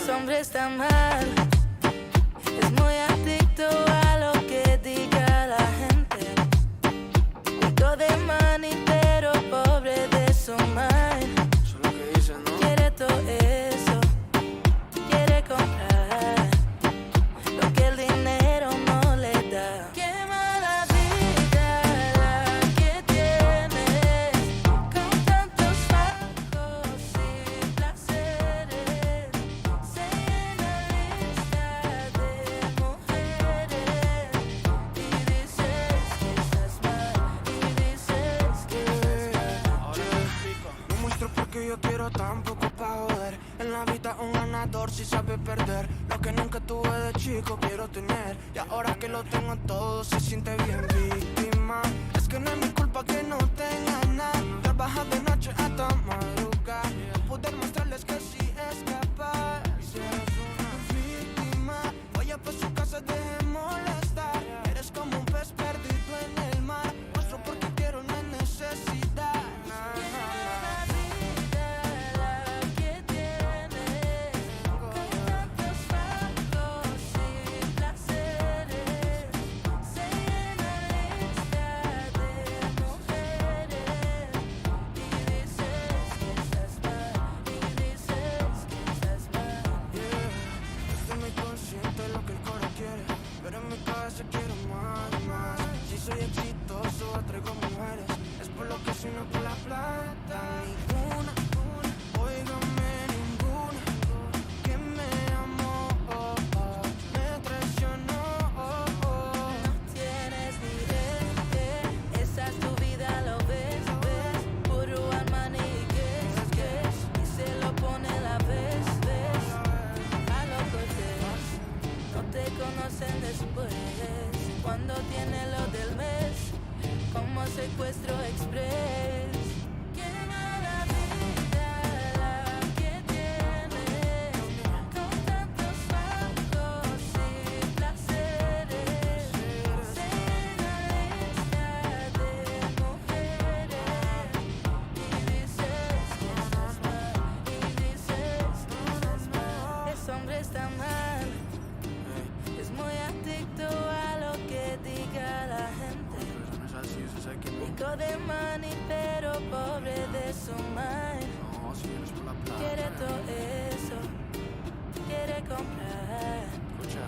Ese hombre está mal, es muy adicto a lo que diga la gente. Rico de money, pero pobre de su mind. Eso es lo que dicen, ¿no? Quiere todo eso, quiere comprar lo que el dinero no le da. Qué mala vida la que tienes, con tantos fajos y placeres. Se llena lista de mujeres y dices que estás mal, y dices que estás mal. Ahora te explico. No muestro porque yo quiero tampoco pa' joder. En la vida un ganador si sabe perder. Lo que nunca tuve de chico quiero tener. Y ahora que lo tengo todo se siente bien víctima. Es que no es mi culpa que no tenga nada. Trabaja de noche hasta madrugar. No poder mostrarles que sí es capaz. Si eres una víctima, vaya pa' su casa, deje de molestar. Eres como un pez perdido en el mar. Muestro porque quiero, no es necesidad. Estoy muy consciente de lo que el coro quiere, pero en mi cabeza quiero más, más. Si soy exitoso, atraigo mujeres. Es por lo que si no por la plata. Ninguna, óigame, ninguna que me amó, me traicionó. Tienes ni idea, esa es tu vida, lo ves, ves. Puro money, y se lo pone la vez, ves. A lo cortés, no te conocen después. Cuando tiene lo del mes, como secuestro express. Qué mala vida la que tienes, con tantos fajos y placeres. Se llena lista de mujeres y dices que estás mal, y dices que estás mal. Ese hombre está mal, es muy adicto a lo que diga la gente. Eso no es así, eso sabe que no. Rico de money, pero pobre de su mind. No, si vienes por la plata. Quiere todo eso, quiere comprar Escucha.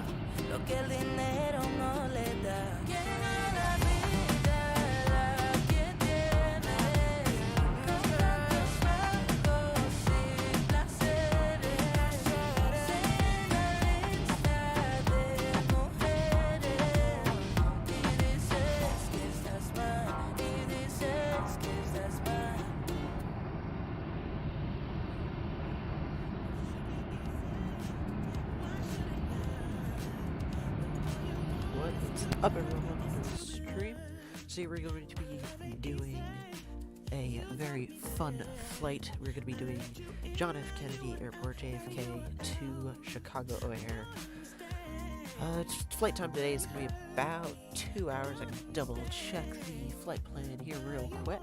lo que el dinero no le da. Qué mala vida la que tienes, con tantos fajos y placeres. Se llena lista de mujeres y dices que estás mal, y dices que estás mal. What's up, everyone? Welcome to the stream. Today we're going to be doing a very fun flight. We're going to be doing John F. Kennedy Airport, JFK to Chicago O'Hare. Flight time today is going to be about 2 hours. I can double check the flight plan here real quick.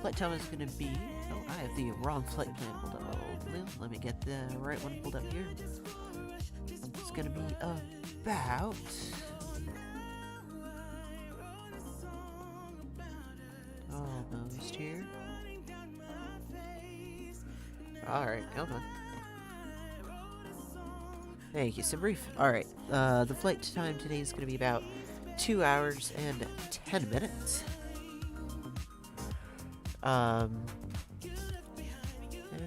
Flight time is going to be... Oh, I have the wrong flight plan pulled up. Let me get the right one pulled up here. It's going to be about... almost here. Alright, come on. Thank you, Simbrief. Alright, the flight time today is going to be about 2 hours and 10 minutes. And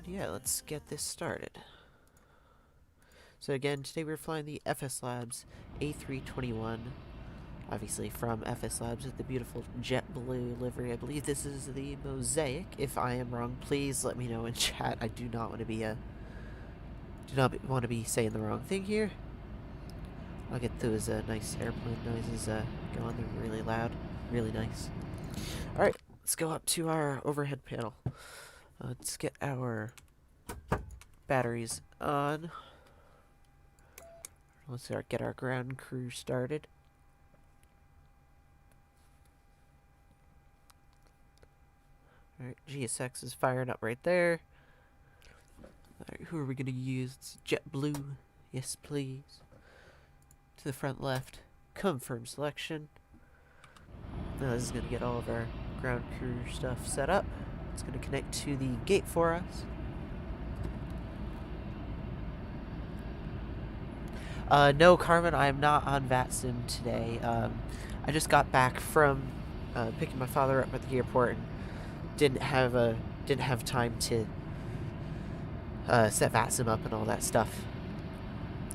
yeah, let's get this started. So again, today we're flying the FSLabs A321. Obviously from FSLabs with the beautiful JetBlue livery. I believe this is the Mosaic. If I am wrong, please let me know in chat. I do not want to be saying the wrong thing here. I'll get those nice airplane noises going. They're really loud, really nice. All right, let's go up to our overhead panel. Let's get our batteries on. Let's get our ground crew started. Alright, GSX is firing up right there. Alright, who are we gonna use? It's JetBlue. Yes, please. To the front left. Confirm selection. Now this is gonna get all of our ground crew stuff set up. It's gonna connect to the gate for us. No, Carmen, I am not on VATSIM today. I just got back from picking my father up at the airport and didn't have time to set VATSIM up and all that stuff.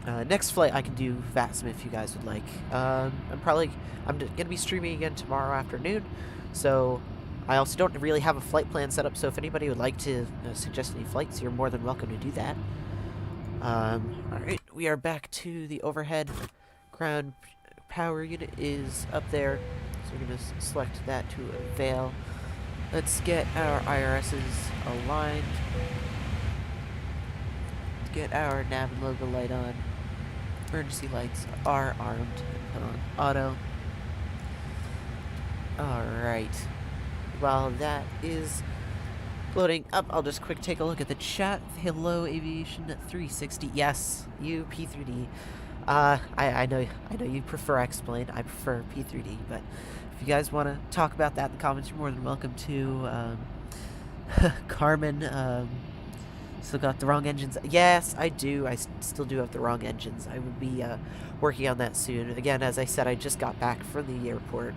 Next flight I can do VATSIM if you guys would like. I'm gonna be streaming again tomorrow afternoon, so I also don't really have a flight plan set up. So if anybody would like to suggest any flights, you're more than welcome to do that. Alright, we are back to the overhead. Ground power unit is up there, so we're going to select that to avail. Let's get our IRSs aligned. Let's get our nav and logo light on. Emergency lights are armed and put on auto. Alright, while that is loading up, I'll just quick take a look at the chat. Hello, Aviation 360. Yes, you P3D. I know you prefer explain. I prefer P3D, but if you guys want to talk about that in the comments, you're more than welcome to. Carmen, still got the wrong engines. Yes, I do. I still do have the wrong engines. I will be working on that soon. Again, as I said, I just got back from the airport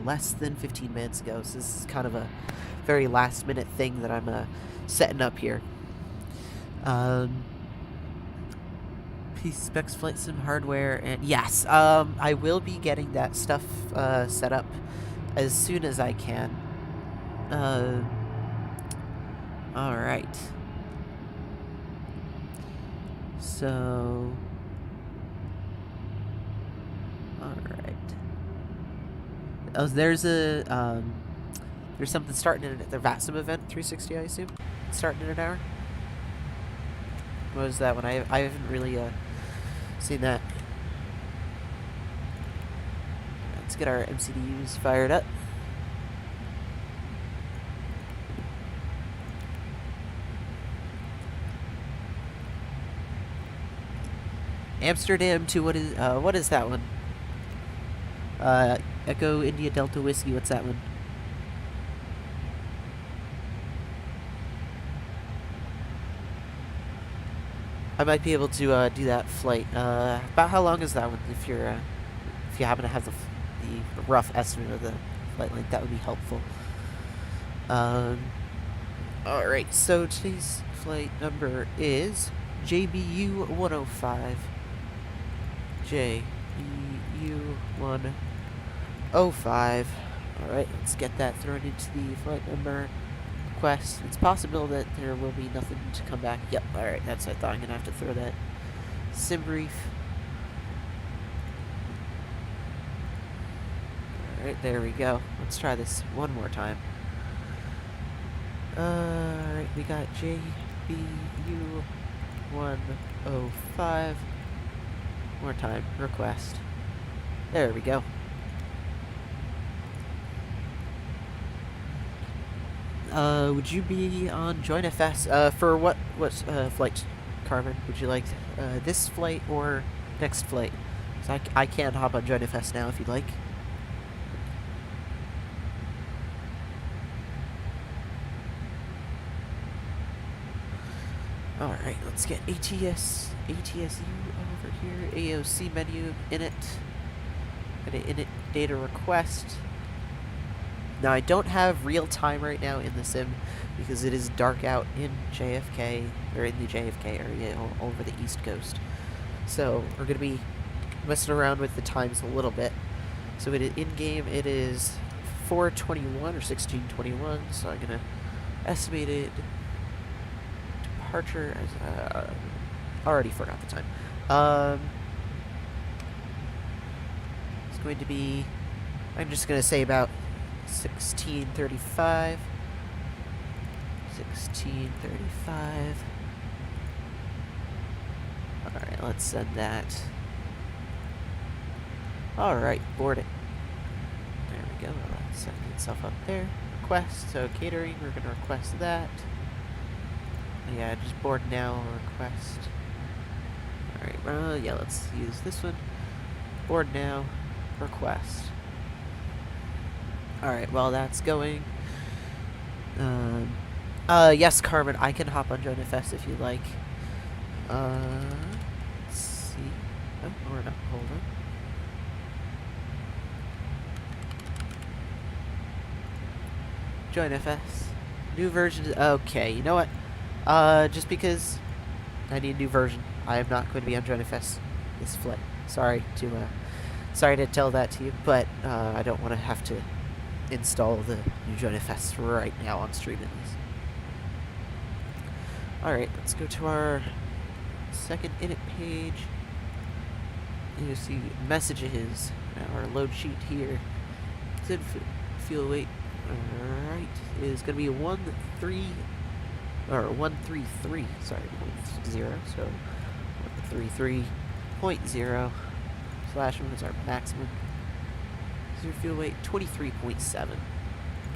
less than 15 minutes ago, so this is kind of a very last minute thing that I'm setting up here. Specs, flight sim hardware, and yes, I will be getting that stuff set up as soon as I can. Alright. So alright. Oh, there's a there's something starting at the VATSIM event 360, I assume. It's starting in an hour. What was that one? I haven't really seen that. Let's get our MCDUs fired up. Amsterdam to what is that one? Echo India Delta Whiskey. What's that one? I might be able to do that flight. About how long is that one? If you happen to have the rough estimate of the flight length, that would be helpful. All right. So today's flight number is JBU105. JBU105. All right. Let's get that thrown into the flight number. It's possible that there will be nothing to come back. Yep, alright, that's what I thought. I'm gonna have to throw that sim brief. Alright, there we go. Let's try this one more time. Alright, we got JBU105. More time, request. There we go. Would you be on Join FS? For what flight, Carmen? Would you like this flight or next flight? So I can hop on Join FS now if you'd like. Alright, let's get ATSU over here. AOC menu, init. Got an init data request. Now, I don't have real time right now in the sim because it is dark out in JFK, or in the JFK area all over the East Coast. So, we're going to be messing around with the times a little bit. So, in-game, it is 4:21 or 16:21, so I'm going to estimate it departure as, already forgot the time. It's going to be, I'm just going to say about 16:35. 16:35. Alright, let's send that. Alright, board it. There we go. Let's set itself up there. Request. So catering, we're going to request that. Yeah, just board now request. Alright, yeah, let's use this one. Board now request. Alright, while that's going, yes, Carmen, I can hop on JoinFS if you like. Let's see. Oh, or not, hold on. JoinFS. New version, okay, you know what? Just because I need a new version, I am not going to be on JoinFS this flight. Sorry to tell that to you, but, I don't want to have to install the new JoinFS right now on stream at least. Alright, let's go to our second init page. You'll see messages, our load sheet here. Said fuel weight, alright, is going to be 133, sorry, 0, so 133.0 slash one is our maximum. Your fuel weight 23.7.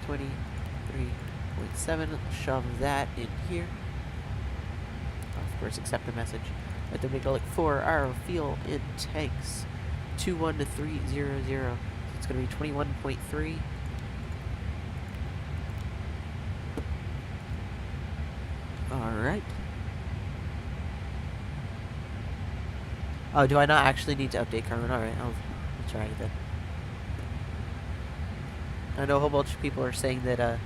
23.7. Shove that in here. Of course, accept the message. Let them make for our fuel in tanks 21300. So it's going to be 21.3. Alright. Oh, do I not actually need to update Carmen? Alright, I'll try it then. I know a whole bunch of people are saying that it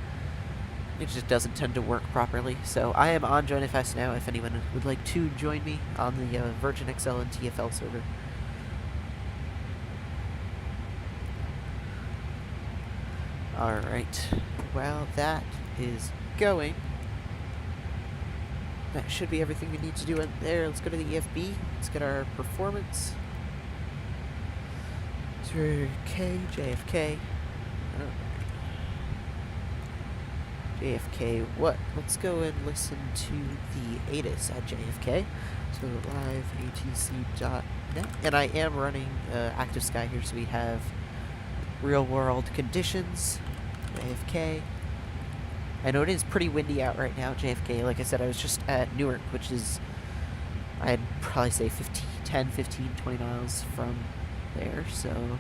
just doesn't tend to work properly. So I am on JoinFS now if anyone would like to join me on the Virgin XL and TFL server. Alright, well that is going. That should be everything we need to do in there. Let's go to the EFB. Let's get our performance. Through KJFK. JFK, what? Let's go and listen to the ATIS at JFK. So live atc.net. And I am running Active Sky here, so we have real world conditions. JFK. I know it is pretty windy out right now, JFK. Like I said, I was just at Newark, which is, I'd probably say 10, 15, 20 miles from there, so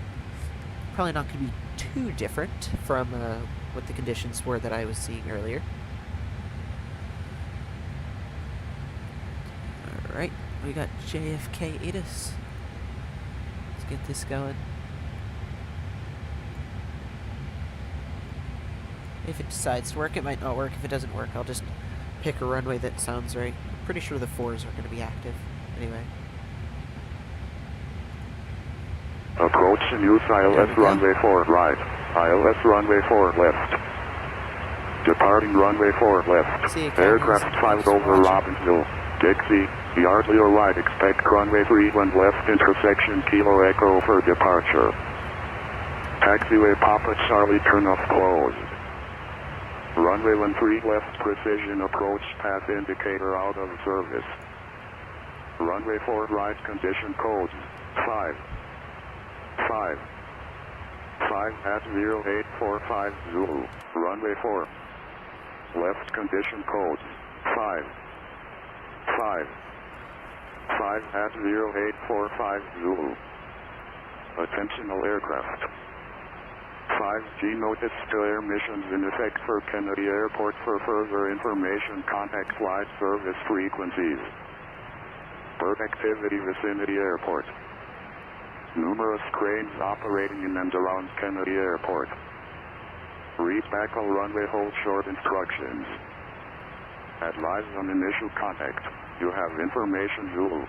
probably not going to be too different from what the conditions were that I was seeing earlier. Alright, we got JFK ATIS. Let's get this going. If it decides to work, it might not work. If it doesn't work, I'll just pick a runway that sounds right. I'm pretty sure the 4s are going to be active. Anyway. Approach and use ILS runway 4 right. ILS runway 4 left. Departing runway 4 left. Aircraft 5 over Robbinsville. Dixie, Yardley or right. Expect runway 31 left intersection Kilo Echo for departure. Taxiway Papa Charlie turn off closed. Runway 13 left precision approach path indicator out of service. Runway 4 right condition codes 5 at 0845 Zulu. Runway 4 left condition codes 5 at 0845 Zulu. Attention all aircraft. 5G notice to air missions in effect for Kennedy Airport. For further information, contact flight service frequencies. Bird activity vicinity airport. Numerous cranes operating in and around Kennedy Airport. Read back all runway hold short instructions. Advise on initial contact. You have information Zulu.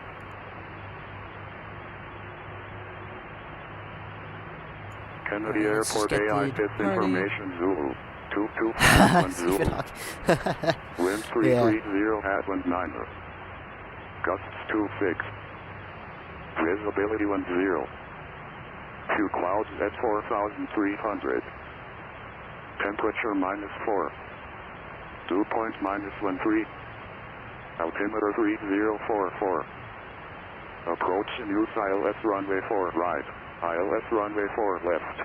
Kennedy Airport AI fifth information Zulu. 2251 Zulu. Wind 330 at 19. Gusts 26. Visibility 10. Few clouds at 4,300. Temperature -4. Dew point -13. Altimeter 3044. Approach and use ILS runway 4 right. ILS runway 4 left.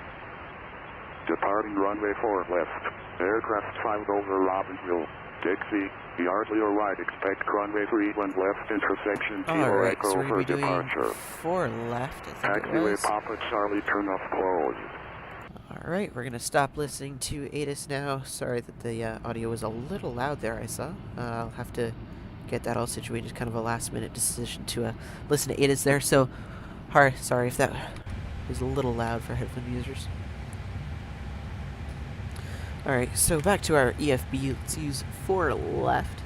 Departing runway 4 left. Aircraft 5 over Robbinsville. Dixie, yardly or right, expect runway 31 left intersection, Kilo Alright, Echo so we're for going to be doing departure. 4 left, I think it Taxiway was. Papa Charlie, turn off closed. Alright, we're going to stop listening to ATIS now. Sorry that the audio was a little loud there, I saw. I'll have to get that all situated. It's kind of a last-minute decision to listen to ATIS there, so sorry if that was a little loud for headphone users. Alright, so back to our EFB. Let's use 4 left.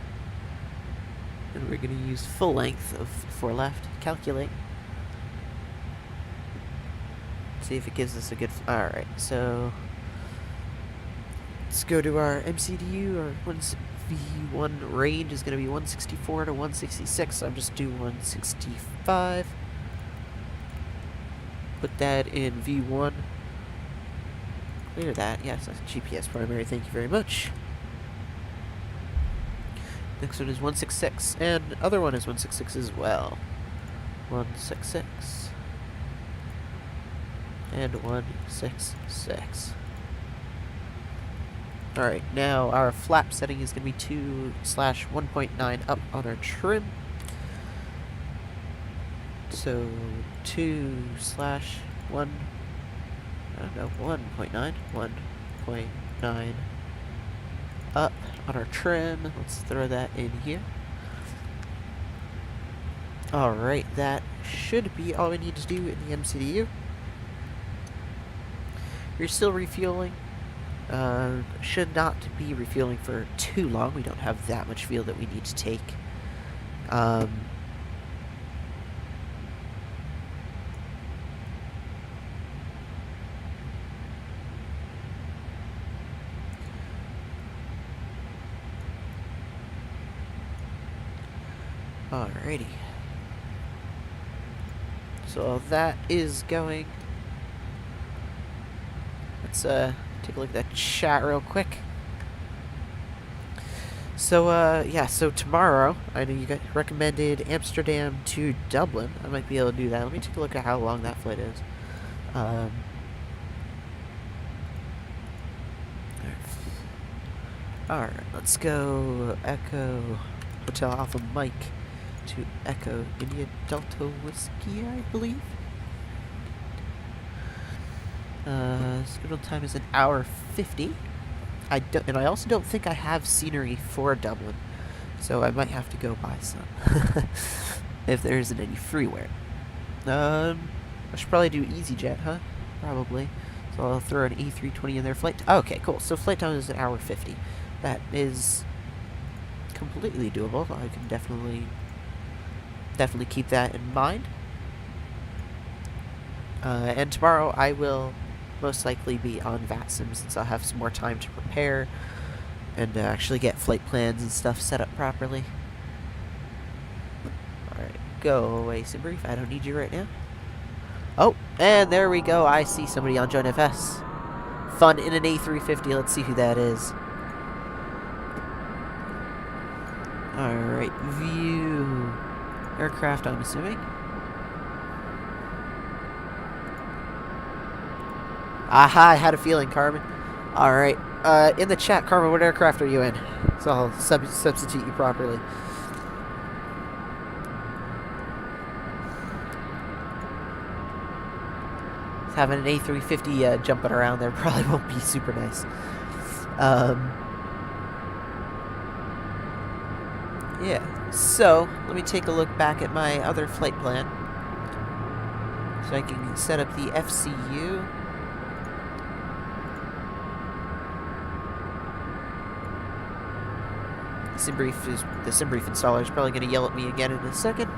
And we're going to use full length of 4 left. Calculate. See if it gives us a good... Alright, so... let's go to our MCDU. Our V1 range is going to be 164 to 166. So I'm just do 165. Put that in V1. Clear that. Yes, that's GPS primary. Thank you very much. Next one is 166. And other one is 166 as well. 166. And 166. Alright, now our flap setting is going to be 2/1.9 up on our trim. So 2/1. I don't know, 1.9. 1.9 up on our trim. Let's throw that in here. Alright, that should be all we need to do in the MCDU. You're still refueling. Should not be refueling for too long. We don't have that much fuel that we need to take. Alrighty. So that is going. Let's take a look at that chat real quick. So yeah, so tomorrow, I know you got recommended Amsterdam to Dublin. I might be able to do that. Let me take a look at how long that flight is. Alright, let's go Echo Hotel Alpha Mike to Echo India Delta Whiskey, I believe. Scheduled time is 1:50. And I also don't think I have scenery for Dublin, so I might have to go buy some if there isn't any freeware. I should probably do EasyJet, huh? Probably. So I'll throw an A320 in their flight. Okay, cool. So flight time is 1:50. That is completely doable. I can definitely keep that in mind. And tomorrow I will most likely be on VATSIM, since I'll have some more time to prepare and actually get flight plans and stuff set up properly. Alright, go away, SimBrief. I don't need you right now. Oh, and there we go. I see somebody on Join FS. Fun in an A350. Let's see who that is. Alright, view aircraft, I'm assuming. Aha, I had a feeling, Carmen. Alright, in the chat, Carmen, what aircraft are you in? So I'll substitute you properly. Having an A350 jumping around there probably won't be super nice. Yeah, so let me take a look back at my other flight plan. So I can set up the FCU. The SimBrief installer is probably going to yell at me again in a second.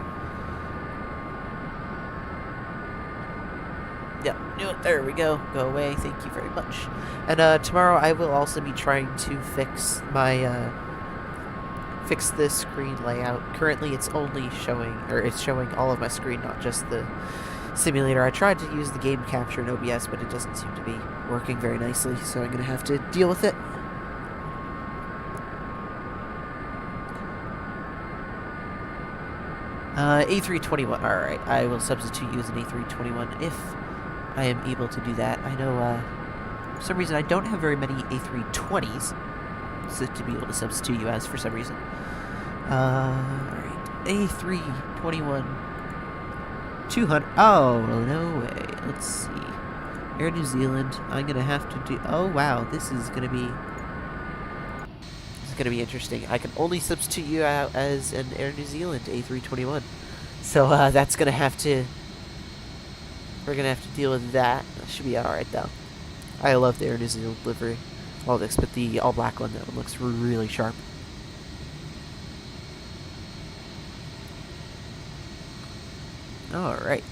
Yep, there we go. Go away. Thank you very much. And tomorrow I will also be trying to fix my fix this screen layout. Currently, it's only showing, or it's showing all of my screen, not just the simulator. I tried to use the game capture in OBS, but it doesn't seem to be working very nicely, so I'm going to have to deal with it. A321. Alright, I will substitute use an A321 if I am able to do that. I know, for some reason I don't have very many A320s, to be able to substitute you as for some reason. Alright. A321 200. Oh, no way. Let's see. Air New Zealand. I'm gonna have to do. Oh wow, this is gonna be interesting. I can only substitute you out as an Air New Zealand A321. So that's gonna have to. We're gonna have to deal with that. That should be alright though. I love the Air New Zealand livery. All this, but the all black one, that one looks really sharp. Alright.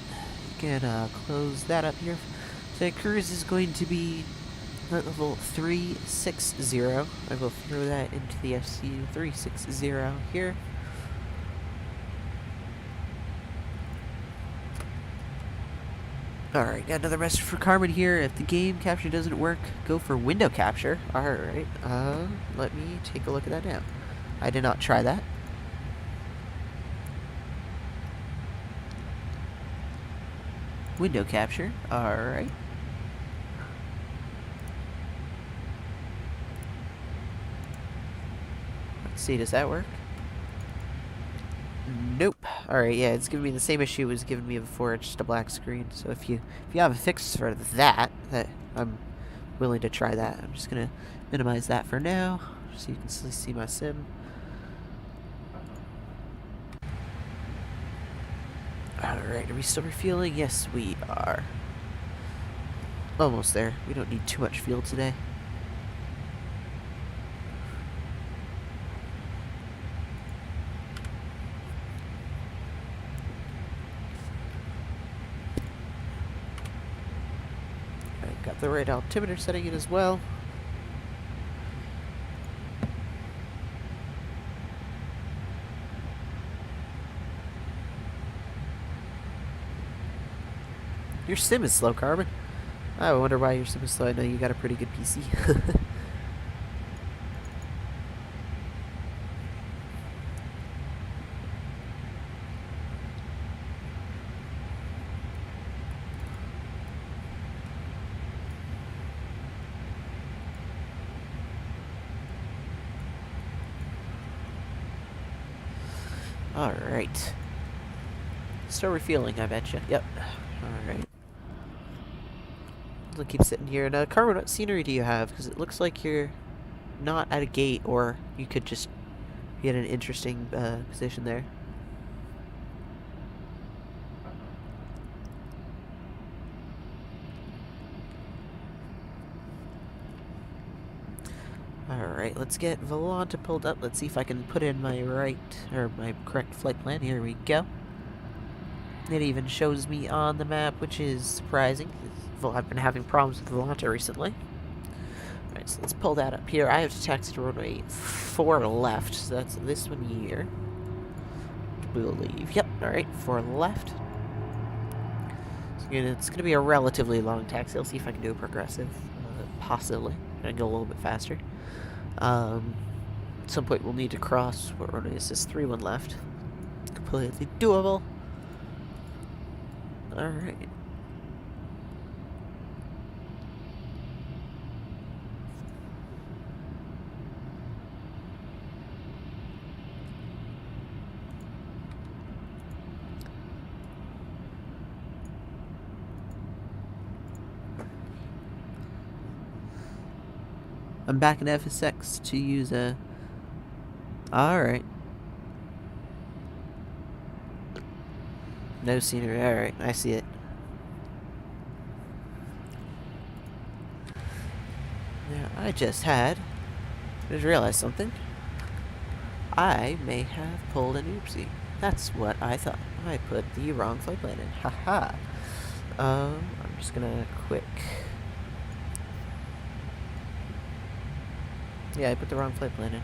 You can close that up here. So cruise is going to be level 360. I will throw that into the FCU 360 here. Alright, got another message for Carmen here. If the game capture doesn't work, go for window capture. Alright, let me take a look at that now. I did not try that. Window capture, alright. Let's see, does that work? Nope. Alright, yeah, it's giving me the same issue it was giving me before, it's just a black screen. So if you have a fix for that I'm willing to try that. I'm just gonna minimize that for now, so you can still see my sim. Alright, are we still refueling? Yes, we are. Almost there. We don't need too much fuel today. Alright, got the right altimeter setting in as well. Your sim is slow, Carmen. I wonder why your sim is slow. I know you got a pretty good PC. Alright. Still refueling, I betcha. Yep. Alright. I'll keep sitting here. And, Carmen, what scenery do you have? Because it looks like you're not at a gate, or you could just be in an interesting position there. Alright, let's get Volanta pulled up. Let's see if I can put in my my correct flight plan. Here we go. It even shows me on the map, which is surprising. I've been having problems with Volanta recently. Alright, so let's pull that up here. I have to taxi to runway 4 left, so that's this one here. I believe. Yep, alright, 4 left. So it's going to be a relatively long taxi. I'll see if I can do a progressive. Possibly. I'm going to go a little bit faster. At some point we'll need to cross, what runway is this? 3-1 left. Completely doable. Alright. I'm back in FSX to use a... Alright. No scenery. Alright, I see it. Now, I just realized something. I may have pulled an oopsie. That's what I thought. I put the wrong flight plan in. Haha. I'm just gonna quick... Yeah, I put the wrong flight plan in.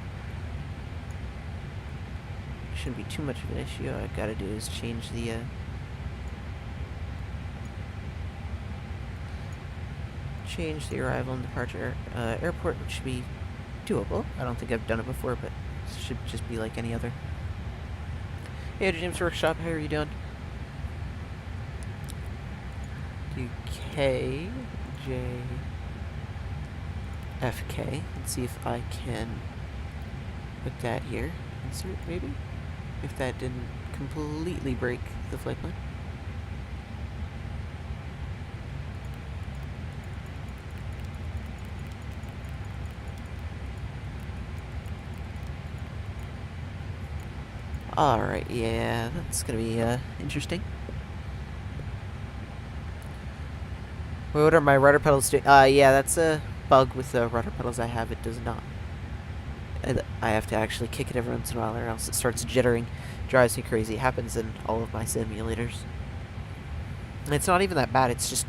Shouldn't be too much of an issue. All I've got to do is change the arrival and departure airport, which should be doable. I don't think I've done it before, but it should just be like any other. Hey, James Workshop, how are you doing? Do KJFK. Let's see if I can Put that here. Insert, maybe? If that didn't completely break the flight plan. Alright, yeah, that's gonna be interesting. Wait, what are my rudder pedals doing? Yeah, that's a bug with the rudder pedals I have. It does not. I have to actually kick it every once in a while or else it starts jittering. Drives me crazy. It happens in all of my simulators. And it's not even that bad, it's just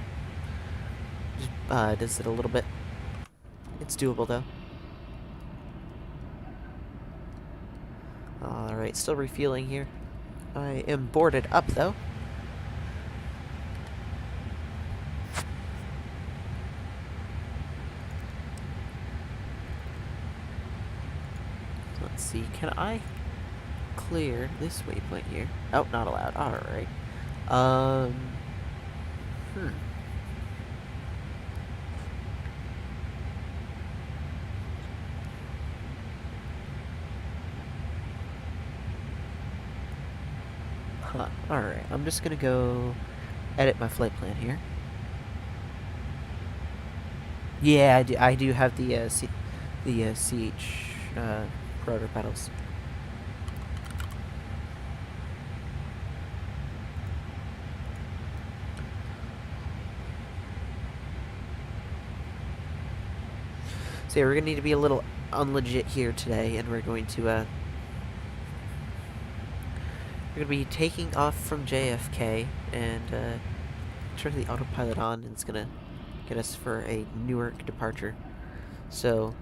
does it a little bit. It's doable though. Alright, still refueling here. I am boarded up though. Let's see, can I clear this waypoint here? Oh, not allowed. Alright. Alright, I'm just gonna go edit my flight plan here. Yeah, I do have the CH rotor pedals. So yeah, we're gonna need to be a little unlegit here today, and we're going to we're going to be taking off from JFK and turn the autopilot on, and it's going to get us for a Newark departure. So,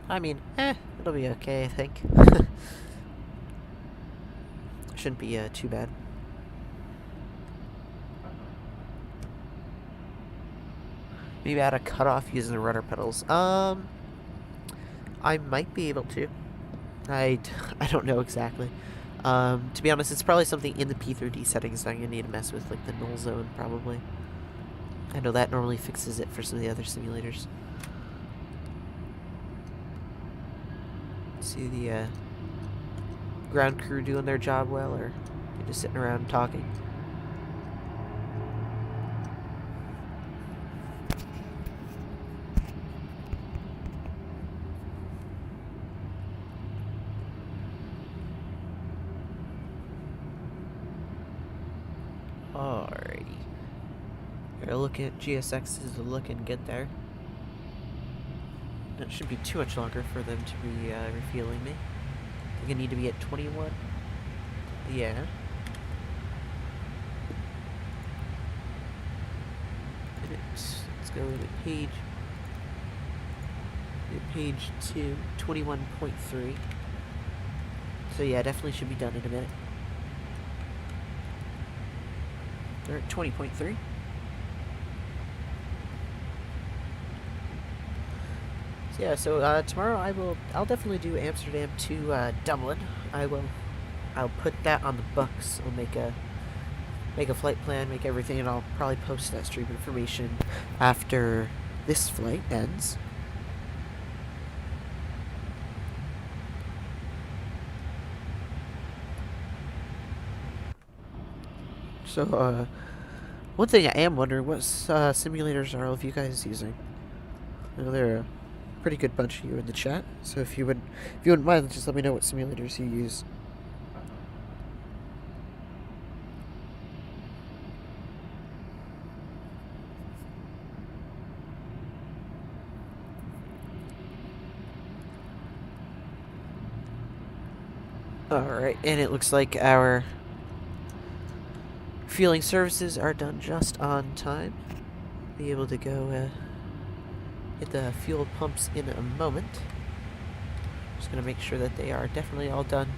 I mean, it'll be okay, I think. Shouldn't be too bad. Maybe add a cutoff using the rudder pedals. I might be able to. I don't know exactly. To be honest, it's probably something in the P3D settings that I'm going to need to mess with, like the null zone, probably. I know that normally fixes it for some of the other simulators. See the ground crew doing their job well, or they're just sitting around talking. Alrighty. Gotta look at GSX is looking good there. It shouldn't be too much longer for them to be refueling me. I think I need to be at 21. Yeah. Let's go to page 2, 21.3. So yeah, definitely should be done in a minute. They're at 20.3. So yeah, so tomorrow I'll definitely do Amsterdam to Dublin. I'll put that on the books. I'll make a flight plan, make everything, and I'll probably post that stream information after this flight ends. So, one thing I am wondering, what simulators are all of you guys using? I know there are a pretty good bunch of you in the chat, so if you wouldn't mind, just let me know what simulators you use. Alright, and it looks like our fueling services are done just on time. Be able to go hit the fuel pumps in a moment. Just gonna make sure that they are definitely all done.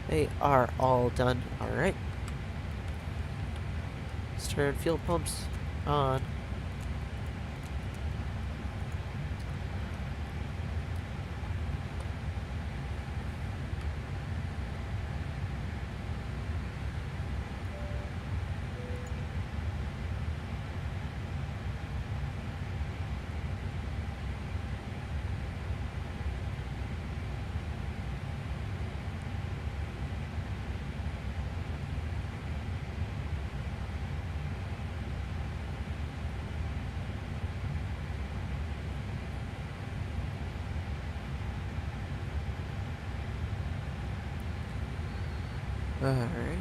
They are all done. Alright. Let's turn fuel pumps on. Alright.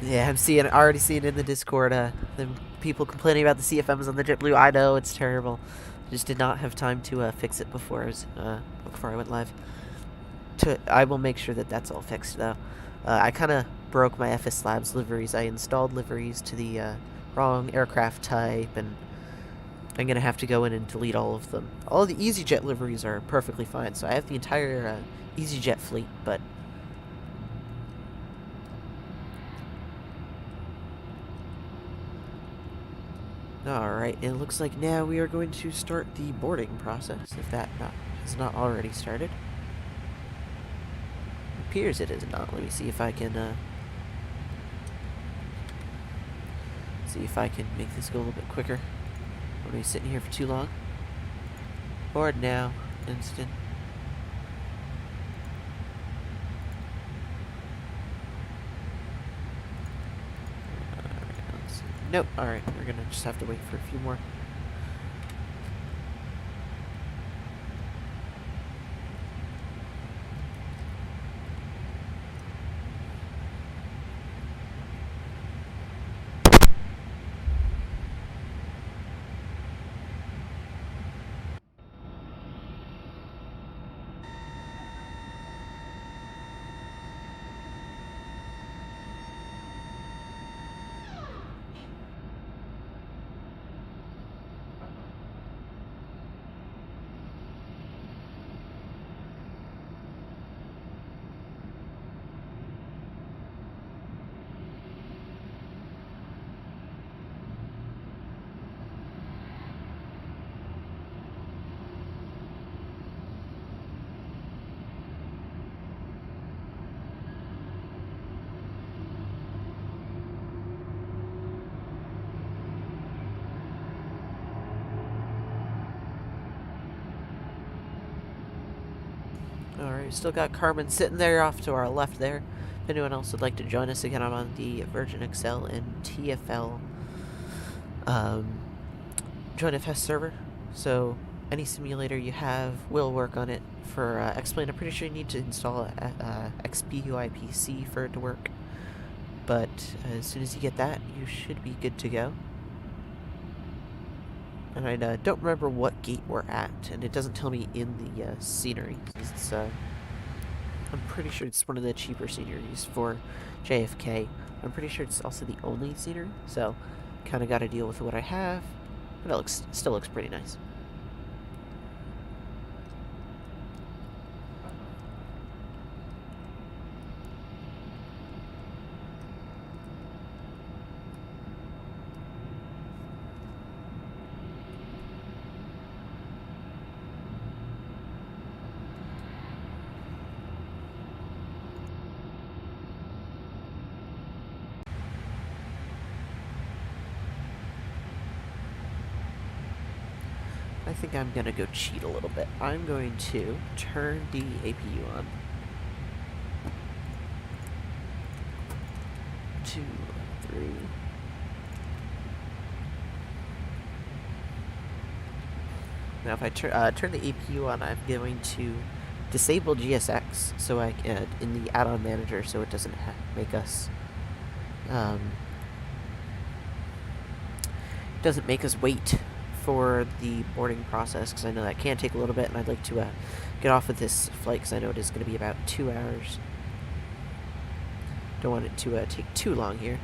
Yeah, already seeing in the Discord, the people complaining about the CFMs on the JetBlue. I know, it's terrible. Just did not have time to fix it before I went live. I will make sure that that's all fixed, though. I kind of broke my FSLabs liveries. I installed liveries to the wrong aircraft type, and I'm going to have to go in and delete all of them. All of the EasyJet liveries are perfectly fine, so I have the entire EasyJet fleet, but... Alright, it looks like now we are going to start the boarding process, if that has not already started. It appears it is not. Let me see if I can make this go a little bit quicker. I don't want to be sitting here for too long. Board now. Instant. Nope. Alright, we're gonna just have to wait for a few more. Alright, still got Carmen sitting there off to our left there. If anyone else would like to join us again, I'm on the Virgin XL and TFL JoinFS server. So any simulator you have will work on it. For X-Plane, I'm pretty sure you need to install a XPUI-PC for it to work. But as soon as you get that, you should be good to go. And I don't remember what gate we're at, and it doesn't tell me in the scenery. It's, I'm pretty sure it's one of the cheaper sceneries for JFK. I'm pretty sure it's also the only scenery, so kind of got to deal with what I have, but it still looks pretty nice. I think I'm gonna go cheat a little bit. I'm going to turn the APU on. 2, 3. Now if I turn the APU on, I'm going to disable GSX so I can in the add-on manager, so it doesn't make us wait for the boarding process, because I know that can take a little bit, and I'd like to get off of this flight because I know it is going to be about 2 hours. Don't want it to take too long here.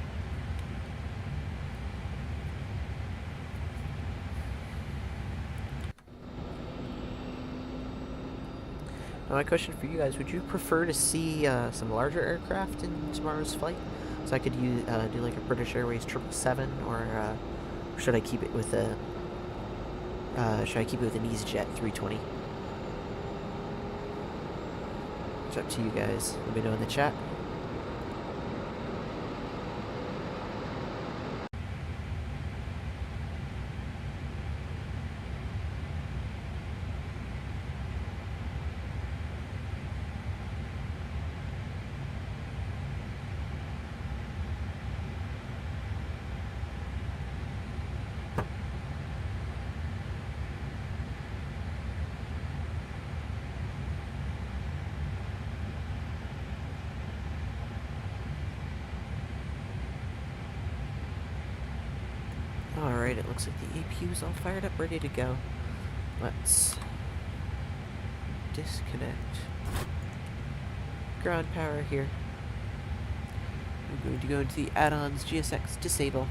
Now my question for you guys, would you prefer to see some larger aircraft in tomorrow's flight? So I could do like a British Airways 777, or should I keep it with a an EasyJet 320? It's up to you guys. Let me know in the chat. Alright, it looks like the APU is all fired up, ready to go. Let's disconnect ground power here. I'm going to go into the add-ons, GSX, disable.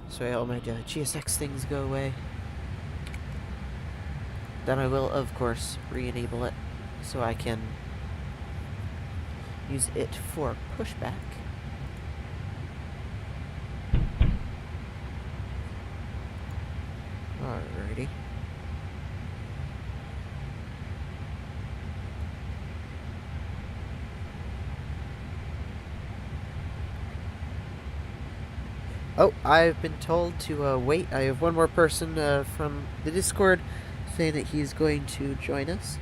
So all my GSX things go away. Then I will, of course, re-enable it so I can use it for pushback. Alrighty. Oh, I've been told to wait. I have one more person from the Discord saying that he's going to join us.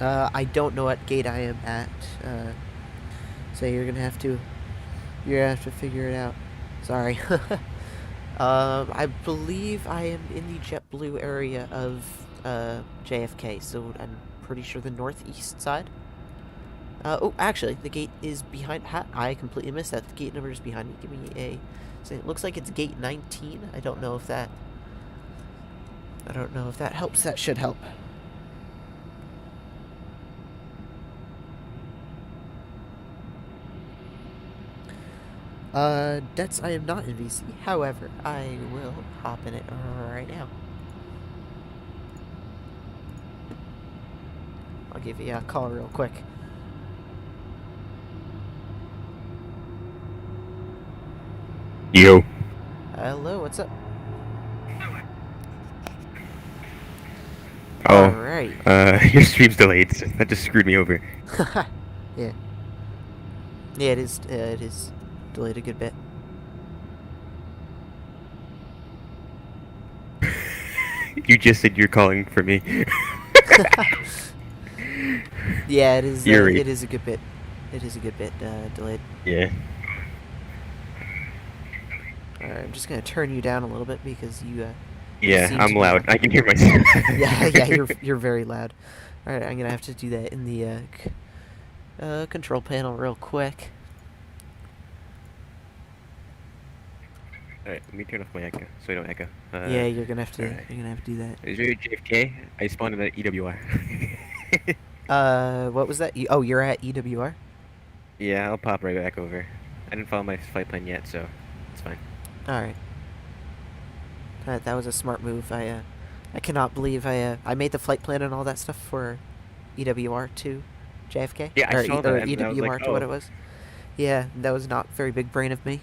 I don't know what gate I am at, so you're gonna have to figure it out. Sorry. I believe I am in the JetBlue area of JFK, so I'm pretty sure the northeast side. Oh, actually, the gate is behind. I completely missed that. The gate number is behind me. Give me a. So it looks like it's gate 19. I don't know if that helps. That should help. Debts, I am not in VC. However, I will hop in it right now. I'll give you a call real quick. Yo. Hello, what's up? Oh, Alright. your stream's delayed. So that just screwed me over. Yeah. Yeah, it is delayed a good bit. You just said you're calling for me. Yeah, it is. You're right. It is a good bit. It is a good bit delayed. Yeah. Alright, I'm just gonna turn you down a little bit because you. Yeah, seem I'm to be- loud. I can hear myself. yeah, you're very loud. Alright, I'm gonna have to do that in the control panel real quick. Alright, let me turn off my echo so I don't echo. Yeah, you're gonna have to. alright. You're gonna have to do that. Is there JFK? I spawned in at EWR. What was that? Oh, you're at EWR? Yeah, I'll pop right back over. I didn't follow my flight plan yet, so it's fine. Alright. That was a smart move. I cannot believe I made the flight plan and all that stuff for EWR to JFK. Yeah, I or, saw or that, and I was EWR like, to what oh. it was. Yeah, that was not very big brain of me.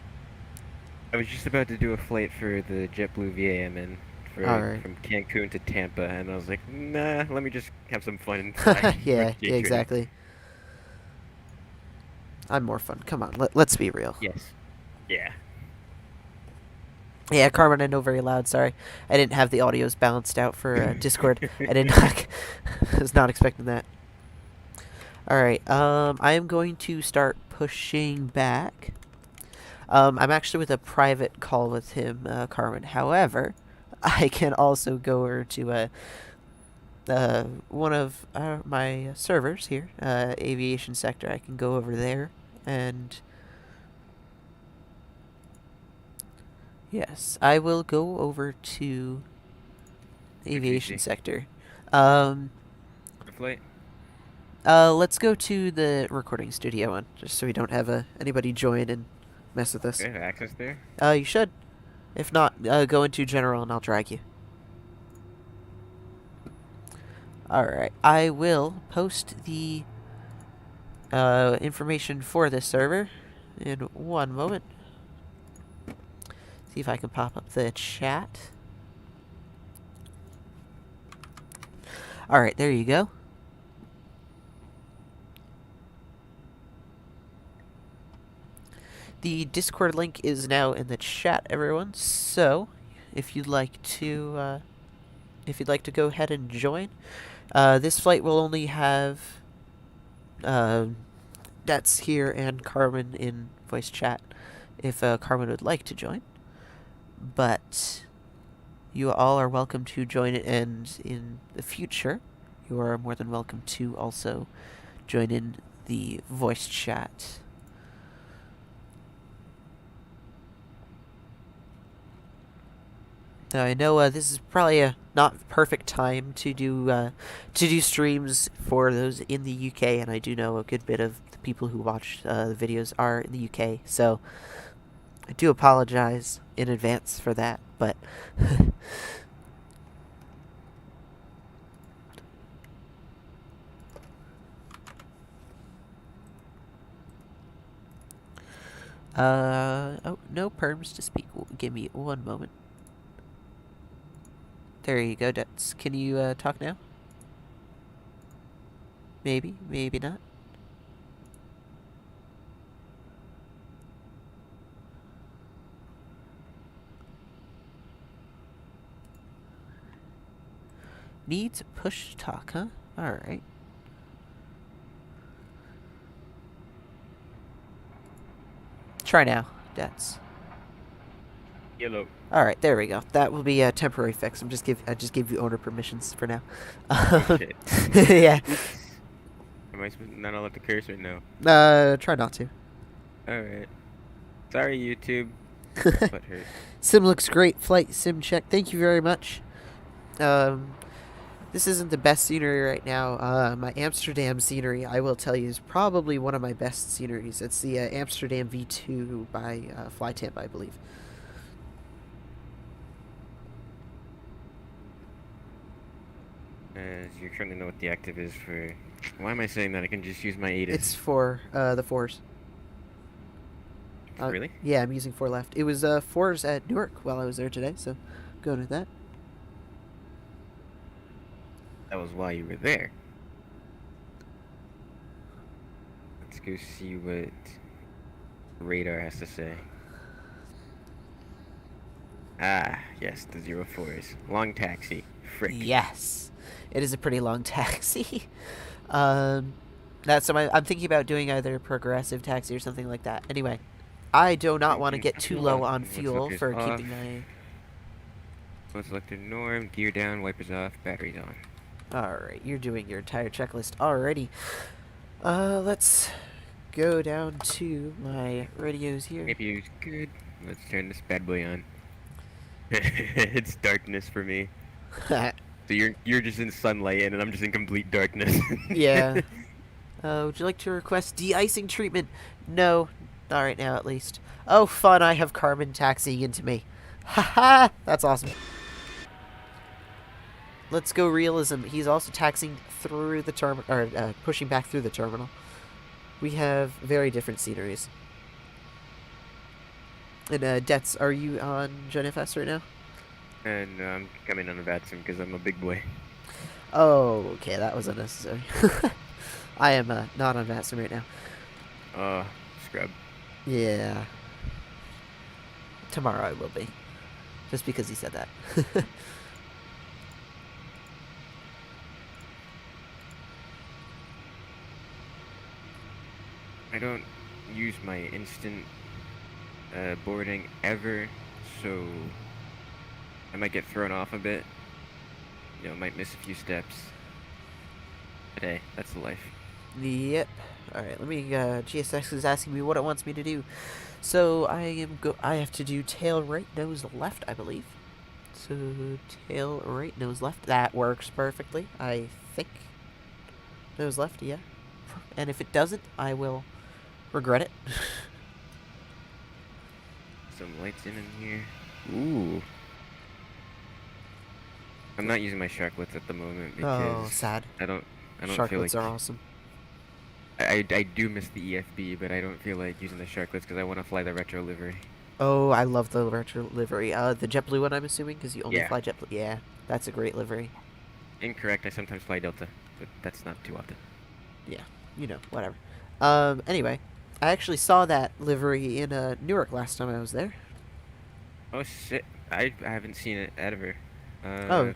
I was just about to do a flight for the JetBlue VAMN Alright. from Cancun to Tampa, and I was like, nah, let me just have some fun and fly. yeah, with J-Train. exactly. I'm more fun. Come on, let's be real. Yes. Yeah. Yeah, Carmen, I know, very loud. Sorry, I didn't have the audios balanced out for Discord. I did not. I was not expecting that. All right. I am going to start pushing back. I'm actually with a private call with him, Carmen. However, I can also go over to one of my servers here, aviation sector. I can go over there and. Yes, I will go over to aviation easy. sector. The flight? Let's go to the recording studio one, just so we don't have anybody join and mess with us. Okay, access there? You should. If not, go into general and I'll drag you. Alright, I will post the information for this server in one moment. See if I can pop up the chat. Alright, there you go. The Discord link is now in the chat, everyone. So, if you'd like to go ahead and join, this flight will only have Dets here and Carmen in voice chat. If Carmen would like to join. But you all are welcome to join it, and in the future, you are more than welcome to also join in the voice chat. Now, I know this is probably a not perfect time to do streams for those in the UK, and I do know a good bit of the people who watch the videos are in the UK, so I do apologize in advance for that, but oh, no perms to speak. Give me one moment. There you go, Dets. Can you talk now? Maybe, maybe not. Needs push to talk, huh? Alright. Try now, Dets. Yellow. All right, there we go. That will be a temporary fix. I just gave you owner permissions for now. Shit. Yeah. Am I not allowed to curse or no? Try not to. Alright. Sorry, YouTube. Butt hurt. Sim looks great. Flight sim check. Thank you very much. This isn't the best scenery right now. My Amsterdam scenery, I will tell you, is probably one of my best sceneries. It's the Amsterdam V2 by Flytamp, I believe. You're trying to know what the active is for... Why am I saying that? I can just use my ATIS. It's for the 4s. Really? Yeah, I'm using 4 left. It was 4s at Newark while I was there today, so going with that. That was while you were there. Let's go see what radar has to say. Ah, yes, the 04s. Long taxi. Frick. Yes, it is a pretty long taxi. I'm thinking about doing either progressive taxi or something like that. Anyway, I do not want to get too low on fuel for keeping my... Selected norm, gear down, wipers off, batteries on. Alright, you're doing your entire checklist already. Let's go down to my radios here. APU's good. Let's turn this bad boy on. It's darkness for me. So you're just in sunlight and I'm just in complete darkness. Yeah. Would you like to request de-icing treatment? No, not right now at least. Oh, fun! I have Carbon taxiing into me. Haha, that's awesome. Let's go realism. He's also taxiing through the terminal, or pushing back through the terminal. We have very different sceneries. And Dets, are you on GenFS right now? And I'm coming on a VATSIM because I'm a big boy. Oh, okay, that was unnecessary. I am not on VATSIM right now. Scrub. Yeah. Tomorrow I will be. Just because he said that. I don't use my instant boarding ever, so I might get thrown off a bit. You know, might miss a few steps. But hey, that's the life. Yep. Alright, let me, GSX is asking me what it wants me to do. So, I have to do tail right, nose left, I believe. So, tail right, nose left. That works perfectly, I think. Nose left, yeah. And if it doesn't, I will regret it. Some lights in here. Ooh. I'm not using my sharklets at the moment because Oh, sad. I don't feel Sharklets like are awesome. I do miss the EFB, but I don't feel like using the sharklets because I want to fly the retro livery. Oh, I love the retro livery. The JetBlue one, I'm assuming, because you only Yeah. fly JetBlue. Yeah, that's a great livery. Incorrect. I sometimes fly Delta, but that's not too often. Yeah, you know, whatever. Anyway, I actually saw that livery in Newark last time I was there. Oh shit! I haven't seen it ever. Oh.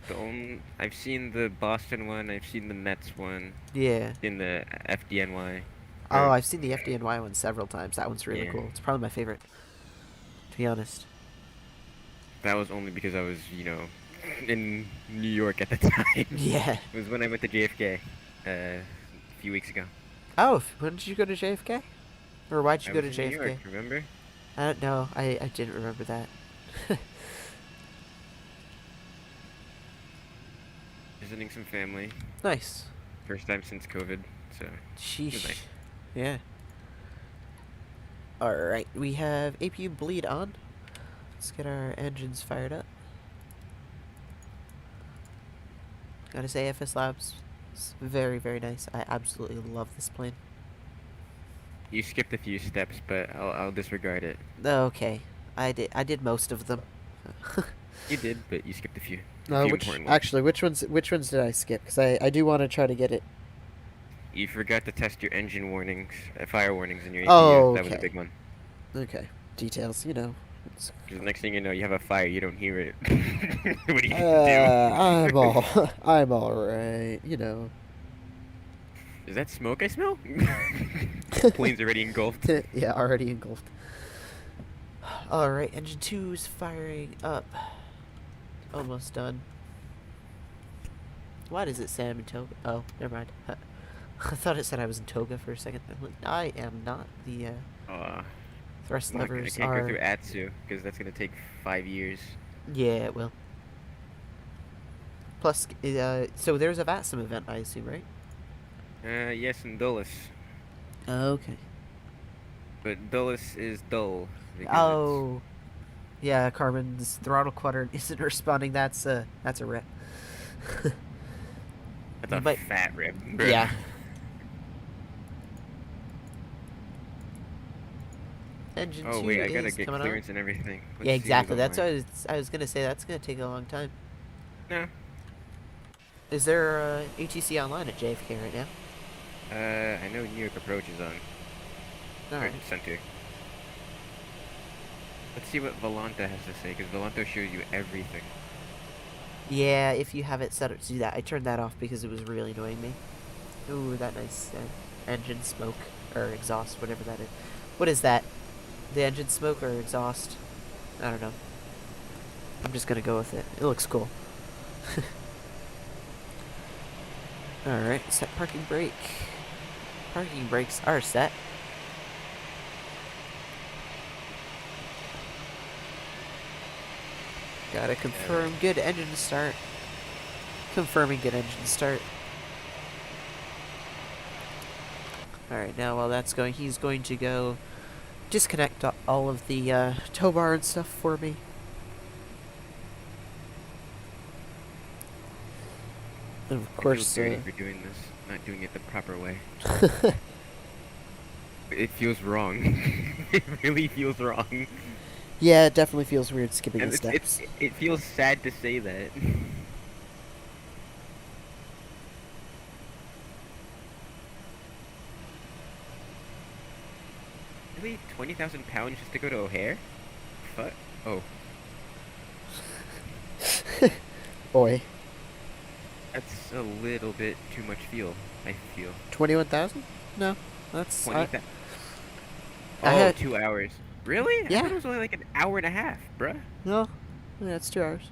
I've seen the Boston one. I've seen the Mets one. Yeah. In the FDNY. Oh, I've seen the FDNY one several times. That one's really Yeah. cool. It's probably my favorite, to be honest. That was only because I was, you know, in New York at the time. Yeah. It was when I went to JFK a few weeks ago. Oh, when did you go to JFK? Or why'd you I go to was in JFK? New York, remember? I don't know. I didn't remember that. visiting some family. Nice. First time since COVID, so it was Sheesh. nice. Yeah. Alright, we have APU bleed on. Let's get our engines fired up. Gotta say, FSLabs is very, very nice. I absolutely love this plane. You skipped a few steps, but I'll disregard it. Okay, I did most of them. You did, but you skipped a few. Actually, which ones did I skip? Because I do want to try to get it. You forgot to test your engine warnings, fire warnings in your APU. Oh, That was a okay. big one. Okay, details, you know. It's, 'Cause the next thing you know, you have a fire, you don't hear it. What do you do? I'm all right, you know. Is that smoke I smell? Plane's already engulfed. Yeah, already engulfed. Alright, engine 2 is firing up. Almost done. Why does it say I'm in toga? Oh, never mind. I thought it said I was in toga for a second. I'm like, I am not. The thrust I levers can't are... go through ATSU, because that's going to take 5 years. Yeah, it will. Plus, so there's a VATSIM event, I assume, right? Yes, and Dulles. Okay. But Dulles is dull. because Oh. Yeah, Carbon's throttle quadrant isn't responding. That's a rip. That's a But- fat rip. Yeah. Engine 2 Oh wait, I gotta is get coming clearance on. and everything. Let's Yeah, see who's exactly. That's online. what I was gonna say. That's gonna take a long time. No. Is there ATC online at JFK right now? I know New York Approach is on. Alright. Center. Let's see what Volanta has to say, because Volanta shows you everything. Yeah, if you have it set up to do that. I turned that off because it was really annoying me. Ooh, that nice engine smoke or exhaust, whatever that is. What is that? The engine smoke or exhaust? I don't know. I'm just gonna go with it. It looks cool. Alright, set parking brake. Parking brakes are set. Gotta confirm good engine start. Confirming good engine start. Alright, now while that's going, he's going to go disconnect all of the tow bar and stuff for me. And of I course, feel dirty for doing this, not doing it the proper way. It feels wrong. It really feels wrong. yeah, it definitely feels weird skipping And the steps. it feels sad to say that. Really? 20,000 pounds just to go to O'Hare? Fuck. Oh, Boy, that's a little bit too much fuel, I feel. 21,000? No, that's 20,000. I Oh, had- 2 hours. Really? I Yeah. thought it was only like an hour and a half, bruh. no. Yeah, it's 2 hours.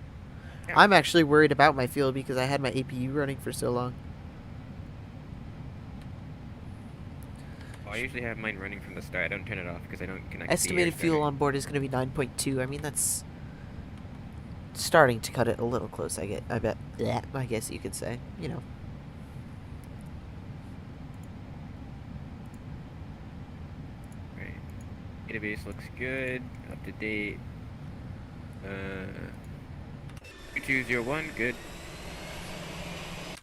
Yeah. I'm actually worried about my fuel because I had my APU running for so long. Oh, I usually have mine running from the start. I don't turn it off because I don't connect the Estimated air fuel center. on board is going to be 9.2. I mean, that's starting to cut it a little close. I bet. Bleh, I guess you could say. You know. Right. Database looks good. Up to date. 2201, good.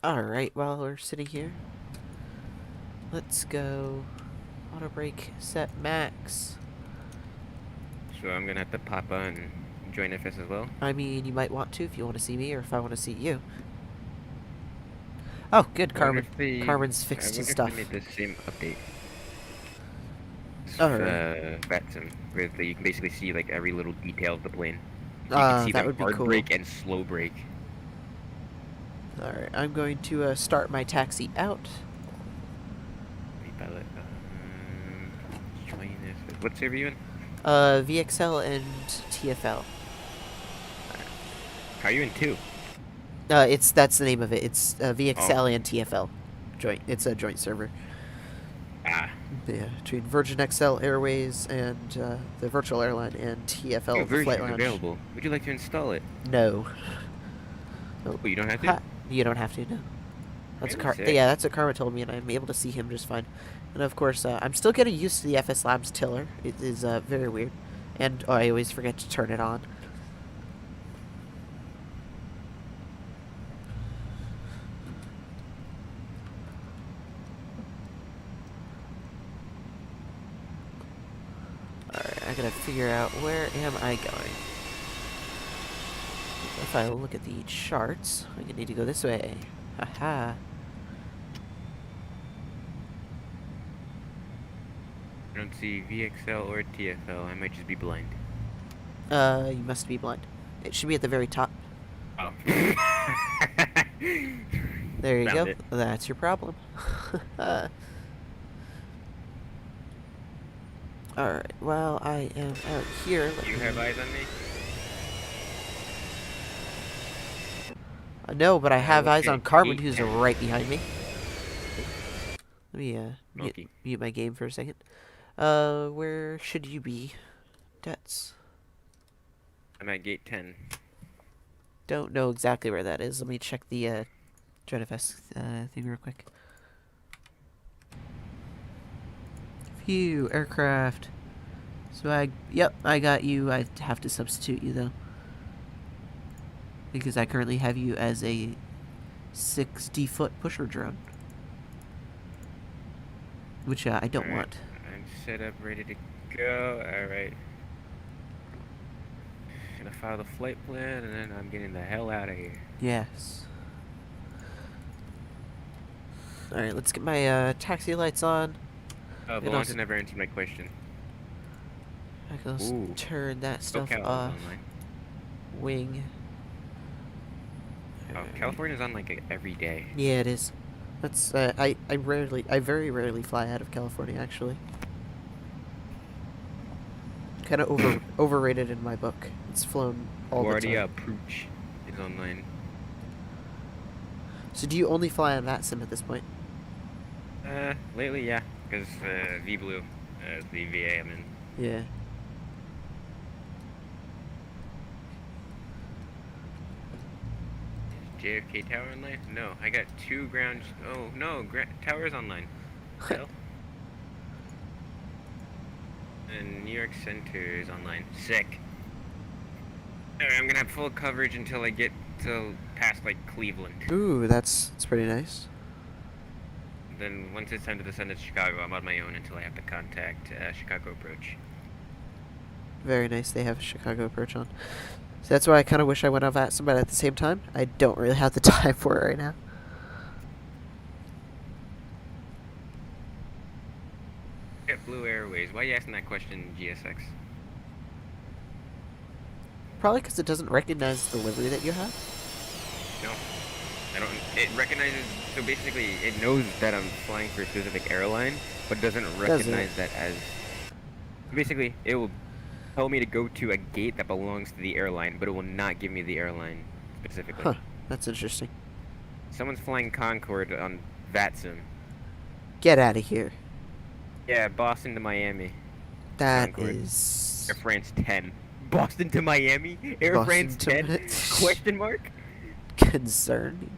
All right. While we're sitting here, let's go. Auto brake set max. So I'm gonna have to pop on and join FS as well. I mean, you might want to if you want to see me, or if I want to see you. Oh, good. I wonder Carmen. if they- Carmen's fixed his I stuff. wonder if they made the same update. Alright. VATSIM, where you can basically see like every little detail of the plane. You can see That the would be hard cool. brake and slow brake. All right. I'm going to start my taxi out. Pilot. Join this. What server are you in? VXL and TFL. How are you in 2? That's the name of it. It's VXL Oh. and TFL. Joint. It's a joint server. Ah. Yeah, between Virgin XL Airways and the virtual airline and TFL New the flight version lounge. available. Would you like to install it? No. Oh, you don't have to? Ha You don't have to, no. That's Maybe yeah, that's what Karma told me, and I'm able to see him just fine. And of course, I'm still getting used to the FSLabs tiller. It is very weird, and I always forget to turn it on. Alright, I gotta figure out where am I going. If I look at the charts, I need to go this way. Haha. I don't see VXL or TFL. I might just be blind. You must be blind. It should be at the very top. Oh. There you Found go. it. That's your problem. Alright, well, I am out here. Do you have eyes on me? No, but I have eyes okay, on Carmen, 8, who's 10. right behind me. Let me Okay. mute my game for a second. Where should you be? Debts. I'm at gate 10. Don't know exactly where that is. Let me check the JetFS thing real quick. Phew, aircraft. So yep, I got you. I have to substitute you though, because I currently have you as a 60-foot pusher drone, which I don't Alright. want. I'm set up, ready to go. Alright. Gonna file the flight plan, and then I'm getting the hell out of here. Yes. Alright, let's get my taxi lights on. Oh, And Valanta also- never answered my question. I can also Ooh. turn that stuff SoCal is off. online. Wing. Oh, California's on like every day. Yeah, it is. That's I very rarely fly out of California actually. Kind of overrated in my book. It's flown all the Guardia time. Pooch is online. So do you only fly on that sim at this point? Lately, yeah, because V-Blue, the VA I'm in. Yeah. Is JFK Tower online? No, I got 2 ground. Oh no, Tower's online. Hell. And New York Center is online. Sick. Alright, I'm gonna have full coverage until I get to past like Cleveland. Ooh, that's pretty nice. Then once it's time to descend to Chicago, I'm on my own until I have to contact Chicago Approach. Very nice. They have a Chicago approach on. So that's why I kind of wish I went on that sim, but at the same time, I don't really have the time for it right now. JetBlue Airways. Why are you asking that question, GSX? Probably because it doesn't recognize the livery that you have. No. I don't. It recognizes. So basically, it knows that I'm flying for a specific airline, but doesn't recognize that as. Basically, it will tell me to go to a gate that belongs to the airline, but it will not give me the airline specifically. Huh. That's interesting. Someone's flying Concorde on VATSIM. Get out of here. Yeah, Boston to Miami. That Concorde. is... Air France 10. Boston to Miami? Air Boston France to 10? Mi- Question mark? concerning.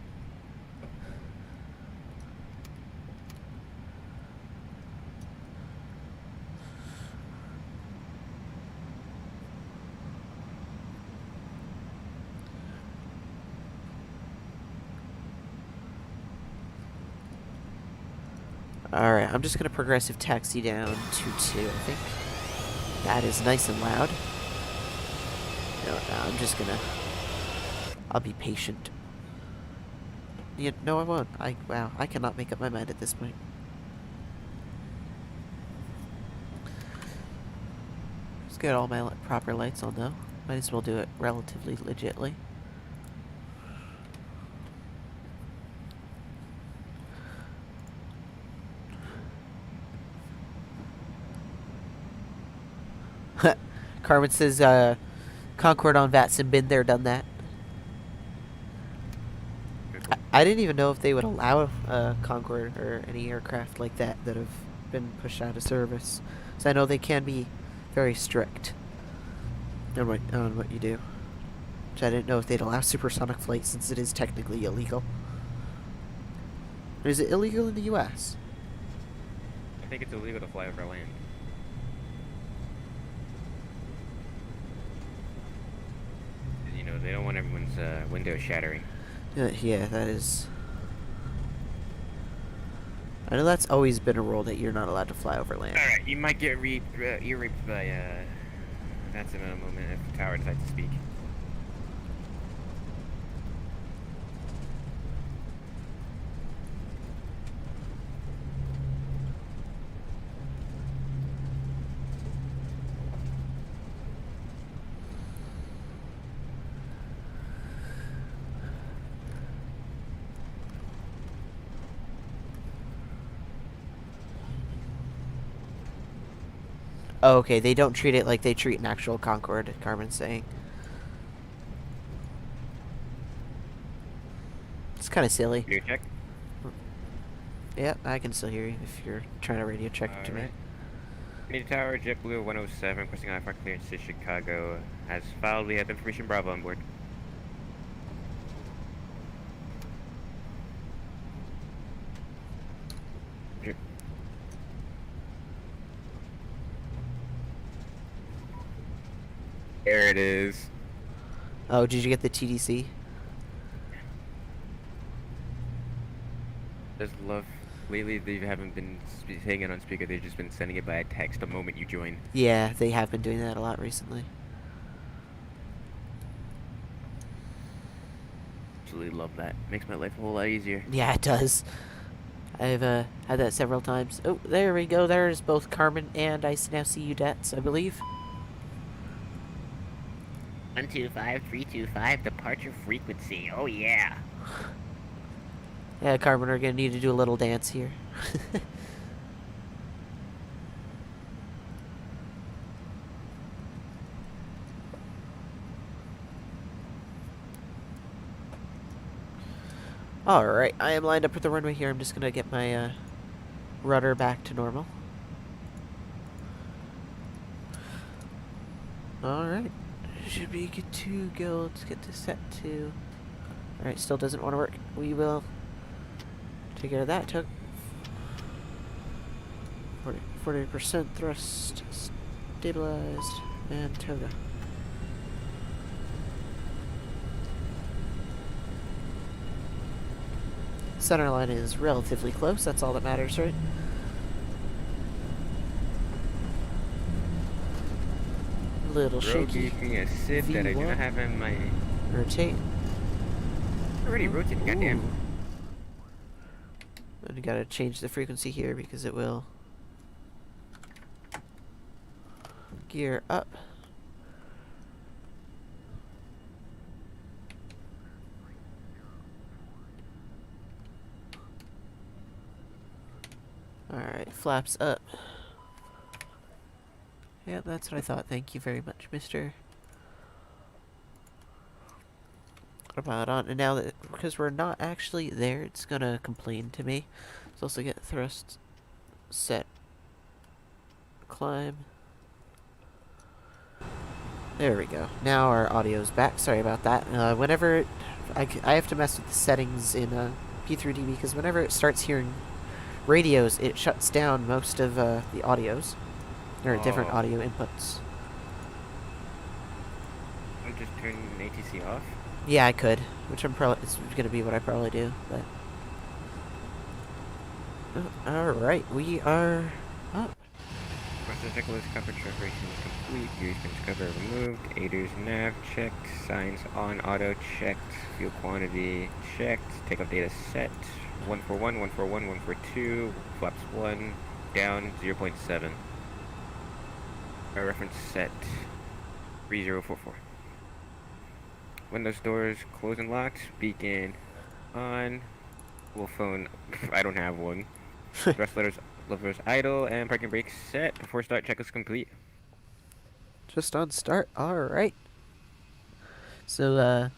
Alright, I'm just gonna progressive taxi down to 2, I think. That is nice and loud. No, I'm just gonna... I'll be patient. Yeah, no, I won't. Wow, I cannot make up my mind at this point. Let's get all my proper lights on, though. Might as well do it relatively legitly. Carmen says, Concorde on VATSIM, been there, done that. I didn't even know if they would allow Concorde or any aircraft like that that have been pushed out of service. So I know they can be very strict on what you do. Which I didn't know if they'd allow supersonic flight since it is technically illegal. Is it illegal in the U.S.? I think it's illegal to fly over land. You know, they don't want everyone's windows shattering. Yeah, that is... I know that's always been a rule that you're not allowed to fly over land. Alright, you might get ear raped by, that's in a moment if the tower decides to speak. Oh, okay, they don't treat it like they treat an actual Concorde, Carmen's saying. It's kind of silly. Radio check. Yeah, I can still hear you if you're trying to radio check it to me. Radio tower, JetBlue105, requesting IFR clearance to Chicago. Has filed, we have information Bravo on board. There it is. Oh, did you get the TDC? Just love. Lately, they haven't been saying it on speaker. They've just been sending it by a text the moment you join. Yeah, they have been doing that a lot recently. Absolutely love that. Makes my life a whole lot easier. Yeah, it does. I've had that several times. Oh, there we go. There's both Carmen and I now see you, Dets, I believe. 125-325 departure frequency. Oh yeah. Yeah, Carmen, we're gonna need to do a little dance here. Alright, I am lined up with the runway here. I'm just gonna get my rudder back to normal. Alright. Should be good to go. Let's get this set to... Alright, still doesn't want to work. We will take care of that. Took 40% thrust stabilized and toga. Center line is relatively close. That's all that matters, right? Little Bro shaky. gave me a sit that I do not have in my... Rotate. Already rotated, goddamn. And you gotta change the frequency here because it will gear up. Alright, flaps up. Yeah, that's what I thought. Thank you very much, mister. About on, and now that because we're not actually there, it's gonna complain to me. Let's also get thrust set, climb. There we go. Now our audio's back. Sorry about that. Whenever I have to mess with the settings in P3Dv because whenever it starts hearing radios, it shuts down most of the audios or different audio inputs. I'm just turning ATC off. Yeah, I could, which I'm probably it's gonna be what I probably do. But all right, we are up. Process checklist, coverage preparation is complete. Gears been cover removed. Aiders nav checked. Signs on auto checked. Fuel quantity checked. Takeoff data set. 141, 141, 142. Flaps 1 down 0.7. Our reference set 3044. Windows doors closed and locked. Beacon on. Wolf phone. I don't have one. Thrust levers idle and parking brakes set. Before start, checklist complete. Just on start. All right. So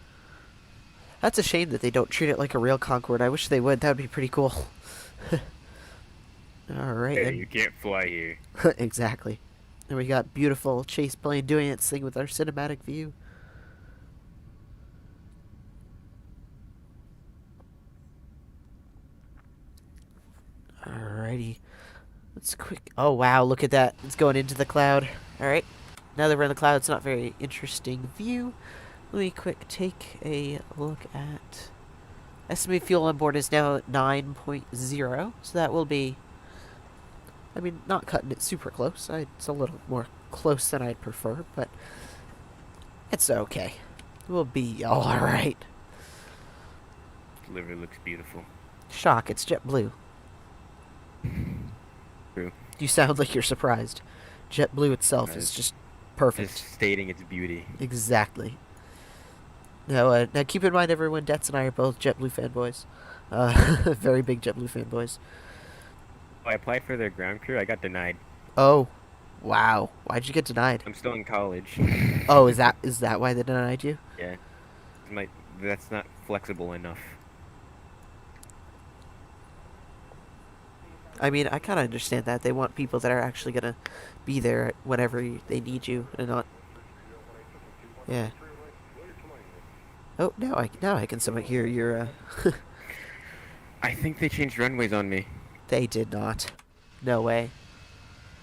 that's a shame that they don't treat it like a real Concorde. I wish they would. That would be pretty cool. All right. Hey, you can't fly here. Exactly. And we got beautiful chase plane doing its thing with our cinematic view. Alrighty. Let's quick. Oh wow, look at that. It's going into the cloud. Alright. Now that we're in the cloud, it's not very interesting view. Let me quick take a look at... Estimated fuel on board is now at 9.0. So that will be... I mean, not cutting it super close. It's a little more close than I'd prefer, but... It's okay. We'll be alright. Liver looks beautiful. Shock, it's JetBlue. True. You sound like you're surprised. JetBlue itself is just perfect. Just stating its beauty. Exactly. Now keep in mind, everyone, Detz and I are both JetBlue fanboys. Very big JetBlue fanboys. Oh, I applied for their ground crew. I got denied. Oh, wow. Why'd you get denied? I'm still in college. Oh, is that why they denied you? Yeah. That's not flexible enough. I mean, I kind of understand that. They want people that are actually going to be there whenever they need you and not... Yeah. Oh, now I can somewhat hear your, I think they changed runways on me. They did not. No way.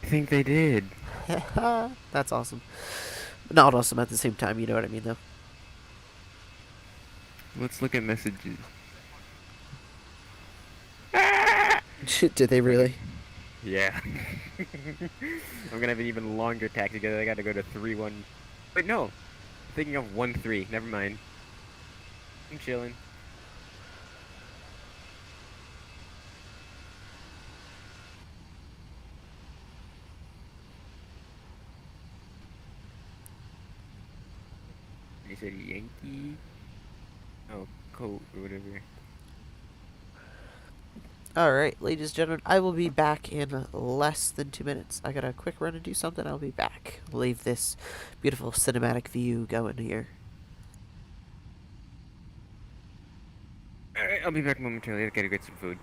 I think they did. That's awesome. Not awesome at the same time, you know what I mean, though. Let's look at messages. Did they really? Yeah. I'm gonna have an even longer taxi because I gotta go to 3-1. Wait, no. I'm thinking of 1-3. Never mind. I'm chilling. You said Yankee? Oh, COATE or whatever. Alright, ladies and gentlemen, I will be back in less than 2 minutes. I gotta quick run and do something, I'll be back. Leave this beautiful cinematic view going here. Alright, I'll be back momentarily. I gotta get some food.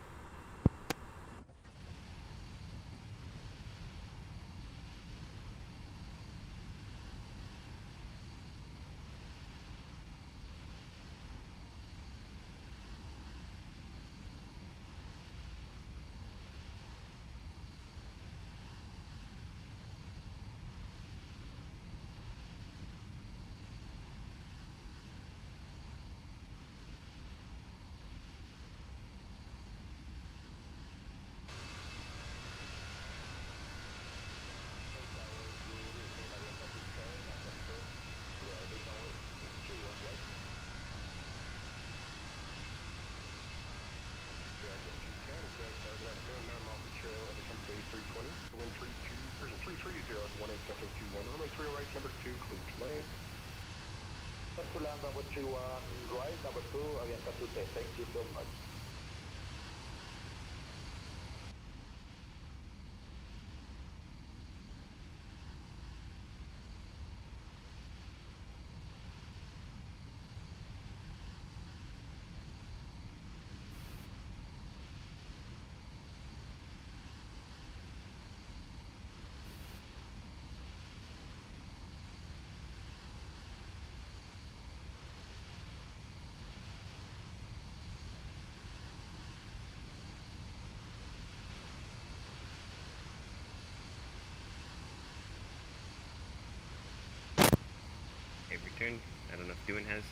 Return. I don't know if Dewin has.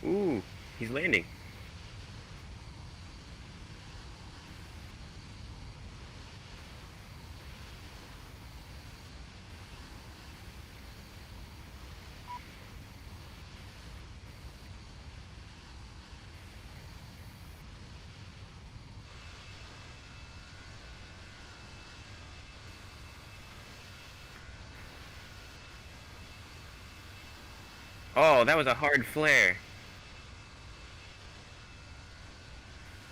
Ooh, he's landing. Oh, that was a hard flare.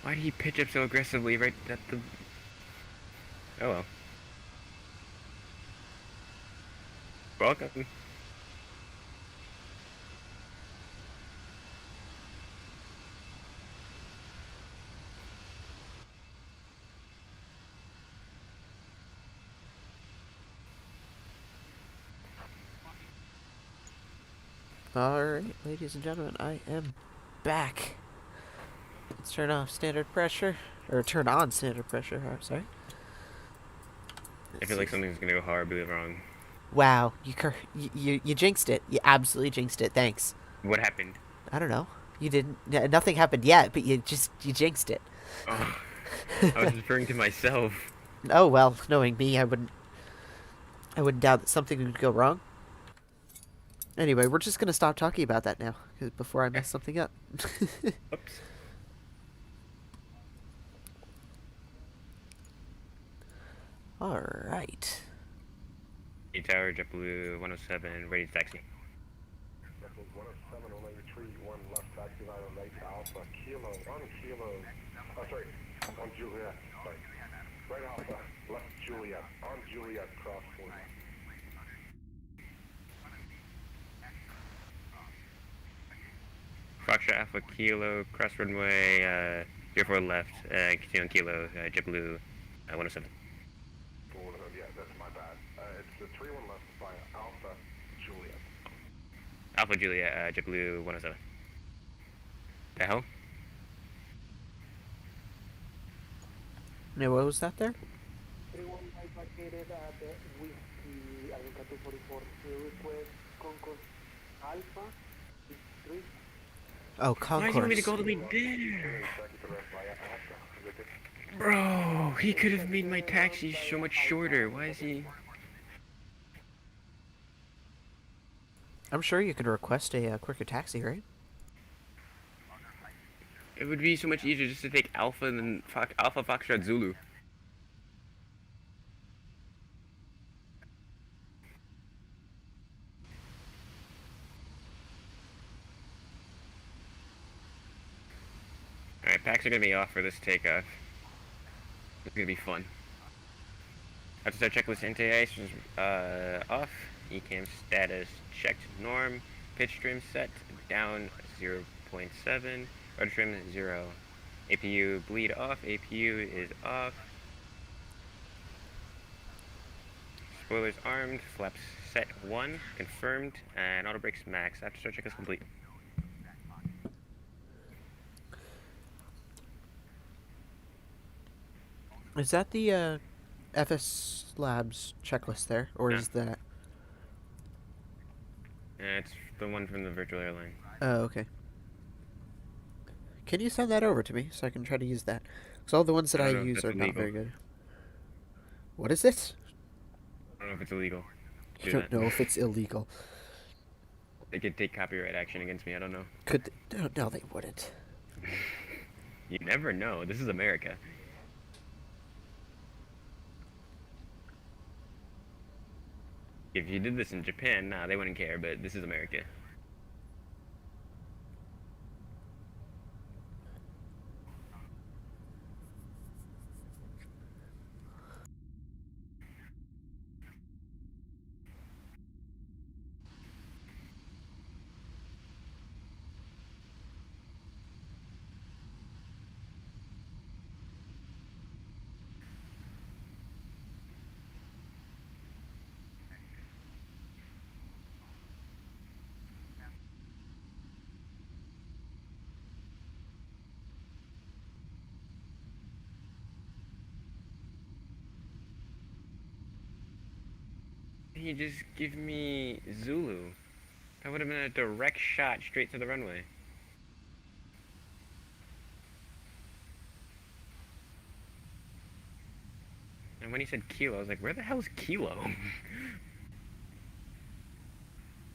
Why did he pitch up so aggressively right at the... Oh well. Welcome. Alright, ladies and gentlemen, I am back. Let's turn off standard pressure. Or turn on standard pressure. Sorry. I feel like something's gonna go horribly wrong. Wow, you jinxed it. You absolutely jinxed it. Thanks. What happened? I don't know. You didn't. Nothing happened yet, but you jinxed it. Oh, I was referring to myself. Oh well, knowing me, I wouldn't doubt that something would go wrong. Anyway, we're just gonna stop talking about that now, before I mess something up. Oops. All right. Tower, JetBlue 107, ready to taxi. JetBlue 107, only retreat, 1 left taxi line on right Alpha, Kilo, 1 Kilo, oh sorry, on Juliet, sorry, right Alpha, left Juliet, on Juliet, cross 40. Foxtrot Alpha Kilo, cross runway, 04 left, continue on Kilo, JetBlue 107. Yeah, that's my bad. It's the 31 left by Alpha Juliet. Alpha Juliet, JetBlue 107. The hell? Now, what was that there? 31 vacated at the Whiskey Alpha 244 request Concourse Alpha 3. Oh, Why does he want me to concourse. go all the way there? Bro, he could have made my taxi so much shorter. Why is he... I'm sure you could request a quicker taxi, right? It would be so much easier just to take Alpha and then Alpha Foxtrot Zulu. Alright, packs are gonna be off for this takeoff. It's gonna be fun. After start checklist anti-ice off. ECAM status checked norm. Pitch trim set down 0.7. Rudder trim 0. APU bleed off. APU is off. Spoilers armed. Flaps set 1. Confirmed. And auto brakes max. After start checklist complete. Is that the FSLabs checklist there, or Yeah. is that? It's the one from the virtual airline. Oh, okay. Can you send that over to me so I can try to use that? Because all the ones that I I don't know if use that's are not illegal. very good. What is it? I don't know if it's illegal. I don't know if it's illegal. They could take copyright action against me. I don't know. Could no, they wouldn't. You never know. This is America. If you did this in Japan, nah, they wouldn't care, but this is America. He just give me Zulu. That would have been a direct shot straight to the runway. And when he said Kilo, I was like, where the hell is Kilo?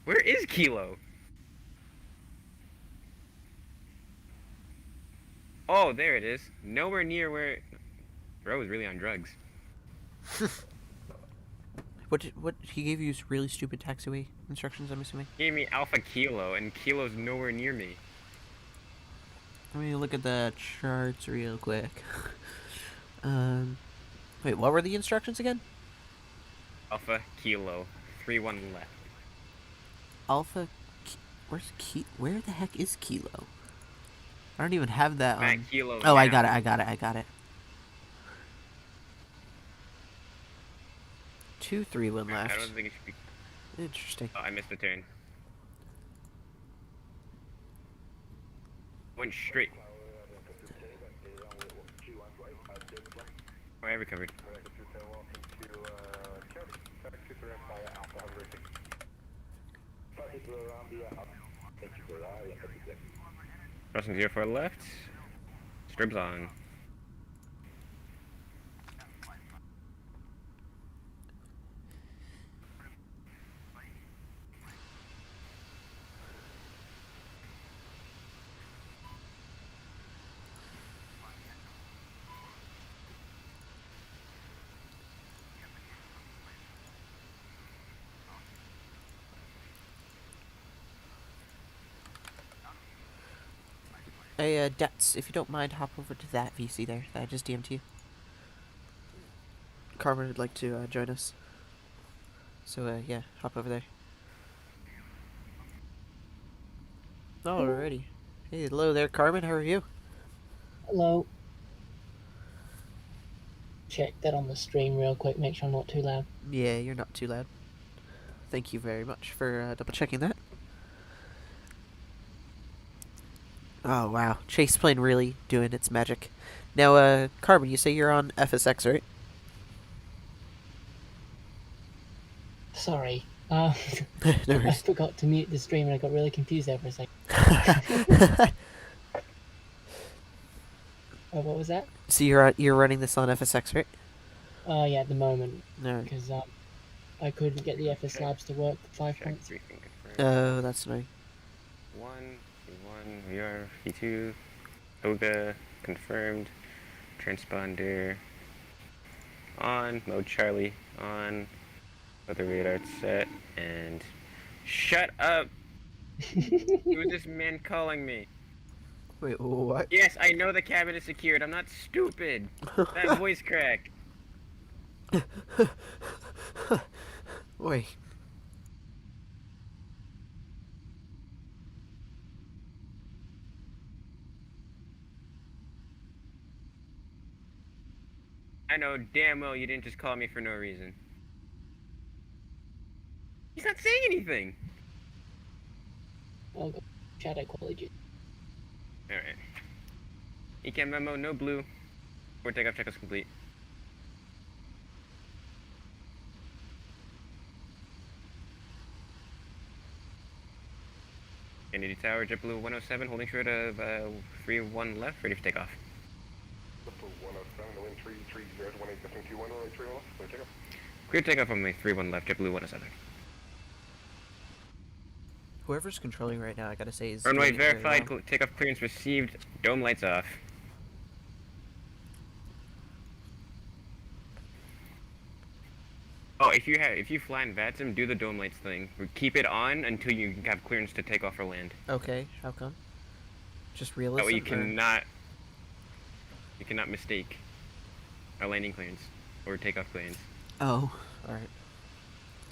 Where is Kilo? Oh, there it is. Nowhere near where... Bro is really on drugs. What he gave you really stupid taxiway instructions, I'm assuming? He gave me Alpha Kilo, and Kilo's nowhere near me. Let me look at the charts real quick. Wait, what were the instructions again? Alpha Kilo, 3-1 left. Alpha, where the heck is Kilo? I don't even have that Matt on. Kilo. Oh, I now. got it. 2-3-1 left. I don't think it should be... Interesting. Oh, I missed the turn. Went straight. I recovered. Crossing 04 left. Strips on. Hey, Dets, if you don't mind, hop over to that VC there that I just DM'd you. Carmen would like to join us. So, yeah, hop over there. Alrighty. Hey, hello there, Carmen. How are you? Hello. Check that on the stream real quick, make sure I'm not too loud. Yeah, you're not too loud. Thank you very much for double checking that. Oh, wow. Chase plane really doing its magic. Now, Carmen, you say you're on FSX, right? Sorry. No I worries. forgot to mute the stream and I got really confused there for a second. What was that? So you're running this on FSX, right? Yeah, at the moment. No. Because I couldn't get the FSLabs to work for 5 points. Oh, that's annoying. 1, C1, VR, V2, Toga, confirmed, transponder, on, mode Charlie, on, other radar set, and shut up! Who is this man calling me? Wait, what? Yes, I know the cabin is secured, I'm not stupid! That voice crack! Wait. I know damn well you didn't just call me for no reason. He's not saying anything! I'll go shadow quality. Alright. ECAM memo, no blue. Forward takeoff check is complete. Kennedy Tower, JetBlue105, holding short of 3-1 left, ready for takeoff. JetBlue107, wind 330 to 18, descent Q1, runway 3 left, clear takeoff. Clear takeoff on my 3-1 left, JetBlue107. Whoever's controlling right now, I gotta say, is Runway doing it very verified, well. takeoff clearance received, dome lights off. Oh, if you fly in VATSIM, do the dome lights thing. Keep it on until you have clearance to take off or land. Okay, how come? Just realism? That way you cannot mistake a landing clearance or takeoff clearance. Oh, alright.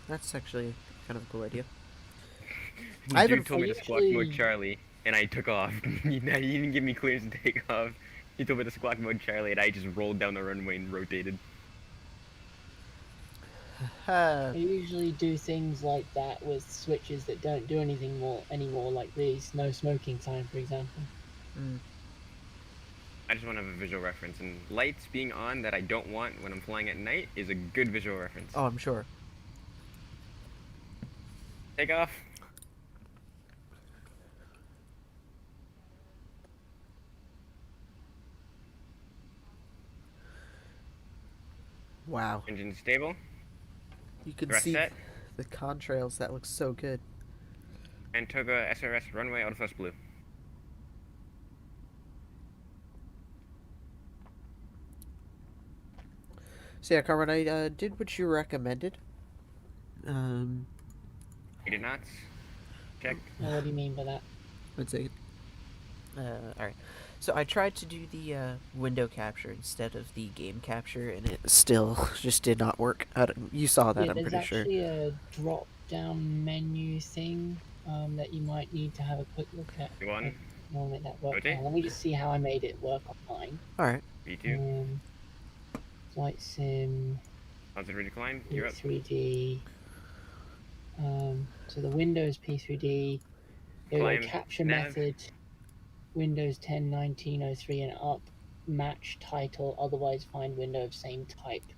That's actually kind of a cool idea. Dude told me to squawk mode Charlie, and I took off. He didn't give me clearance to take off. He told me to squawk mode Charlie, and I just rolled down the runway and rotated. I usually do things like that with switches that don't do anything anymore, like these no smoking sign, for example. I just want to have a visual reference, and lights being on that I don't want when I'm flying at night is a good visual reference. Oh, I'm sure. Take off. Wow. Engine stable. You can Rest see set. the contrails. That looks so good. And Toga SRS runway autothrust blue. So yeah, Carmen, I did what you recommended. You did not. Check. What do you mean by that? Let's see. Alright. So I tried to do the window capture instead of the game capture, and it still just did not work. You saw that, Yeah, I'm pretty sure. there's actually a drop-down menu thing that you might need to have a quick look at. V1. I'll make that work. Okay. Let me just see how I made it work online. Alright. V2. Flight sim. Positive decline. You're up. P3D. So the Windows P3D. There we go, Climb, capture nav. method. Windows 10, 19, 03 and up. match title, otherwise find window of same type. So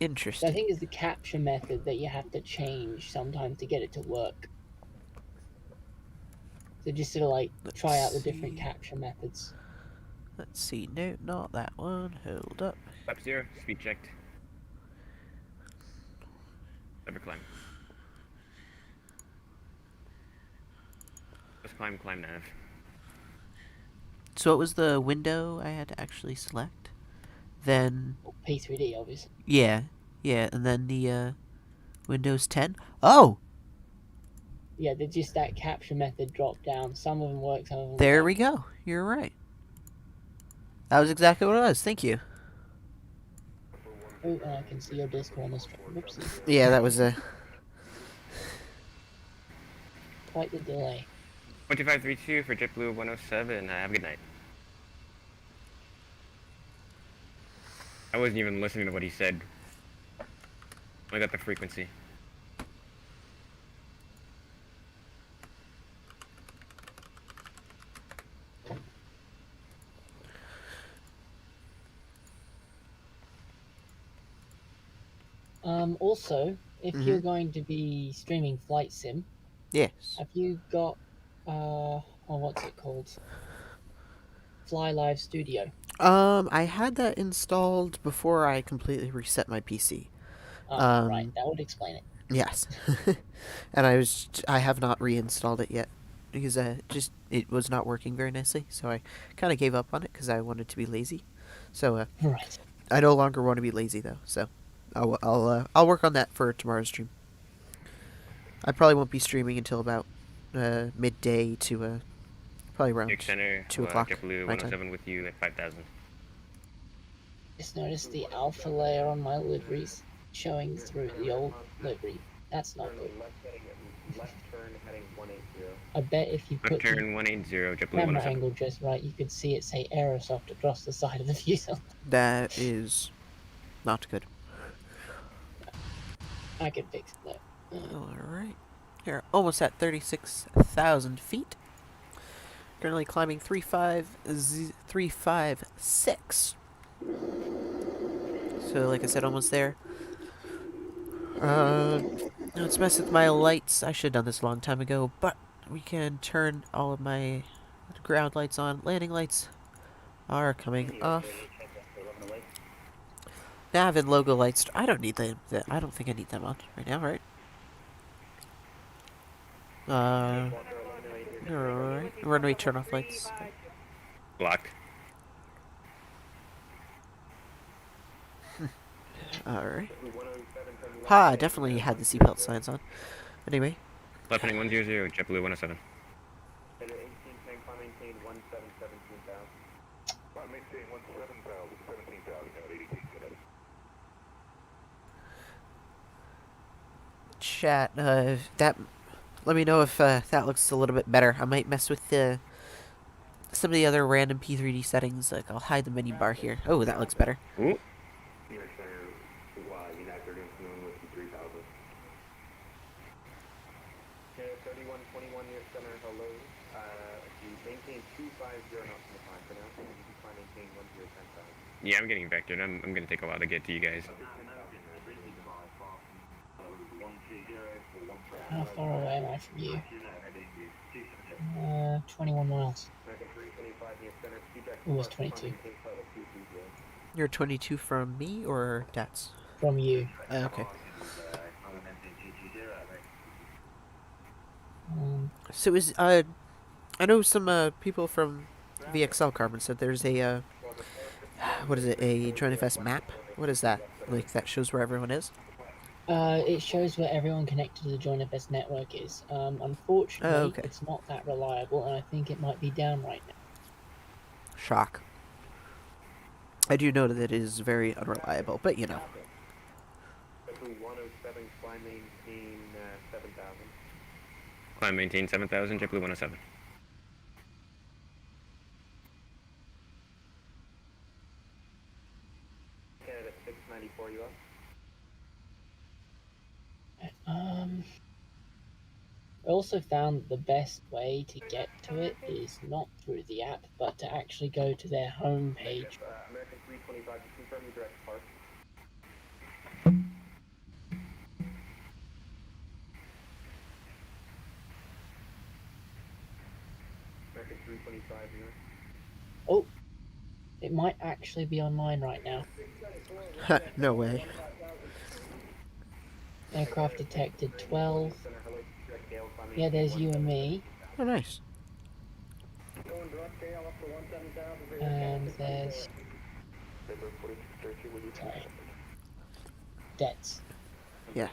I Interesting. think it's the capture method that you have to change sometimes to get it to work. So just sort of like try out the different capture methods. Let's see. No, not that one. Hold up. Flap 0, speed checked. Never climb. Just climb nav. So what was the window I had to actually select? Then P3D, obviously. yeah, and then the Windows 10. Oh, Yeah, they're just that capture method drop down. Some of them work, some of them there don't. we go. You're right. That was exactly what it was. Thank you. Oh, and I can see your Discord on the stream. Whoopsie. Yeah, that was a. Quite the delay. 2532 for JetBlue107. Have a good night. I wasn't even listening to what he said. I got the frequency. Also, if you're going to be streaming Flight Sim, Yes. have you got, what's it called? Fly Live Studio. I had that installed before I completely reset my PC. Right, that would explain it. Yes. And I have not reinstalled it yet because it was not working very nicely, so I kind of gave up on it because I wanted to be lazy. So Right. I no longer want to be lazy though. So I'll work on that for tomorrow's stream. I probably won't be streaming until about midday to probably around Dick Center, 2 o'clock. JetBlue107 with you at 5,000. Just noticed the alpha layer on my liveries showing through the old livery. That's not good. Left turn heading 180. I bet if you put Left turn 180, the JetBlue107. camera angle just right, you could see it say Aerosoft across the side of the fuselage. That is not good. I could fix it though. Alright. Here, almost at 36,000 feet. Currently climbing 356. So, like I said, almost there. Let's mess with my lights. I should have done this a long time ago, but we can turn all of my ground lights on. Landing lights are coming off. Nav and logo lights. I don't need them. I don't think I need them on right now, right? Alright. Runway turn off lights. Blocked. Alright. Ha, definitely had the seatbelt signs on. Anyway. Left heading 100, JetBlue107. Chat, that... Let me know if that looks a little bit better. I might mess with some of the other random P3D settings. Like, I'll hide the menu bar here. Oh, that looks better. Ooh. Yeah, I'm getting vectored. I'm gonna take a while to get to you guys. How far away am I from you? 21 miles. Almost 22. You're 22 from me or Dats? From you. Okay. So is I know some people from VXL Carbon said there's a what is it, a JoinFS map? What is that? Like that shows where everyone is? It shows where everyone connected to the JoinFS network is. Unfortunately, okay. It's not that reliable, and I think it might be down right now. Shock. I do know that it is very unreliable, but you know. Climb maintain 7,000, JetBlue107. Canada 694 US. I also found that the best way to get to it is not through the app, but to actually go to their home page. American 325, just confirm your direct park. American 325 here. Oh, it might actually be on mine right now. No way. Aircraft detected 12. Yeah, there's you and me. Oh, nice. And there's... Sorry. Debts. Yeah.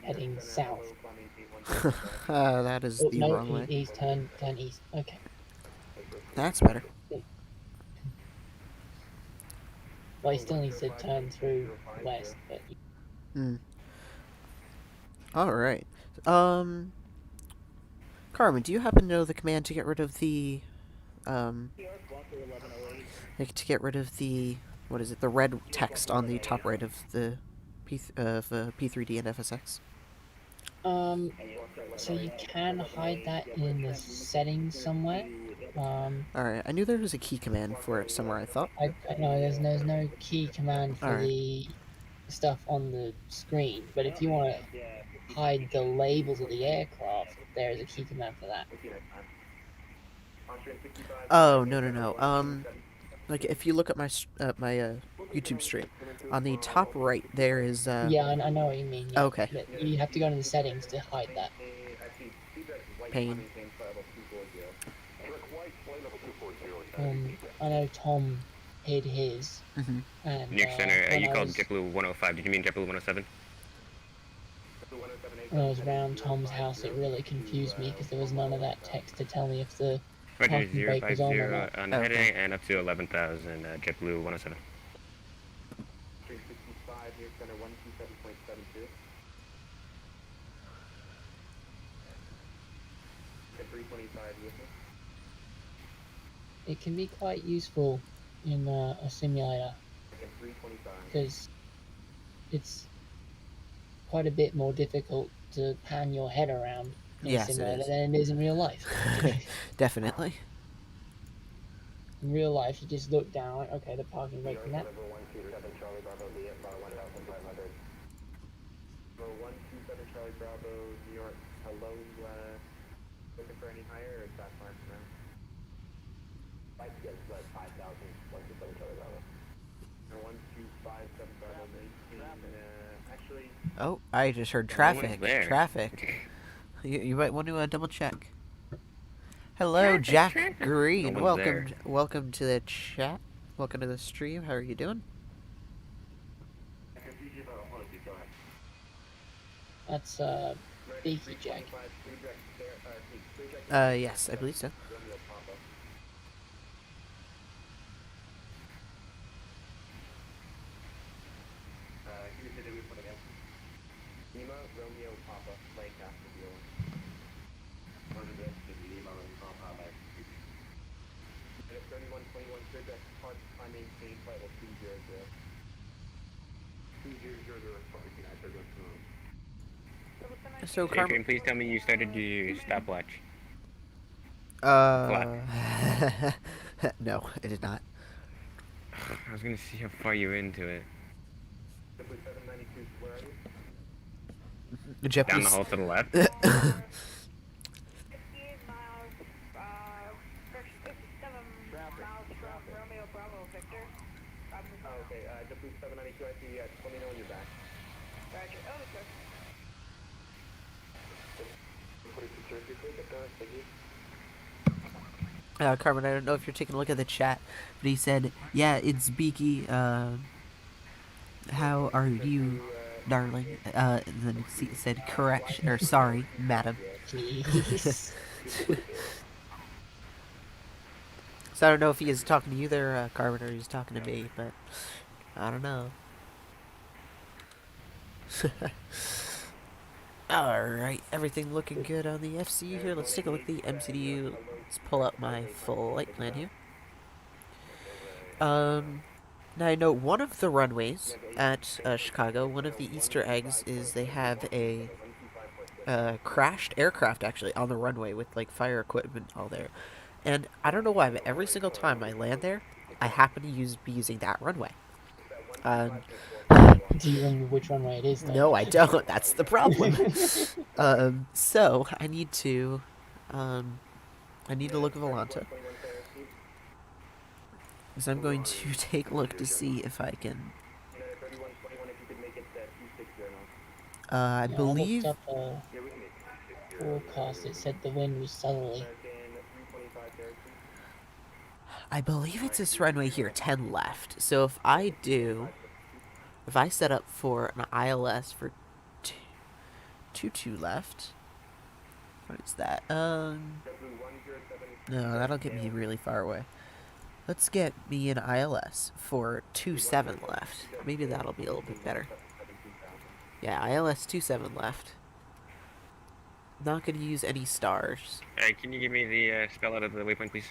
Heading south. That is Oh, the no, wrong way. he's turn east. Okay. That's better. Well, he still needs to turn through west, but... Alright. Carmen, do you happen to know the command to get rid of the, what is it, the red text on the top right of the P3D and FSX? So you can hide that in the settings somewhere. Alright, I knew there was a key command for it somewhere, I thought. No, there's no key command for the stuff on the screen, but if you want to hide the labels of the aircraft, there is a key command for that. Oh, no. Like, if you look at my YouTube stream, on the top right, there is, Yeah, I know what you mean. Yeah. Okay. But you have to go into the settings to hide that. Pain. I know Tom hid his. And, Nuke Center, you called JetBlue105. Did you mean JetBlue107? When I was around Tom's house, it really confused me because there was none of that text to tell me if the Roger, parking brake was on or 050 not. on heading and up to 11,000, JetBlue107. 365 near center 127.72. At 325 with me. It can be quite useful in a simulator At 325. because it's quite a bit more difficult to pan your head around in Yes, a it simulator is. than it is in real life. Definitely. In real life, you just look down, like, okay, the parking brake from that. Number 127 Charlie Bravo, VFR 1500. Number 127 Charlie Bravo, New York. Hello, looking for any higher or is that fine for now? Like, yes, 5,000, 127 Charlie Bravo. Number 1257 Bravo, maintain, actually... Oh, I just heard traffic. Traffic. You might want to double check. Hello, Jack Green. No one's there. Welcome to the chat. Welcome to the stream. How are you doing? That's Beaky Jack. Yes, I believe so. Lima, Romeo, Papa, Lancaster, Bueller. Minute 3121, clear deck, park, time maintain, flight level 200. 200, So, Adrian, Carmen. please tell me you started your stopwatch. No, it did not. I was gonna see how far you're into it. W792, where are you? Down the hall to the left. 15 miles, 57 miles from Romeo Bravo, Victor. Oh, okay, W792, I see, just let me know when you're back. Roger. Oh, sir. Carmen, I don't know if you're taking a look at the chat, but he said, "Yeah, it's Beaky. How are you, darling?" And then he said, "Correction, or sorry, madam." Jeez. So I don't know if he is talking to you there, Carmen, or he's talking to me, but I don't know. Alright, everything looking good on the FC here. Let's take a look at the MCDU. Let's pull up my flight plan here. Now I know one of the runways at Chicago, one of the Easter eggs is they have a crashed aircraft actually on the runway with like fire equipment all there. And I don't know why, but every single time I land there, I happen to be using that runway. Do you remember which runway it is, though? No, I don't. That's the problem. So I need to look at Volanta. Because I'm going to take a look to see if I can. I believe. I looked up a forecast. It said the wind was southerly. I believe it's this runway here, 10 left. So if I set up for an ILS for 2 left, what is that? No, that'll get me really far away. Let's get me an ILS for 27 left. Maybe that'll be a little bit better. Yeah, ILS 27 left. Not gonna use any stars. Can you give me the spell out of the waypoint, please?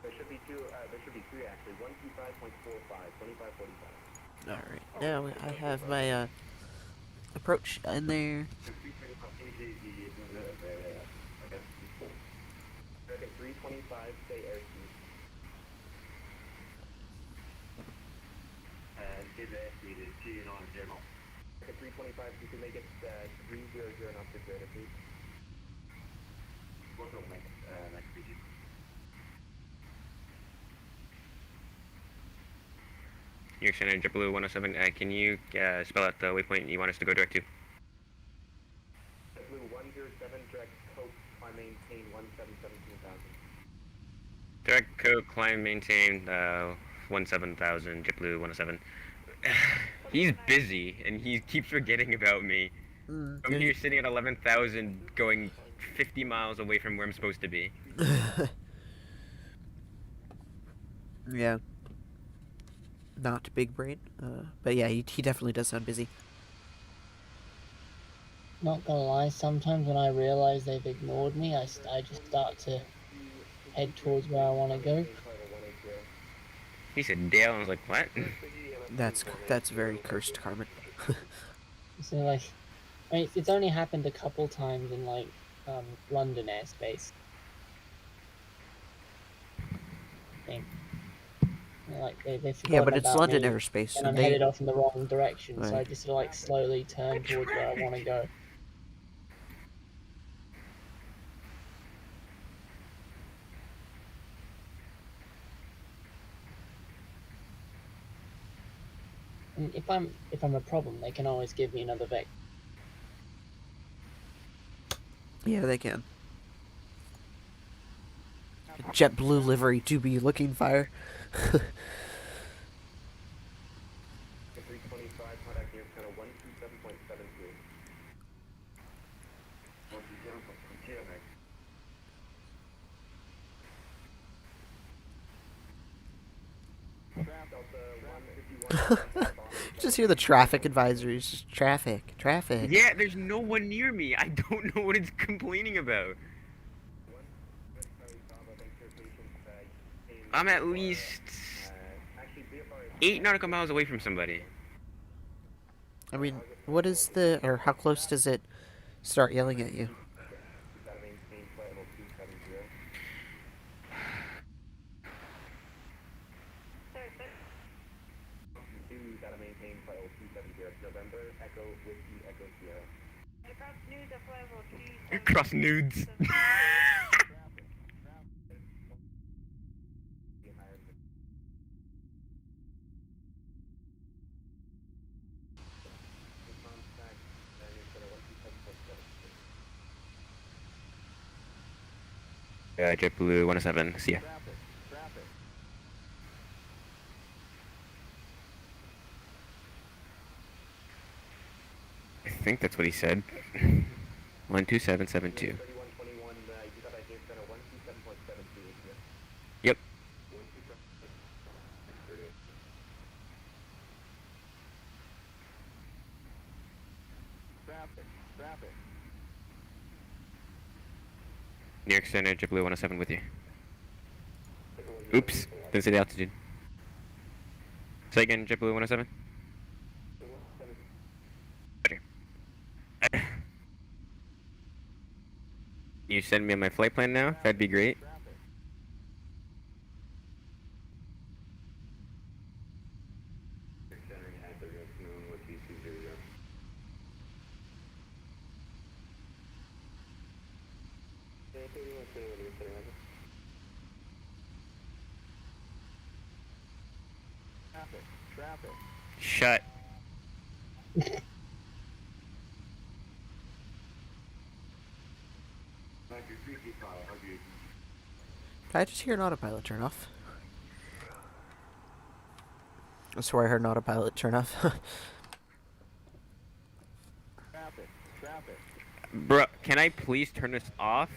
There should be three actually. 125.45, 2545. Alright, now I have my approach in there. 325, stay airspeed. Give the airspeed is 290. 325, you can make it 300 knots to greater, please. What will make next speed? You're sending JetBlue107. Can you spell out the waypoint you want us to go direct to? JetBlue107, direct COATE, climb maintain 17,000. Direct code, climb, maintain 17,000, JetBlue107. He's busy, and he keeps forgetting about me. I'm here sitting at 11,000, going 50 miles away from where I'm supposed to be. Yeah. Not big brain, but yeah, he definitely does sound busy. Not gonna lie, sometimes when I realize they've ignored me, I just start to head towards where I want to go. He said Dale, and I was like, what? That's very cursed, Carmen. So like, I mean, it's only happened a couple times in like London airspace. I think. Like they Yeah, but it's London me, airspace, and so I'm they... headed off in the wrong direction, Right. so I just like slowly turn towards where I want to go. And if I'm a problem, they can always give me another vector. Yeah, they can. JetBlue livery do be looking fire. 325, contact near channel 127.73. 151. Just hear the traffic advisories. Just traffic. Yeah, there's no one near me. I don't know what it's complaining about. I'm at least 8 nautical miles away from somebody. I mean, what is the... or how close does it start yelling at you? Cross nudes. JetBlue107, see ya. I think that's what he said. 12772. Yep. New York Center, JetBlue107 with you. Oops, didn't say the altitude. Say again, JetBlue 107. Roger. You send me on my flight plan now? That'd be great. Traffic. Shut. Did I just hear an autopilot turn off? I swear I heard an autopilot turn off. Bro, can I please turn this off?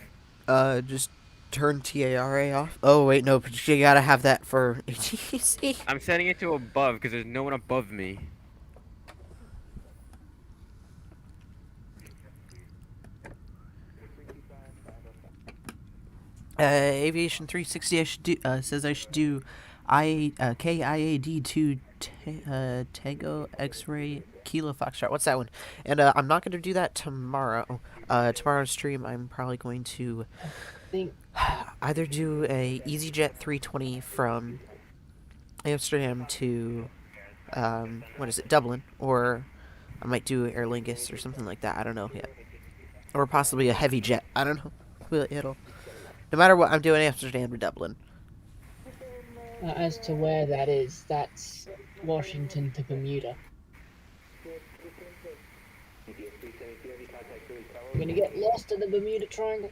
Just turn TARA off. Oh, wait, no, but you gotta have that for ATC. I'm setting it to above because there's no one above me. Aviation 360 I should do, says I should do KIAD2 Tango X-Ray Kilo Foxtrot. What's that one? And I'm not going to do that tomorrow. Tomorrow's stream, I'm probably going to either do a EasyJet 320 from Amsterdam to, what is it, Dublin, or I might do Aer Lingus or something like that. I don't know yet. Or possibly a heavy jet. I don't know. It'll... No matter what, I'm doing Amsterdam to Dublin. As to where that is, that's Washington to Bermuda. We're gonna get lost in the Bermuda Triangle.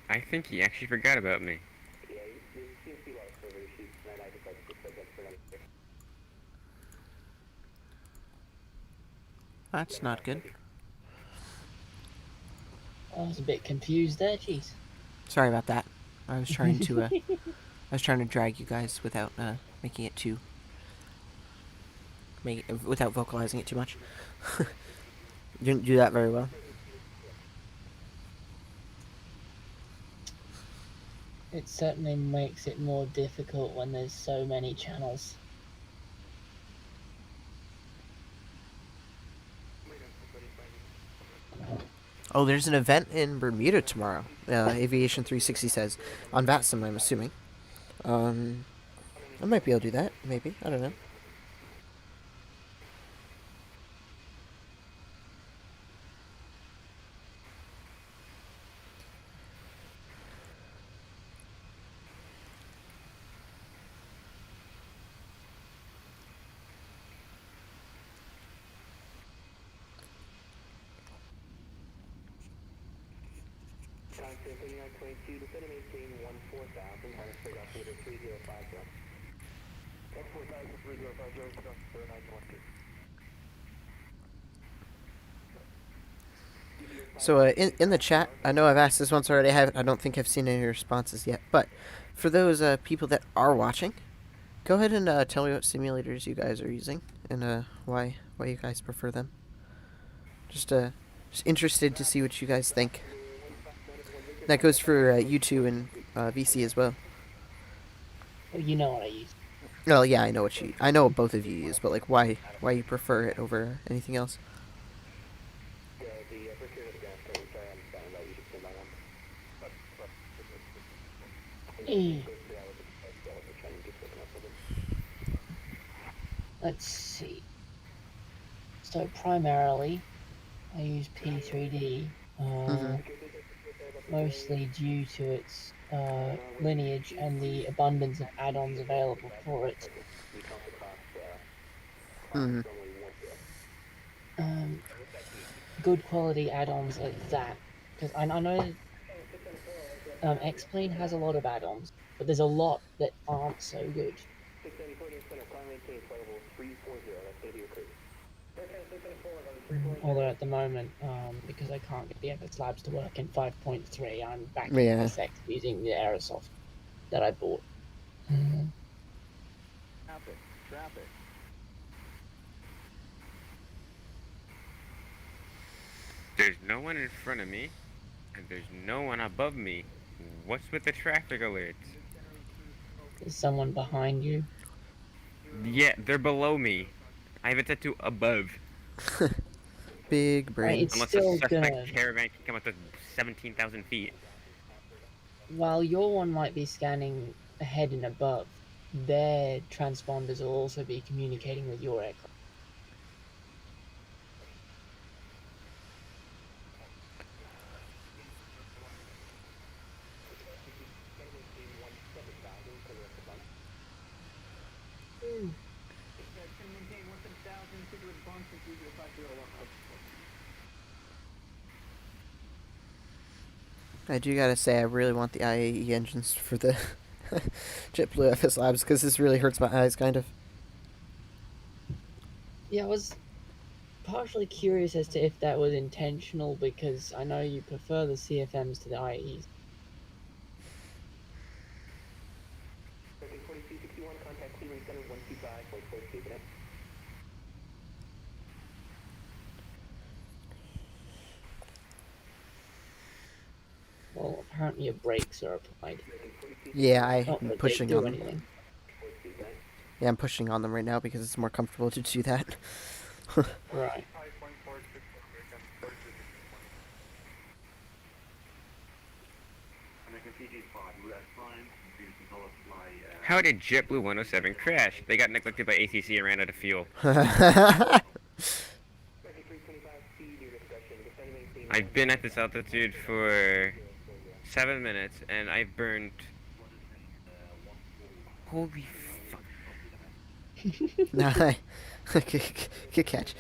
I think he actually forgot about me. That's not good. I was a bit confused there, jeez. Sorry about that. I was trying to, I was trying to drag you guys without, making it too... without vocalizing it too much. You didn't do that very well. It certainly makes it more difficult when there's so many channels. Oh, there's an event in Bermuda tomorrow. Aviation 360 says. On VATSIM, I'm assuming. I might be able to do that, maybe. I don't know. So in the chat, I know I've asked this once already. I don't think I've seen any responses yet. But for those people that are watching, go ahead and tell me what simulators you guys are using and why you guys prefer them. Just interested to see what you guys think. That goes for you two and VC as well. Well, you know what I use. Well, yeah, I know what both of you use, but like why you prefer it over anything else? Let's see. So primarily, I use P3D, mostly due to its lineage and the abundance of add-ons available for it. good quality add-ons like that. Because I know X-Plane has a lot of add-ons, but there's a lot that aren't so good. 694 center, climb maintain, flight level 340, that's going to be your crew. Although at the moment, because I can't get the FSLabs to work in 5.3, I'm back Yeah. in effect using the Aerosoft that I bought. Traffic. There's no one in front of me, and there's no one above me. What's with the traffic alerts? Is someone behind you? Yeah, they're below me. I have it set to above. Big brain. It's Unless still a suspect gonna... caravan can come up to 17,000 feet. While your one might be scanning ahead and above, their transponders will also be communicating with your aircraft. I do gotta say, I really want the IAE engines for the JetBlue FSLabs, because this really hurts my eyes, kind of. Yeah, I was partially curious as to if that was intentional, because I know you prefer the CFMs to the IAEs. 4261, contact clearing center 125, wait for it, keep it up. Well, apparently your brakes are applied. Yeah, Not I'm that pushing they do on them. anything. Yeah, I'm pushing on them right now because it's more comfortable to do that. Right. How did JetBlue107 crash? They got neglected by ATC and ran out of fuel. I've been at this altitude for 7 minutes, and I've burned... Holy fuck. Nah, good catch.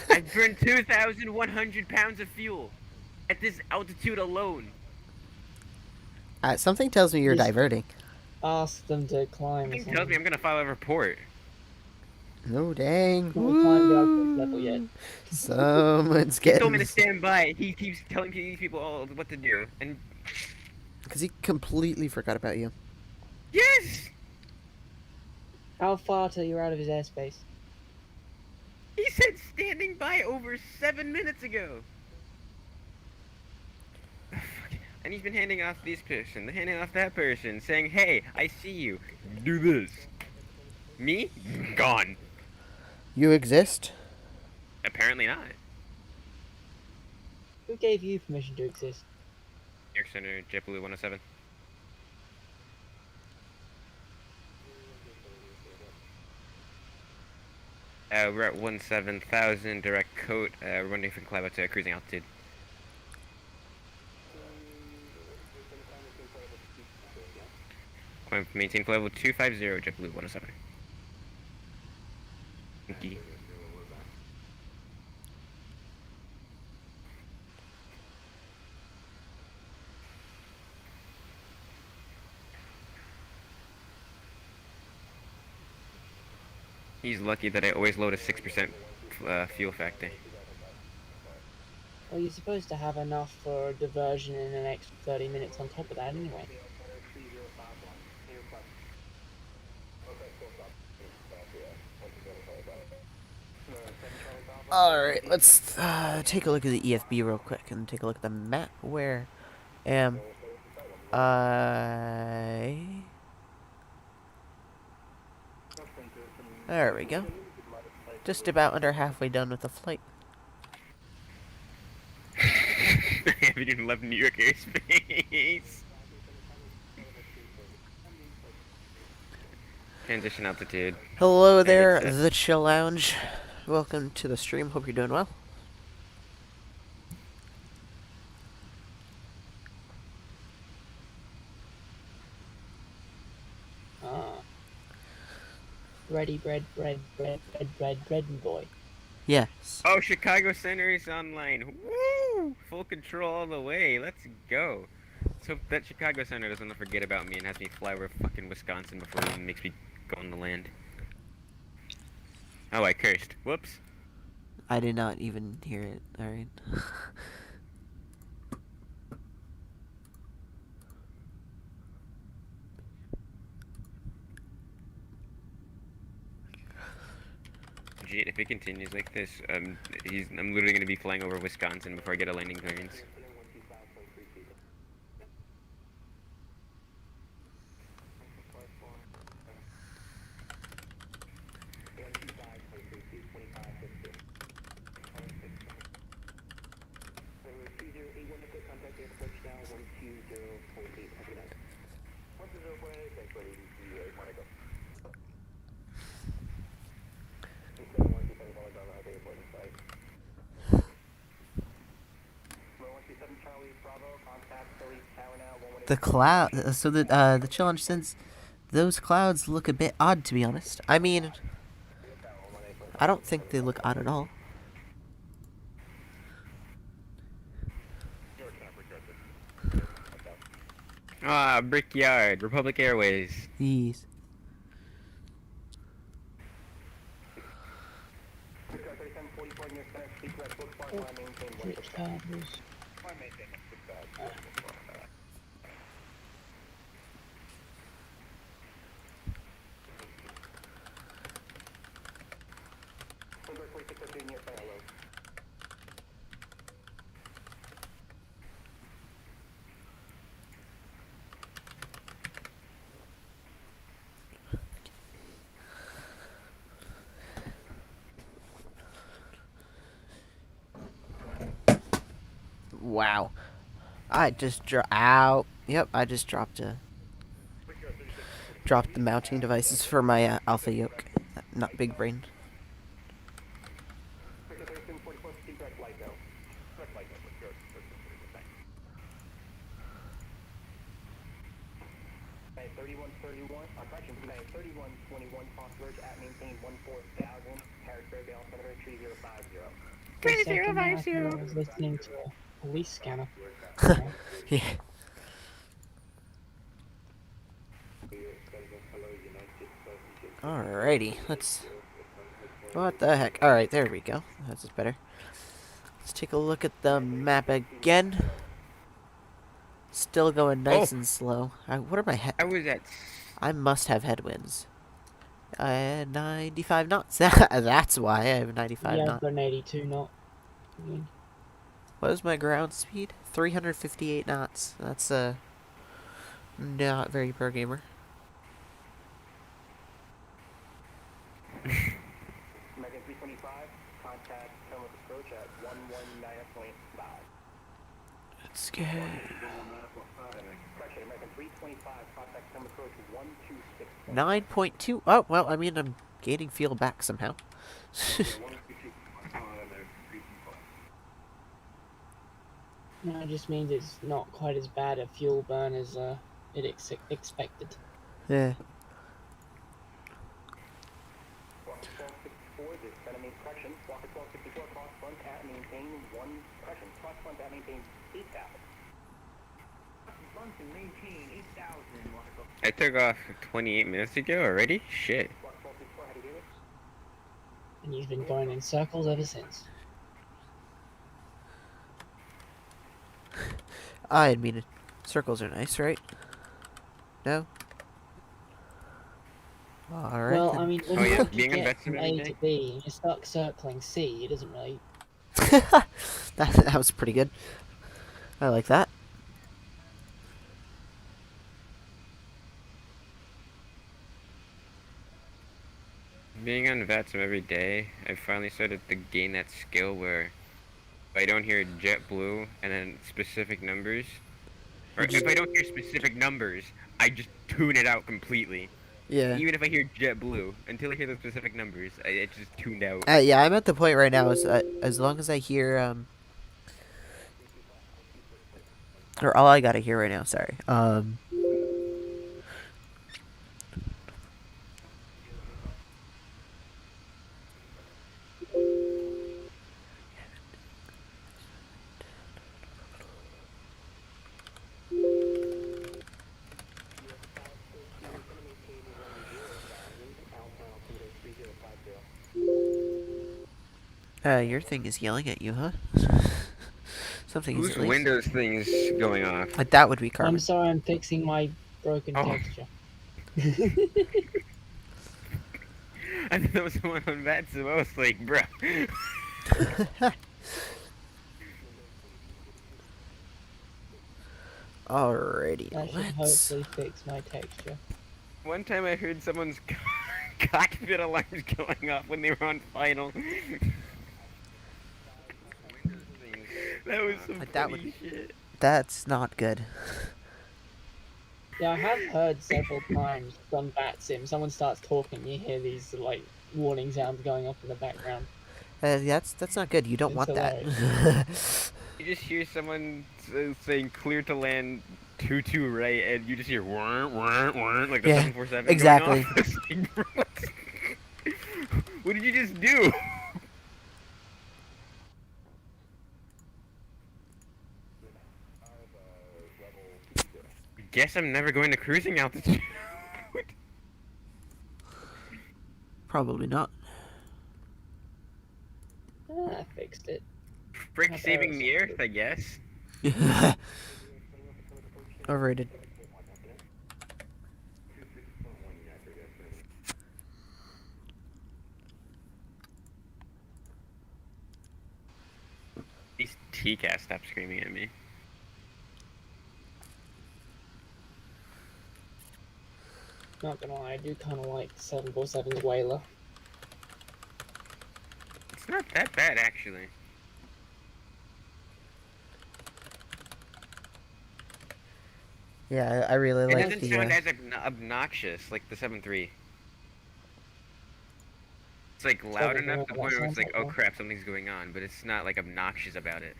I've burned 2,100 pounds of fuel at this altitude alone. Something tells me you're Yes. diverting. Ask them to climb. Something tells me I'm gonna file a report. No, dang. Not climbed the output level yet. Someone's He told getting... me to stand by. He keeps telling these people all what to do, and... Because he completely forgot about you. Yes! How far till you're out of his airspace? He said standing by over 7 minutes ago. And he's been handing off this person, handing off that person, saying, hey, I see you. Do this. Me? Gone. You exist? Apparently not. Who gave you permission to exist? New York Center, JetBlue107. We're at 17,000, direct COATE. We're wondering if we can climb up to cruising altitude. Climb maintain level 250, JetBlue107. Thank you. He's lucky that I always load a 6% fuel factor. Well, you're supposed to have enough for a diversion in the next 30 minutes on top of that anyway. Alright, let's take a look at the EFB real quick and take a look at the map. Where am I? There we go. Just about under halfway done with the flight. I haven't even left New York airspace. Transition altitude. Hello there, the Chill Lounge. Welcome to the stream. Hope you're doing well. Ah. Ready, bread, and boy. Yes. Oh, Chicago Center is online. Woo! Full control all the way. Let's go. Let's hope that Chicago Center doesn't forget about me and has me fly over fucking Wisconsin before it even makes me go on the land. Oh, I cursed. Whoops. I did not even hear it. Alright. Gee, if it continues like this, I'm literally gonna be flying over Wisconsin before I get a landing clearance. The cloud. So the challenge, since those clouds look a bit odd, to be honest. I mean, I don't think they look odd at all. Ah, Brickyard, Republic Airways. Yes. Wow. I just Ow. Yep, I just dropped the mounting devices for my Alpha Yoke. Not big brain. I was listening to a police scanner. Yeah. Alrighty, let's... What the heck? Alright, there we go. That's just better. Let's take a look at the map again. Still going nice and slow. What are my I was at... I must have headwinds. 95 knots. That's why I have 95 yeah, knots. I've got an 82 knot. What is my ground speed? 358 knots. That's not very pro gamer. American 325, contact terminal approach at 119.5. Let's go. Correction, American 325, contact terminal approach 126. 9.2. Oh, well, I mean, I'm gaining fuel back somehow. No, it just means it's not quite as bad a fuel burn as it expected. Yeah. I took off 28 minutes ago already? Shit. And you've been going in circles ever since. I mean, circles are nice, right? No? Alright. Well, I mean, when Oh, yeah, you being get invested from in A to everything. B, you're stuck circling C, it doesn't really... that was pretty good. I like that. Being on VATSIM every day, I finally started to gain that skill where if I don't hear JetBlue and then specific numbers, or if I don't hear specific numbers, I just tune it out completely. Yeah. Even if I hear JetBlue, until I hear the specific numbers, it's just tuned out. Yeah, I'm at the point right now, as long as I hear, or all I gotta hear right now, sorry, Your thing is yelling at you, huh? Something is Whose at least. Windows thing's going off? That would be Carmen. I'm sorry, I'm fixing my broken Oh. texture. I thought that was the one on that, so I was like, bro. Alrighty, That should let's. hopefully fix my texture. One time I heard someone's cockpit alarms going off when they were on final. That was some funny shit. That's not good. Yeah, I have heard several times from Bat Sim, someone starts talking, you hear these like warning sounds going off in the background. That's not good. You don't want that. You just hear someone saying clear to land 22 right, and you just hear whirr, whirr, whirr, like the 747 exactly. going off. It's like, bro, what did you just do? Guess I'm never going to cruising altitude. Probably not. I fixed it. Frick saving the earth, I guess. Overrated. These TCAS stop screaming at me. Not gonna lie, I do kind of like 747's Whaler. It's not that bad, actually. Yeah, I really It like doesn't the. sound as obnoxious like the 7.3. It's like loud enough to the point where it's like, oh crap, something's going on, but it's not like obnoxious about it.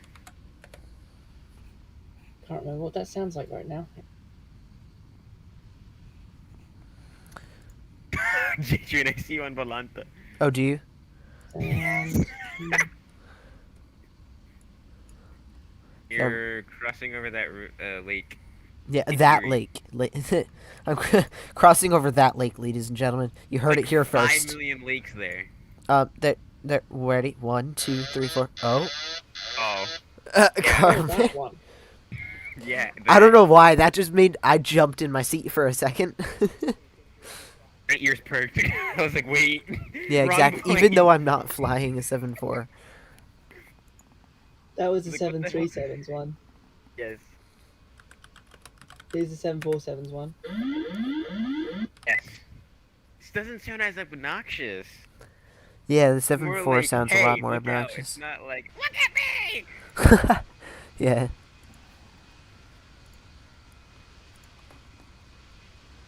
Can't remember what that sounds like right now. Jitru, I see you on Volanta. Oh, do you? You're crossing over that lake. Yeah, that lake. I'm crossing over that lake, ladies and gentlemen. You heard it here first. 5 million lakes there. There. Ready? 1, 2, 3, 4. Oh. Oh. Carmen. Yeah. I don't know why. That just made I jumped in my seat for a second. My ears perked. I was like, wait. Yeah, exactly. Even though I'm not flying a 7.4. That was the 737's one. Yes. Here's the 747's one. Yes. This doesn't sound as obnoxious. Yeah, the 7.4 like, sounds hey, a lot more look out. obnoxious. It's not like, look at me! Yeah.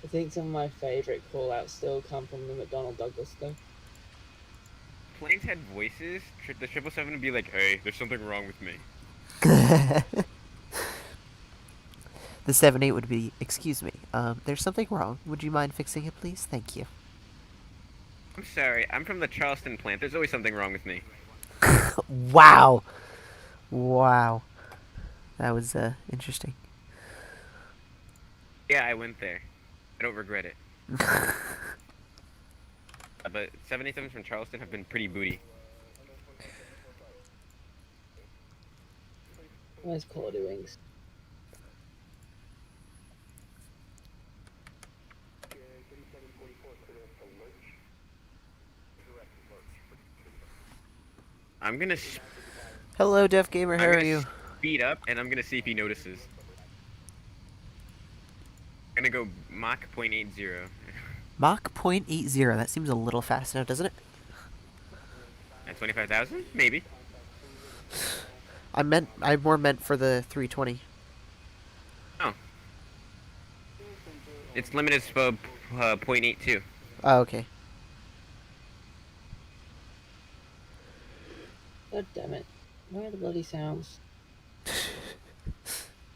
I think some of my favourite call-outs still come from the McDonnell Douglas though. Planes had voices. The 777 would be like, hey, there's something wrong with me. The 7.8 would be, excuse me, there's something wrong. Would you mind fixing it, please? Thank you. I'm sorry, I'm from the Charleston plant. There's always something wrong with me. Wow. Wow. That was, interesting. Yeah, I went there. I don't regret it. But 787s from Charleston have been pretty booty. Where's quality wings? I'm gonna. Hello, Deaf Gamer. How are you? Speed up, and I'm gonna see if he notices. I'm gonna go Mach 0.80. Mach 0.80. That seems a little fast now, doesn't it? At 25,000? Maybe. I more meant for the 320. Oh. It's limited to 0.82. Oh, okay. God damn it. Where are the bloody sounds?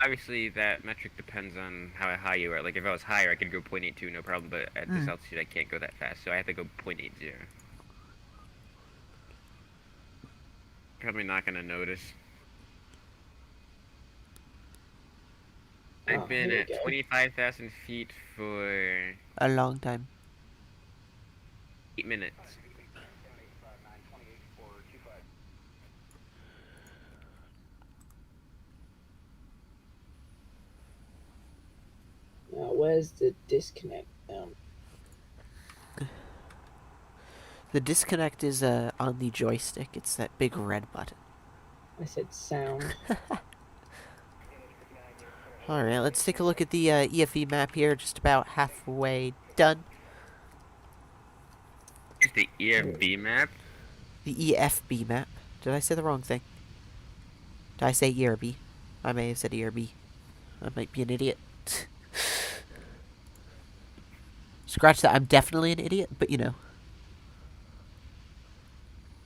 Obviously, that metric depends on how high you are. Like, if I was higher, I could go 0.82, no problem, but at this altitude, I can't go that fast, so I have to go 0.80. Probably not gonna notice. I've been at 25,000 feet for a long time. 8 minutes. Where's the disconnect down? The disconnect is on the joystick. It's that big red button. I said sound. Alright, let's take a look at the EFE map here. Just about halfway done. Is the EFB map? The EFB map. Did I say the wrong thing? Did I say ERB? I may have said ERB. I might be an idiot. Scratch that. I'm definitely an idiot, but you know.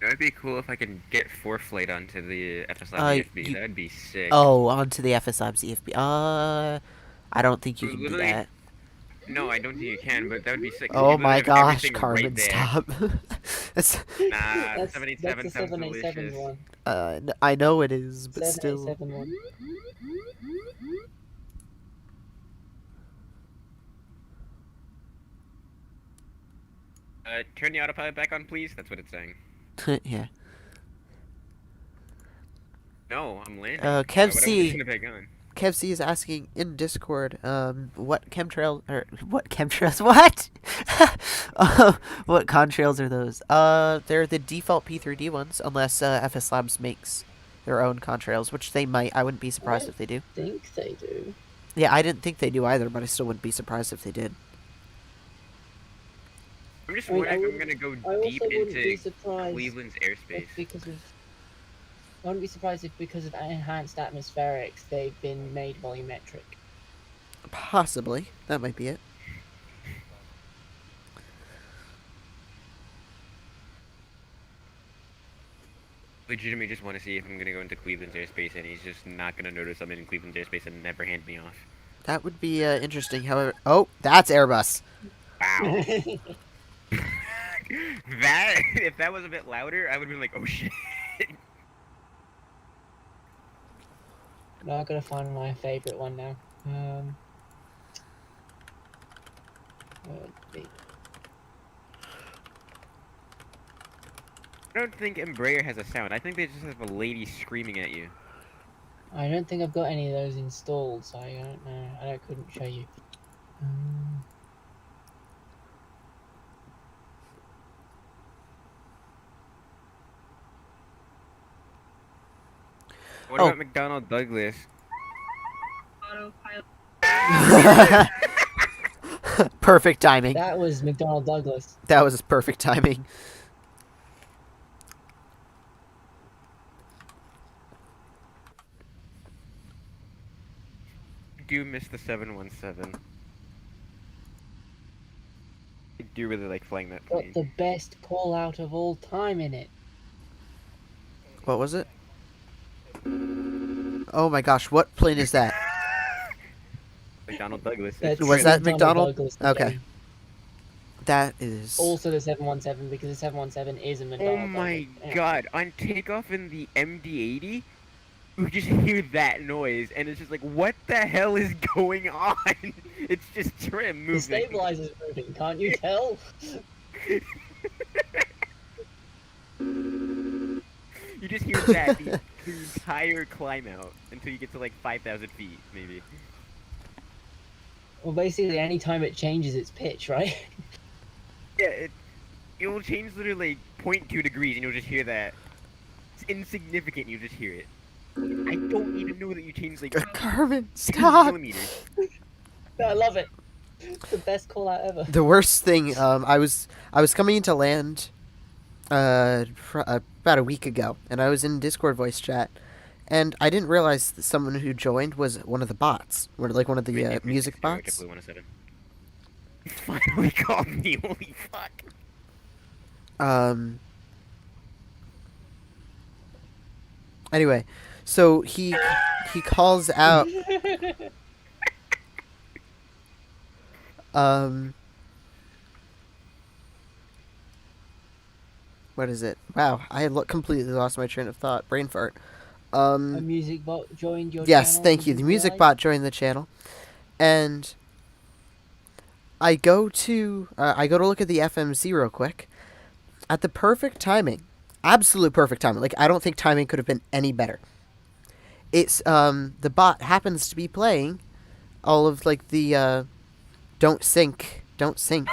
That would be cool if I could get ForFlight onto the FSLabs EFB. That would be sick. Oh, onto the FSLabs EFB. I don't think you can do that. No, I don't think you can, but that would be sick. Oh my gosh, Carmen, stop. That's the 787 sounds 787 delicious. one. I know it is, but still. 787 one. Turn the autopilot back on, please. That's what it's saying. Yeah. No, I'm landing. Kev C. Turn it back on. Kev C is asking in Discord, what chemtrails what chemtrails? What? What contrails are those? They're the default P3D ones, unless FSLabs makes their own contrails, which they might. I wouldn't be surprised if they do. I think they do. Yeah, I didn't think they do either, but I still wouldn't be surprised if they did. I'm just wondering if I'm gonna go deep into surprised Cleveland's airspace. Because of, I wouldn't be surprised if because of enhanced atmospherics they've been made volumetric. Possibly. That might be it. Legitimately just want to see if I'm gonna go into Cleveland's airspace and he's just not gonna notice I'm in Cleveland's airspace and never hand me off. That would be interesting. However, oh, that's Airbus. Wow. That, if that was a bit louder, I would have been like, oh shit. Now I gotta find my favorite one now. I don't think Embraer has a sound. I think they just have a lady screaming at you. I don't think I've got any of those installed, so I don't know. I couldn't show you. What about McDonnell Douglas? Autopilot. Perfect timing. That was McDonnell Douglas. That was perfect timing. I do miss the 717. I do really like flying that Got plane. the best call out of all time in it. What was it? Oh my gosh, what plane is that? McDonnell Douglas. Was that McDonnell? Douglas Okay. plane. That is... Also the 717, because the 717 is a McDonnell Oh my Douglas. god, on takeoff in the MD-80, you just hear that noise, and it's just like, what the hell is going on? It's just trim The moving. stabilizer's moving, can't you tell? You just hear that the entire climb out until you get to like 5,000 feet, maybe. Well, basically, any time it changes its pitch, right? Yeah, it'll change literally like 0.2 degrees, and you'll just hear that. It's insignificant, you just hear it. I don't even know that you changed like Carmen, 2 stop! millimeters. I love it. It's the best call out ever. The worst thing, I was coming into land about a week ago, and I was in Discord voice chat, and I didn't realize that someone who joined was one of the bots, or like one of the music bots. JetBlue107. It's finally called me, holy fuck. Anyway, so he calls out what is it? Wow, I completely lost my train of thought. Brain fart. A music bot joined your Yes, channel. thank you. The music bot joined the channel, and I go to look at the FMC real quick. At the perfect timing, absolute perfect timing. Like I don't think timing could have been any better. It's the bot happens to be playing all of like the don't sink, don't sink,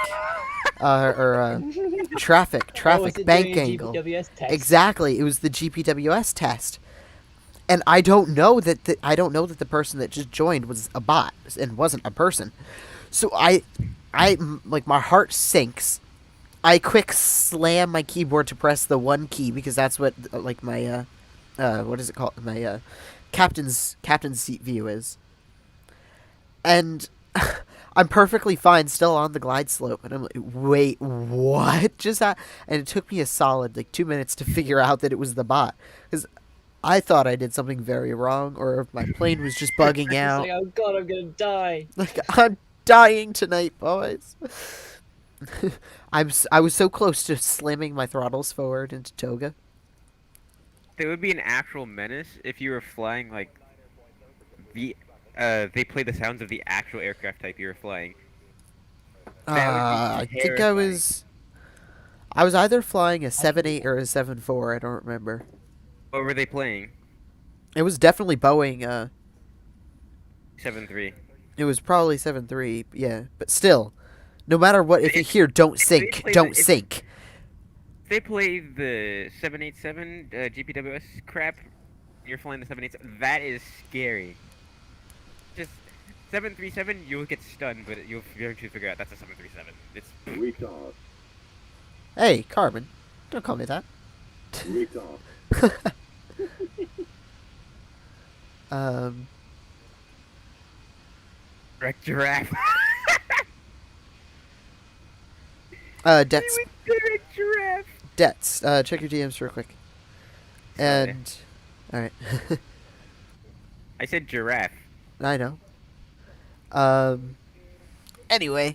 traffic, What was it bank doing a angle. GPWS test? Exactly, it was the GPWS test, and I don't know that the person that just joined was a bot and wasn't a person. So I like my heart sinks. I quick slam my keyboard to press the 1 key because that's what like my what is it called? My captain's seat view is. And I'm perfectly fine still on the glide slope, and I'm like, wait, what just happened? And it took me a solid like 2 minutes to figure out that it was the bot, because I thought I did something very wrong, or if my plane was just bugging out. It's like, oh god, I'm gonna die. Like, I'm dying tonight, boys. I was so close to slamming my throttles forward into toga. There would be an actual menace if you were flying like they play the sounds of the actual aircraft type you were flying. I think I was either flying a 7.8 or a 7.4. I don't remember. What were they playing? It was definitely Boeing. 7.3. It was probably 7.3. Yeah, but still, no matter what, if you hear "don't sink," don't sink. If they play the 787 GPWS crap, you're flying the 787. That is scary. Just 737, you'll get stunned, but you'll eventually figure out that's a 737. It's Recall. Hey, Carbon, don't call me that. Recall. Wrecked giraffe. Debts. Wrecked giraffe. Debts. Check your DMs real quick. And, all right. I said giraffe. I know. Anyway.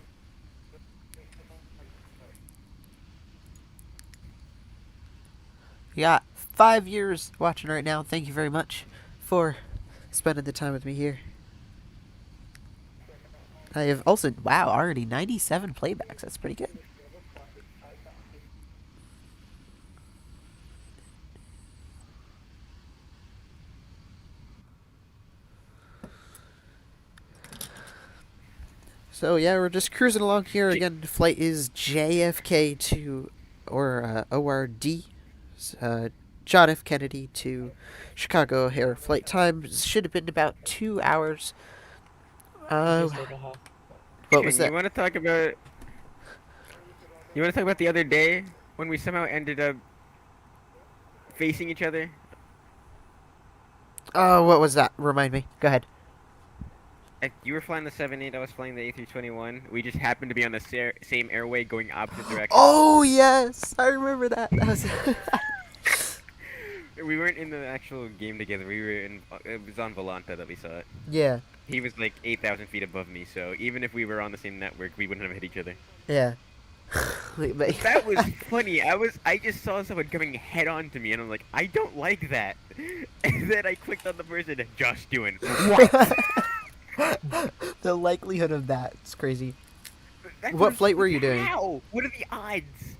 You got 5 years watching right now. Thank you very much for spending the time with me here. I have also, wow, already 97 playbacks. That's pretty good. So yeah, we're just cruising along here again. Flight is JFK to ORD, John F. Kennedy to Chicago O'Hare. Flight time should have been about 2 hours. What was that? You want to talk about? You want to talk about the other day when we somehow ended up facing each other? Oh, what was that? Remind me. Go ahead. You were flying the 7.8, I was flying the A321. We just happened to be on the same airway going opposite directions. Oh, yes! I remember that. That was We weren't in the actual game together. We were in. It was on Volanta that we saw it. Yeah. He was like 8,000 feet above me, so even if we were on the same network, we wouldn't have hit each other. Yeah. That was funny. I just saw someone coming head on to me, and I'm like, I don't like that. And then I clicked on the person, just doing what? The likelihood of that is crazy. What flight were you doing? How? What are the odds?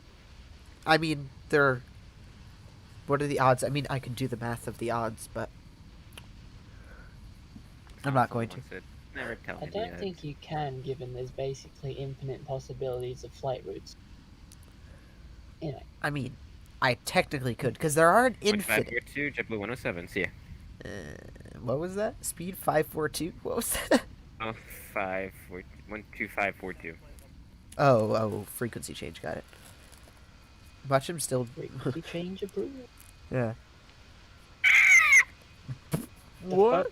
I mean, what are the odds? I mean, I could do the math of the odds, but I'm not going to. Never tell I me don't think you can, given there's basically infinite possibilities of flight routes. You know. I mean, I technically could, because there are an infinite. 542, JetBlue105, see ya. What was that? Speed 542? What was that? 12542. Oh, frequency change, got it. Watch him still. Frequency change approved. Yeah. What?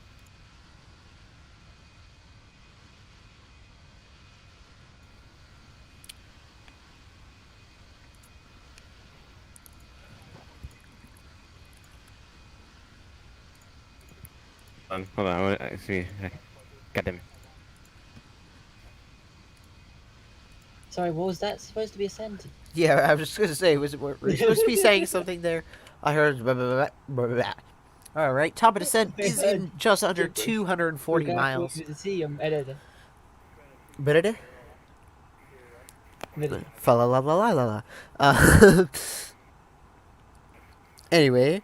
Hold on, see. Goddamn. Sorry, what was that supposed to be a sentence? Yeah, I was just gonna say, were you supposed to be saying something there? I heard. Blah, blah, blah, blah, blah. All right, top of descent is in just under 240 miles. Berede? Fa la la la la la la. Anyway.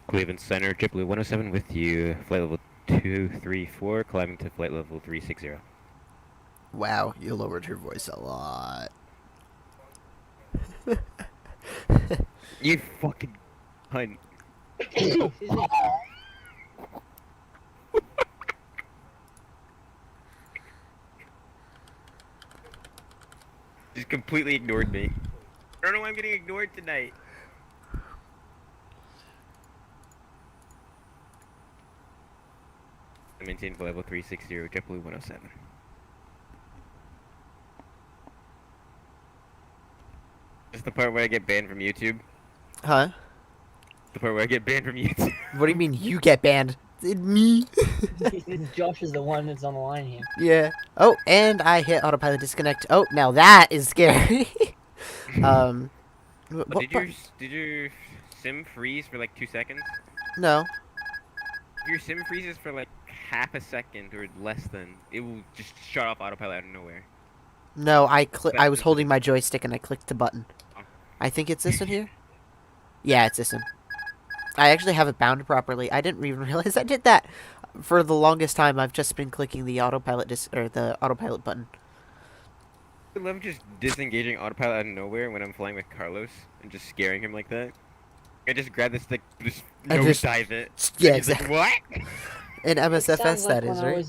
Cleveland Center, JetBlue107 with you. Flight level 234, climbing to flight level 360. Wow, you lowered your voice a lot. You fucking cunt. Just completely ignored me. I don't know why I'm getting ignored tonight. I maintain flight level 360, JetBlue107. This is the part where I get banned from YouTube. Huh? The part where I get banned from YouTube. What do you mean you get banned? Me? Josh is the one that's on the line here. Yeah. Oh, and I hit autopilot disconnect. Oh, now that is scary. Did your sim freeze for like 2 seconds? No. If your sim freezes for like half a second or less than, it will just shut off autopilot out of nowhere. No, I was holding my joystick and I clicked the button. I think it's this one here. Yeah, it's this one. I actually have it bound properly. I didn't even realize I did that. For the longest time, I've just been clicking the autopilot button. I love just disengaging autopilot out of nowhere when I'm flying with Carlos and just scaring him like that. I just grab this stick, just dive it. Yeah, He's exactly. Like, what? In MSFS, that is, right?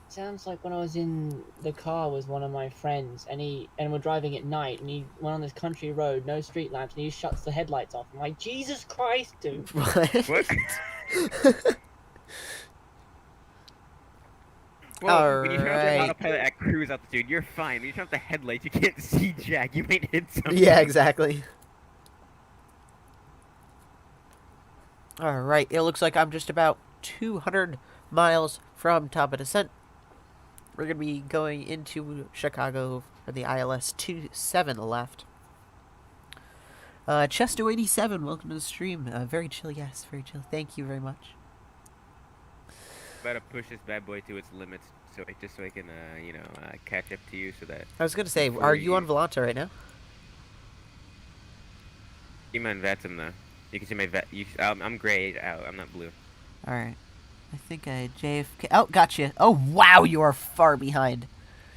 Sounds like when I was in the car with one of my friends, and we're driving at night, and he went on this country road, no street lamps, and he shuts the headlights off. I'm like, Jesus Christ, dude! What? Well, when you turn off the autopilot at cruise altitude, you're fine. When you turn off the headlights, you can't see jack. You might hit something. Yeah, exactly. Alright, it looks like I'm just about 200 miles from top of descent. We're going to be going into Chicago for the ILS 27 left. Chesto87, welcome to the stream. Very chill, yes, very chill. Thank you very much. About to push this bad boy to its limits, so I can, catch up to you, so that. I was gonna say, are you on Volanta right now? I'm on VATSIM though. You can see my I'm grayed out. I'm not blue. All right. I think I JFK. Oh, gotcha. Oh wow, you are far behind.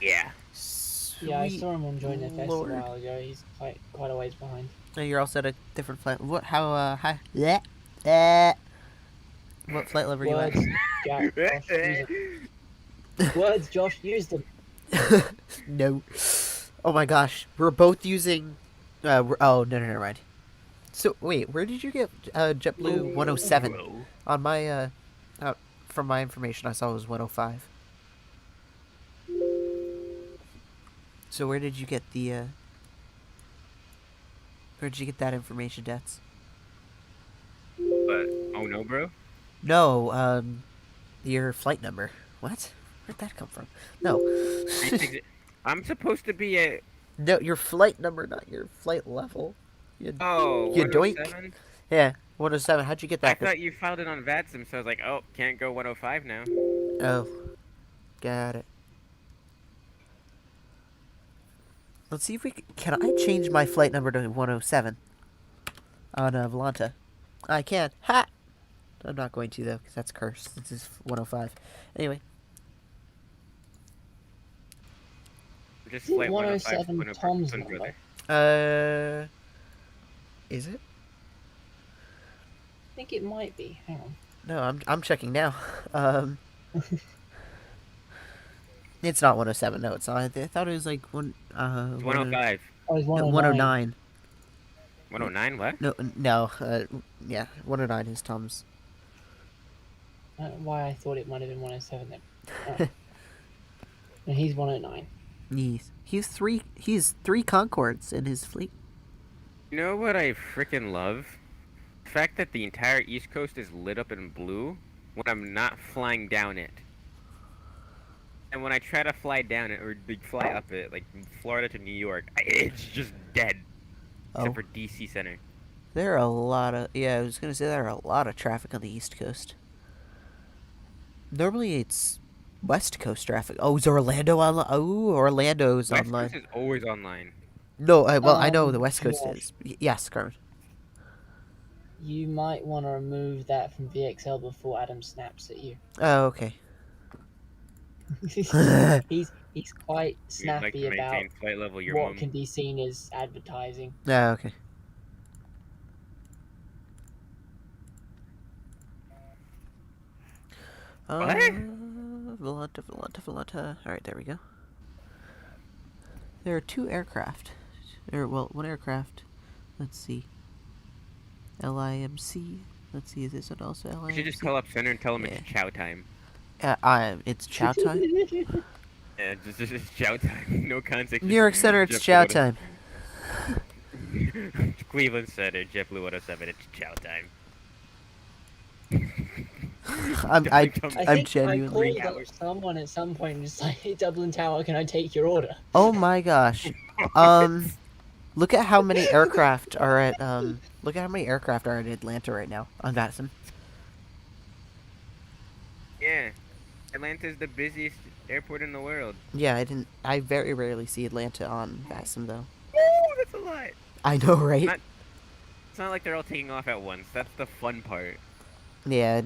Yeah. Sweet yeah, I saw him on Join FS Lord. a while ago. He's quite a ways behind. No, you're also at a different flight. What? How? Hi. Yeah. What flight level are you at? Jack, Josh, use them. Words, Josh, use them. No. Oh my gosh, we're both using. Oh no, never mind. So wait, where did you get JetBlue 107? On my from my information, I saw it was 105. So where did you get the? Where did you get that information, Dets? But oh no, bro. No, your flight number. What? Where'd that come from? No. I'm supposed to be at. No, your flight number, not your flight level. You doink. 107? Yeah, 107. How'd you get that? I thought you filed it on VATSIM, so I was like, oh, can't go 105 now. Oh, got it. Let's see if we can. I change my flight number to 107 on Volanta. I can. Ha! I'm not going to though, because that's cursed. This is 105. Anyway. Just flight 107 Tom's number. Is it? I think it might be. Hang on. No, I'm checking now. It's not 107. No, it's not. I thought it was like 105. Oh, it's 109. 109. What? No. Yeah, 109 is Tom's. I don't know why I thought it might have been 107 then. Oh. No, he's 109. He's three Concords in his fleet. You know what I freaking love? The fact that the entire East Coast is lit up in blue when I'm not flying down it. And when I try to fly down it or fly up it, like Florida to New York, it's just dead. Except for DC Center. There are a lot of I was gonna say there are a lot of traffic on the East Coast. Normally it's West Coast traffic. Oh, is Orlando online? Oh, Orlando's West online. Coast is always online. No, well, I know the West Coast is. Yes, Carmen. You might want to remove that from VXL before Adam snaps at you. Oh, okay. he's quite We'd like snappy to about maintain flight level, your what mum. can be seen as advertising. Oh, okay. Volanta. Alright, there we go. There are 2 aircraft. Well, 1 aircraft. Let's see. LIMC. Let's see, is this one also LIMC? You should just call up center and tell them it's chow time. It's chow time? Yeah, just chow time. No context. New York Center, it's chow time. Cleveland Center, JetBlue105, it's chow time. I'm genuinely. I called up someone at some point and just like, hey, Dublin Tower, can I take your order? Oh my gosh. Look at how many aircraft are at Atlanta right now on VATSIM. Yeah. Atlanta's the busiest airport in the world. Yeah, I very rarely see Atlanta on VATSIM though. Oh, that's a lot. I know, right? It's not like they're all taking off at once. That's the fun part. Yeah,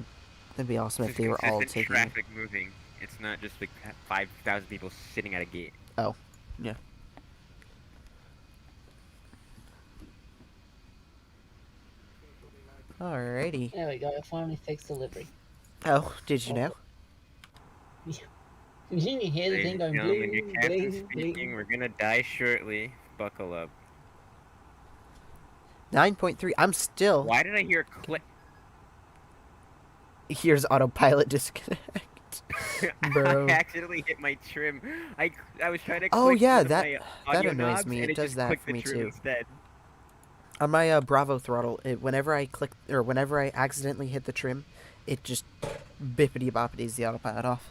that'd be awesome It's if they were all consistent taking. traffic moving. It's not just like 5,000 people sitting at a gate. Oh, yeah. Alrighty. There we go, I finally fixed delivery. Oh, did you know? Didn't you hear the thing going Gentlemen, bling, your captain bling, speaking. bling? We're gonna die shortly. Buckle up. 9.3. I'm still. Why did I hear a click? Here's autopilot disconnect. Bro. I accidentally hit my trim. I was trying to. Oh click yeah, one of that my that audio annoys knobs, me. and It does just that clicked for the me trim too. Instead. On my Bravo throttle, whenever I click or whenever I accidentally hit the trim, it just bippity boppities the autopilot off.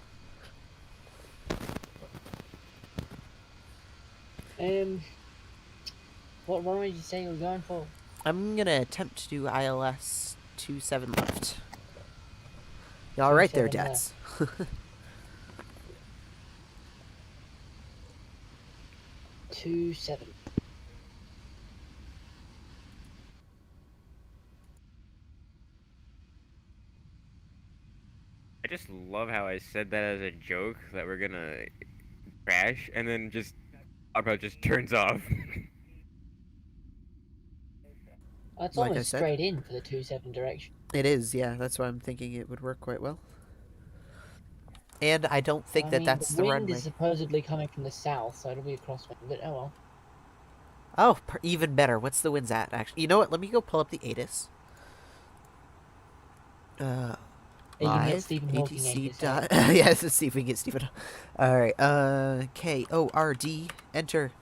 What runway did you say you were going for? I'm gonna attempt to do ILS 27 left. Y'all right there, 27 Dats. 27. I just love how I said that as a joke that we're gonna crash, and then just autopilot just turns off. That's Like I almost said. straight in for the 27 direction. It is, yeah. That's why I'm thinking it would work quite well. And I don't think that's the wind runway. is supposedly coming from the south, so it'll be a crosswind, but oh well. Oh, even better. What's the winds at, actually? You know what? Let me go pull up the ATIS. You can get Stephen Hawking ATC ATIS, dot. Yes, let's see if we can get Stephen. Alright, KORD. Enter.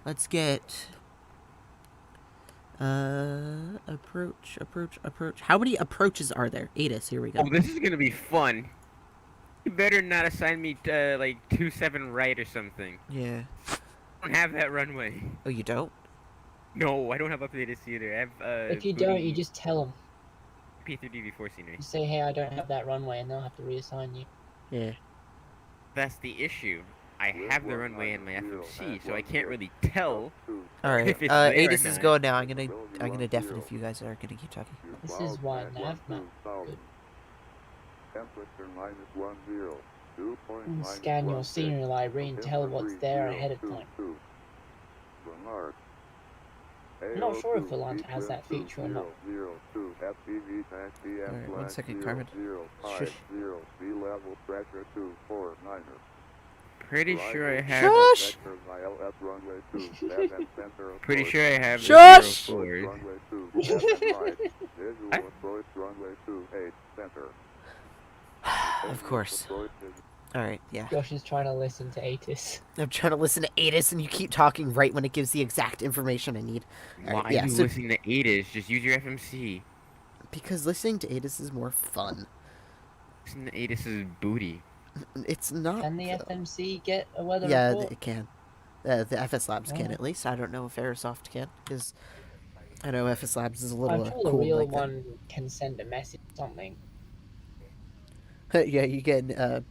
Let's get... approach. How many approaches are there? ATIS, here we go. Oh, this is gonna be fun. You better not assign me like 27 right or something. Yeah. I don't have that runway. Oh, you don't? No, I don't have updated either. I have If you don't, you just tell them. P3Dv5 scenery. You say, hey, I don't have that runway, and they'll have to reassign you. Yeah. That's the issue. I have the runway in my FMC, so I can't really tell. Alright, if it's there or ATIS is not. going now. I'm gonna deafen if you guys are gonna keep talking. This is why nav map. Good. And scan your scenery library and tell what's there ahead of time. I'm not sure if Volanta has that feature or not. Alright, 1 second, Carmen. Shush. Pretty sure I have. Shush! Pretty sure I have. Shush! The 04. Of course. Alright, yeah. Josh is trying to listen to ATIS. I'm trying to listen to ATIS and you keep talking right when it gives the exact information I need. Why Alright, are yeah, you so listening to ATIS? Just use your FMC. because listening to ATIS is more fun. Listen to ATIS's booty. It's not. Can the FMC get a weather Yeah, report? it can. The FSLabs can Oh. at least. I don't know if Aerosoft can, because I know FSLabs is a little I'm sure the cool real like one can send a message or something. that. Yeah, you can.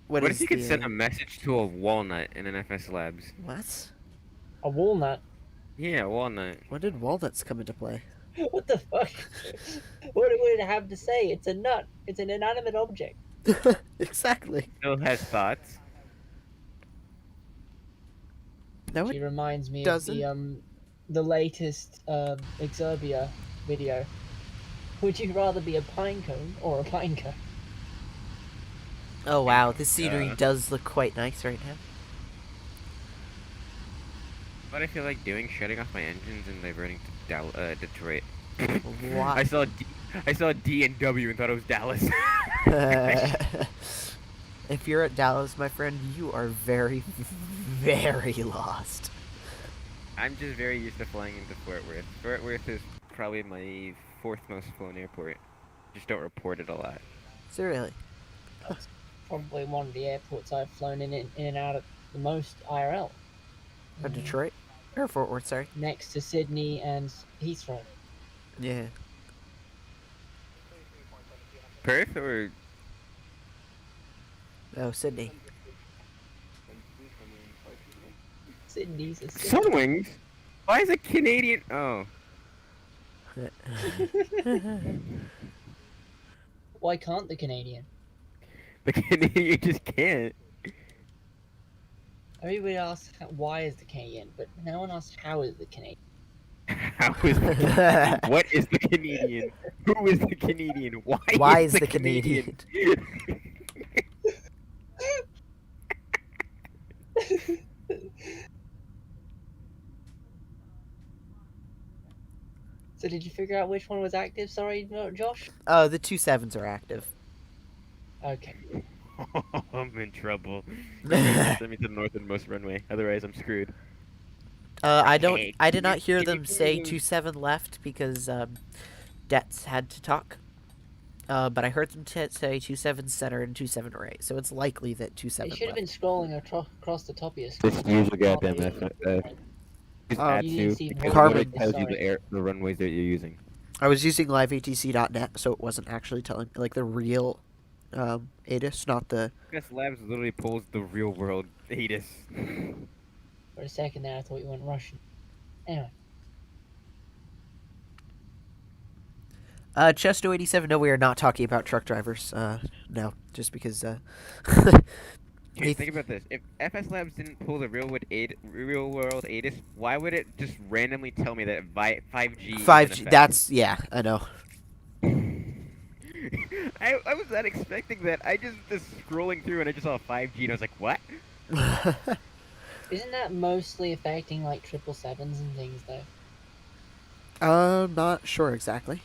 What is if you could the, send a message to a walnut in an FSLabs? What? A walnut? Yeah, walnut. When did walnuts come into play? What the fuck? What would it have to say? It's a nut. It's an inanimate object. Exactly. Still has thoughts. No, She it reminds me doesn't. of the latest Exerbia video. Would you rather be a pine cone or a pine cone? Oh wow, this scenery Yeah. does look quite nice right now. What I feel like doing, shutting off my engines and diverting to Detroit. Why? I saw D and W and thought it was Dallas. If you're at Dallas, my friend, you are very, very lost. I'm just very used to flying into Fort Worth. Fort Worth is probably my 4th most flown airport. Just don't report it a lot. So really? That's probably one of the airports I've flown in and out of the most IRL. Detroit? Or Fort Worth, sorry. Next to Sydney and Heathrow. Yeah. Perth or Oh, Sydney. Sydney's a city. Sunwings? Why is a Canadian? Oh. Why can't the Canadian? The Canadian just can't. Everybody asks why is the Canadian, but no one asks how is the Canadian. How is the What is the Canadian? Who is the Canadian? Why is the Canadian? So did you figure out which one was active? Sorry, Josh? Oh, the 27s are active. Okay. I'm in trouble. Send me to the northernmost runway. Otherwise, I'm screwed. I did can not you- hear can you them say please- 27 left because Dets had to talk. But I heard them say 27 center and 27 right, so it's likely that They 27 should have been left. scrolling across the top of your screen. Just use the goddamn just add You to didn't see because Carbon. it tells you Sorry. the runways that you're using. I was using liveatc.net, so it wasn't actually telling like the real ATIS, not the... FSLabs literally pulls the real world ATIS. For a second there, I thought you went Russian. Anyway. Chesto 87, no, we are not talking about truck drivers. No, just because Okay, think about this. If FSLabs didn't pull the real world ATIS, why would it just randomly tell me that 5G is in 5G, effect? that's, yeah, I know. I was not expecting that. I just scrolling through and I just saw 5G and I was like, what? Isn't that mostly affecting like 777s and things though? I'm not sure exactly.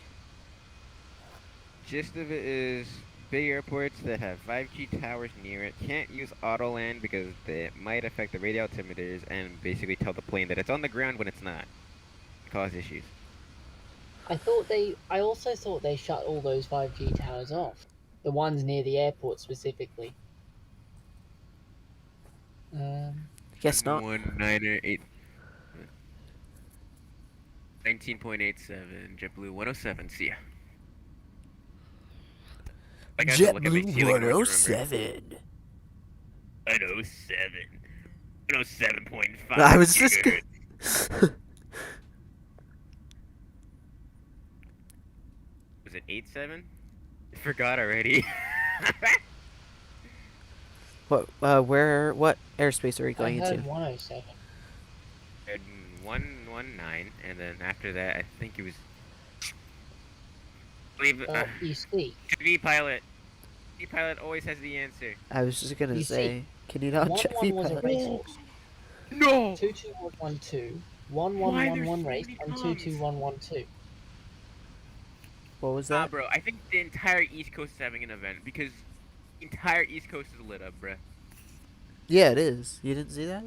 Gist of it is big airports that have 5G towers near it can't use Autoland because it might affect the radio altimeters and basically tell the plane that it's on the ground when it's not. Cause issues. I also thought they shut all those 5G towers off. The ones near the airport specifically. Guess not. 19.87 JetBlue 107. See ya. I got to look at my JetBlue ceiling noise, 107. 107. 107.5. I was just... Was it 87? I forgot already. What airspace are we going I heard into? 107. And 119, and then after that, I think it was. Believe You see, TV pilot. TV pilot always has the answer. I was just gonna You say, can you not check 11 was a the race. No. 22112, Why there's 1111 so race, many and comms? 22112. What was Nah, that? bro. I think the entire East Coast is having an event because the entire East Coast is lit up, bruh. Yeah, it is. You didn't see that?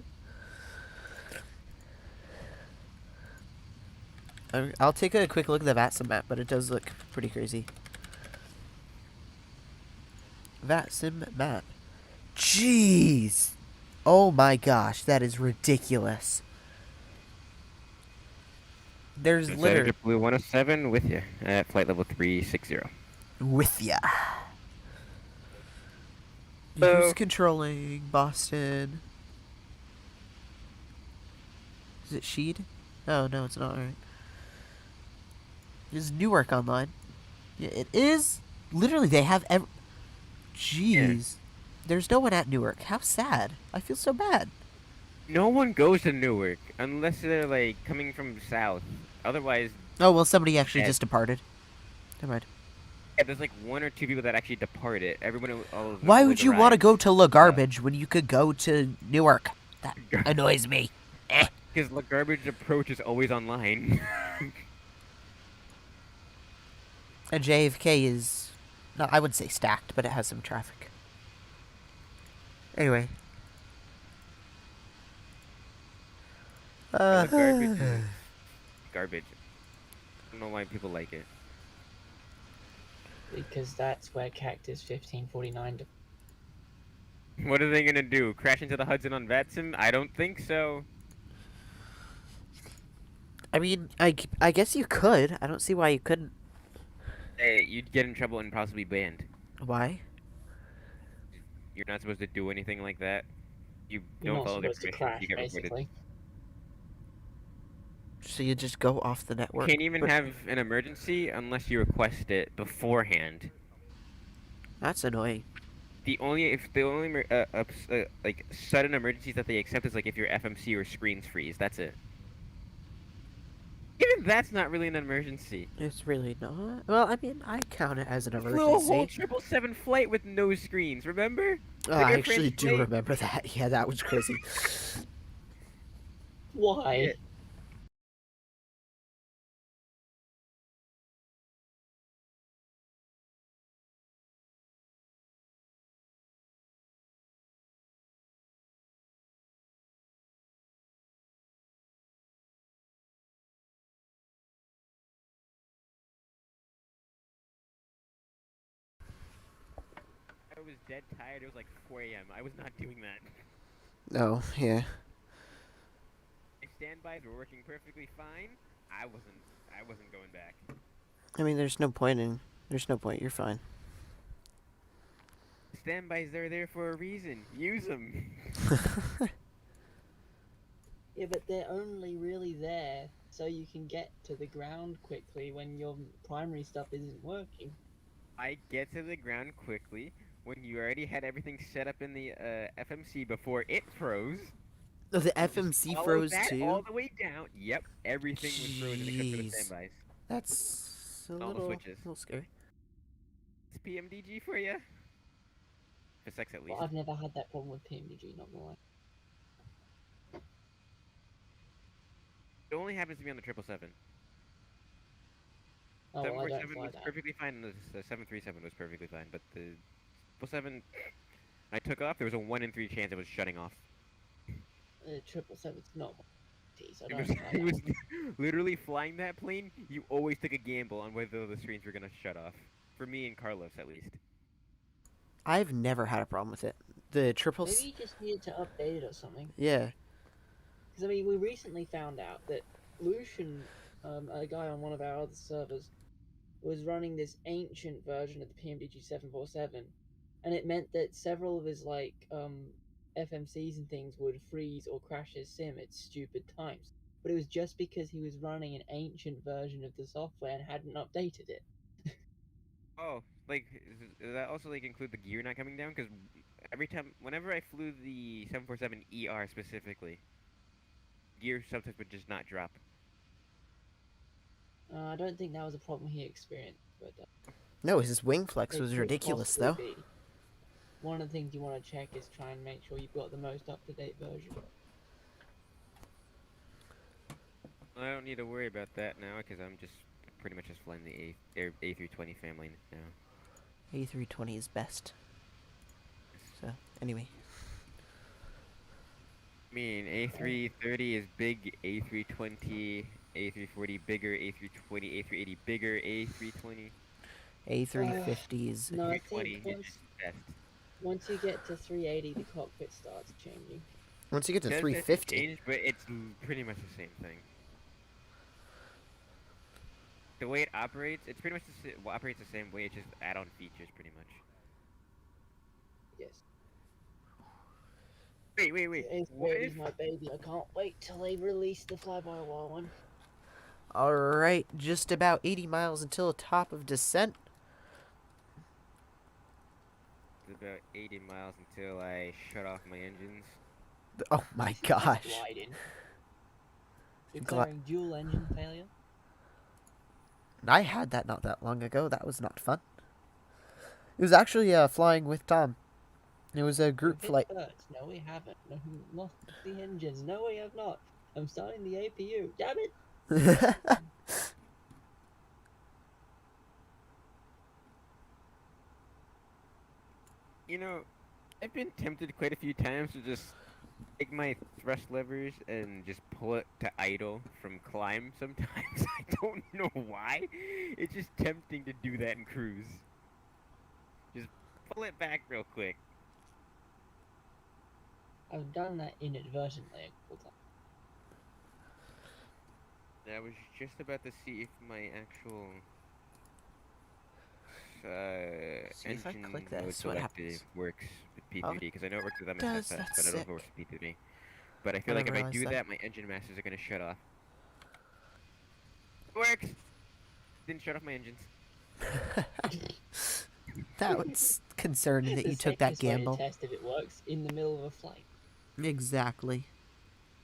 I'll take a quick look at the VATSIM map, but it does look pretty crazy. VATSIM map. Jeez! Oh my gosh, that is ridiculous. There's literally... JetBlue 107 with you at flight level 360. With ya. Hello. Who's controlling Boston? Is it Sheed? Oh, no, it's not, alright. Is Newark online? Yeah, it is. Literally, they have Jeez. Yeah. There's no one at Newark. How sad. I feel so bad. No one goes to Newark unless they're like coming from south. Otherwise. Oh well, somebody actually just departed. Never mind. Yeah, there's like 1 or 2 people that actually departed. Everyone, all of them. Why would you want to go to La Garbage when you could go to Newark? That annoys me. Because La Garbage approach is always online. And JFK is, no, I would say stacked, but it has some traffic. Anyway. Garbage is garbage. I don't know why people like it. Because that's where Cactus 1549. What are they gonna do? Crash into the Hudson on Vatsim? I don't think so. I mean, I guess you could. I don't see why you couldn't. Hey, you'd get in trouble and possibly banned. Why? You're not supposed to do anything like that. You You're don't not follow the supposed to permissions, crash, you get basically. reported. So you just go off the network? You can't even have an emergency unless you request it beforehand. That's annoying. The only like sudden emergencies that they accept is like if your FMC or screens freeze. That's it. Even that's not really an emergency. It's really not. Well, I mean, I count it as an emergency. Flew a whole 777 flight with no screens. Remember? Oh, I actually do remember that. Yeah, that was crazy. Why? I was dead tired. It was like 4 a.m. I was not doing that. Oh, yeah. My standbys were working perfectly fine. I wasn't going back. I mean, there's no point. You're fine. Standbys, they're there for a reason. Use them. Yeah, but they're only really there so you can get to the ground quickly when your primary stuff isn't working. I get to the ground quickly when you already had everything set up in the FMC before it froze. Oh, the FMC froze too? All the way down. Yep, everything was frozen except for the standbys. That's a all little, the switches. Little scary. It's PMDG for you. For sex, at least. Well, I've never had that problem with PMDG, not gonna lie. It only happens to be on the 777. Oh, 747 was perfectly fine, and the 737 was perfectly fine, but the 777, I took off, there was a 1 in 3 chance it was shutting off. The 777's not so it was literally flying that plane, you always took a gamble on whether the screens were going to shut off. For me and Carlos, at least. I've never had a problem with it. The triple... Maybe you just needed to update it or something. Yeah. Because, I mean, we recently found out that Lucian, a guy on one of our other servers, was running this ancient version of the PMDG 747, and it meant that several of his, like, FMCs and things would freeze or crash his sim at stupid times. But it was just because he was running an ancient version of the software and hadn't updated it. Oh, like, does that also, like, include the gear not coming down? Because whenever I flew the 747ER specifically, gear sometimes would just not drop. I don't think that was a problem he experienced, but... No, his wing flex was ridiculous, though. One of the things you want to check is try and make sure you've got the most up-to-date version. I don't need to worry about that now, because I'm just pretty much just flying the A320 family now. A320 is best. So, anyway. I mean, A330 is big, A320, A340 bigger, A320, A380 bigger, A320. A350 is... No, I think once you get to 380, the cockpit starts changing. Once you get to 350... Change, but it's pretty much the same thing. The way it operates, it's pretty much operates the same way, it's just add-on features, pretty much. Yes. Wait. What is my baby? I can't wait till they release the fly-by-wire one. Alright, just about 80 miles until top of descent. It's about 80 miles until I shut off my engines. Oh my gosh. Gliding. Declaring dual engine failure. I had that not that long ago. That was not fun. It was actually flying with Tom. It was a group flight. No, we haven't. No, not the engines. No, we have not. I'm starting the APU. Damn it! You know, I've been tempted quite a few times to just take my thrust levers and just pull it to idle from climb sometimes. I don't know why. It's just tempting to do that in cruise. Just pull it back real quick. I've done that inadvertently a couple times. I was just about to see if my actual See if I engine click mode this, what selective happens? works with Oh, P3D, because I know it works with does, MSFS, that's but I don't know if sick. it works with P3D. But I feel I like if never I do realized that, my engine masters are gonna shut off. It works! Didn't shut off my engines. That was concerning that The you took that safest way to gamble. test if it works in the middle of a flight. Exactly.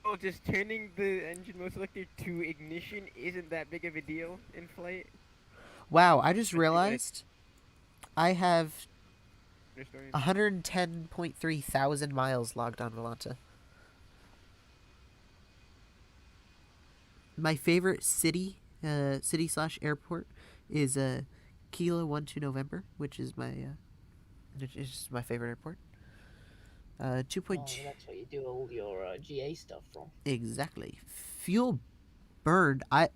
Oh, just turning the engine mode selector to ignition isn't that big of a deal in flight? Wow, I just realized I have Understory? 110.3 thousand miles logged on Volanta. My favorite city slash airport is Kilo 12 November, which is my favorite airport. 2.2. Oh, that's where you do all your GA stuff from. Exactly. Fuel burned. I've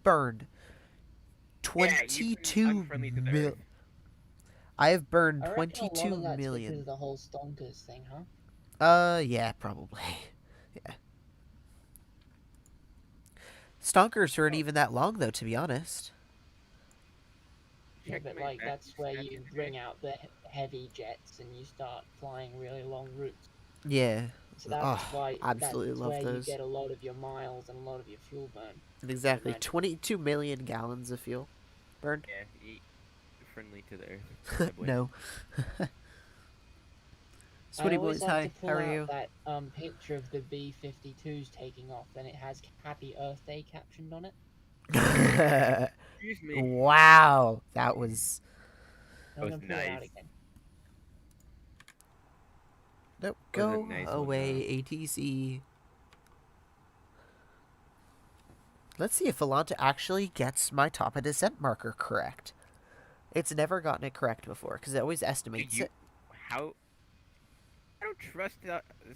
burned 22 mil. I have burned I reckon a lot 22 of that's million. because of the whole stonkers thing, huh? Yeah, probably. Yeah. Stonkers aren't even that long, though, to be honest. Yeah, but like that's where you bring out the heavy jets and you start flying really long routes. Yeah. So that's Oh, why absolutely that's love where those. you get a lot of your miles and a lot of your fuel burn. Exactly. 22 million gallons of fuel burned. Yeah, eat friendly to the earth. No. I Sweaty always boys, like hi. to pull How are out you? that picture of the B-52s taking off, and it has Happy Earth Day captioned on it. Excuse me. Wow, that was. I'm gonna pull it out again. Nope. That was a Go nice one, away, ATC. Let's see if Volanta actually gets my top of descent marker correct. It's never gotten it correct before because it always estimates it. How? I don't trust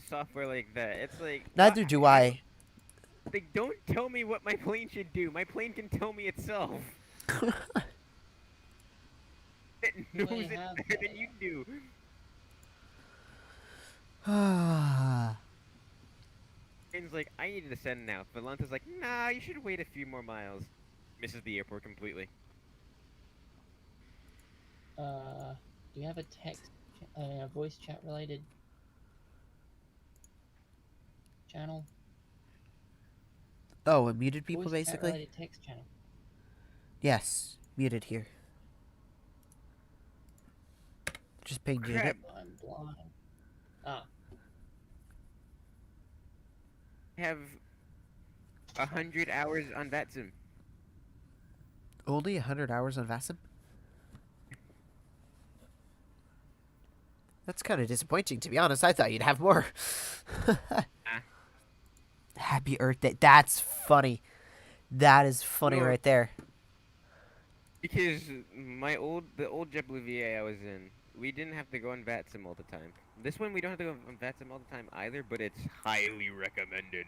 software like that. It's like. Neither do I. They don't tell me what my plane should do. My plane can tell me itself. It knows it better than you do. Plane's like, I need to descend now. Volanta's like, nah, you should wait a few more miles. Misses the airport completely. Do you have a text, voice chat related channel? Oh, it muted people Voice chat basically? related text channel. Yes, muted here. Just pinged you in it. I'm blind. Ah. I have 100 hours on VATSIM. Only 100 hours on VASM? That's kind of disappointing, to be honest. I thought you'd have more. Happy Earth Day. That's funny. That is funny right there. Because the old JetBlue VA I was in, we didn't have to go on VATSIM all the time. This one we don't have to go on VATSIM all the time either, but it's highly recommended.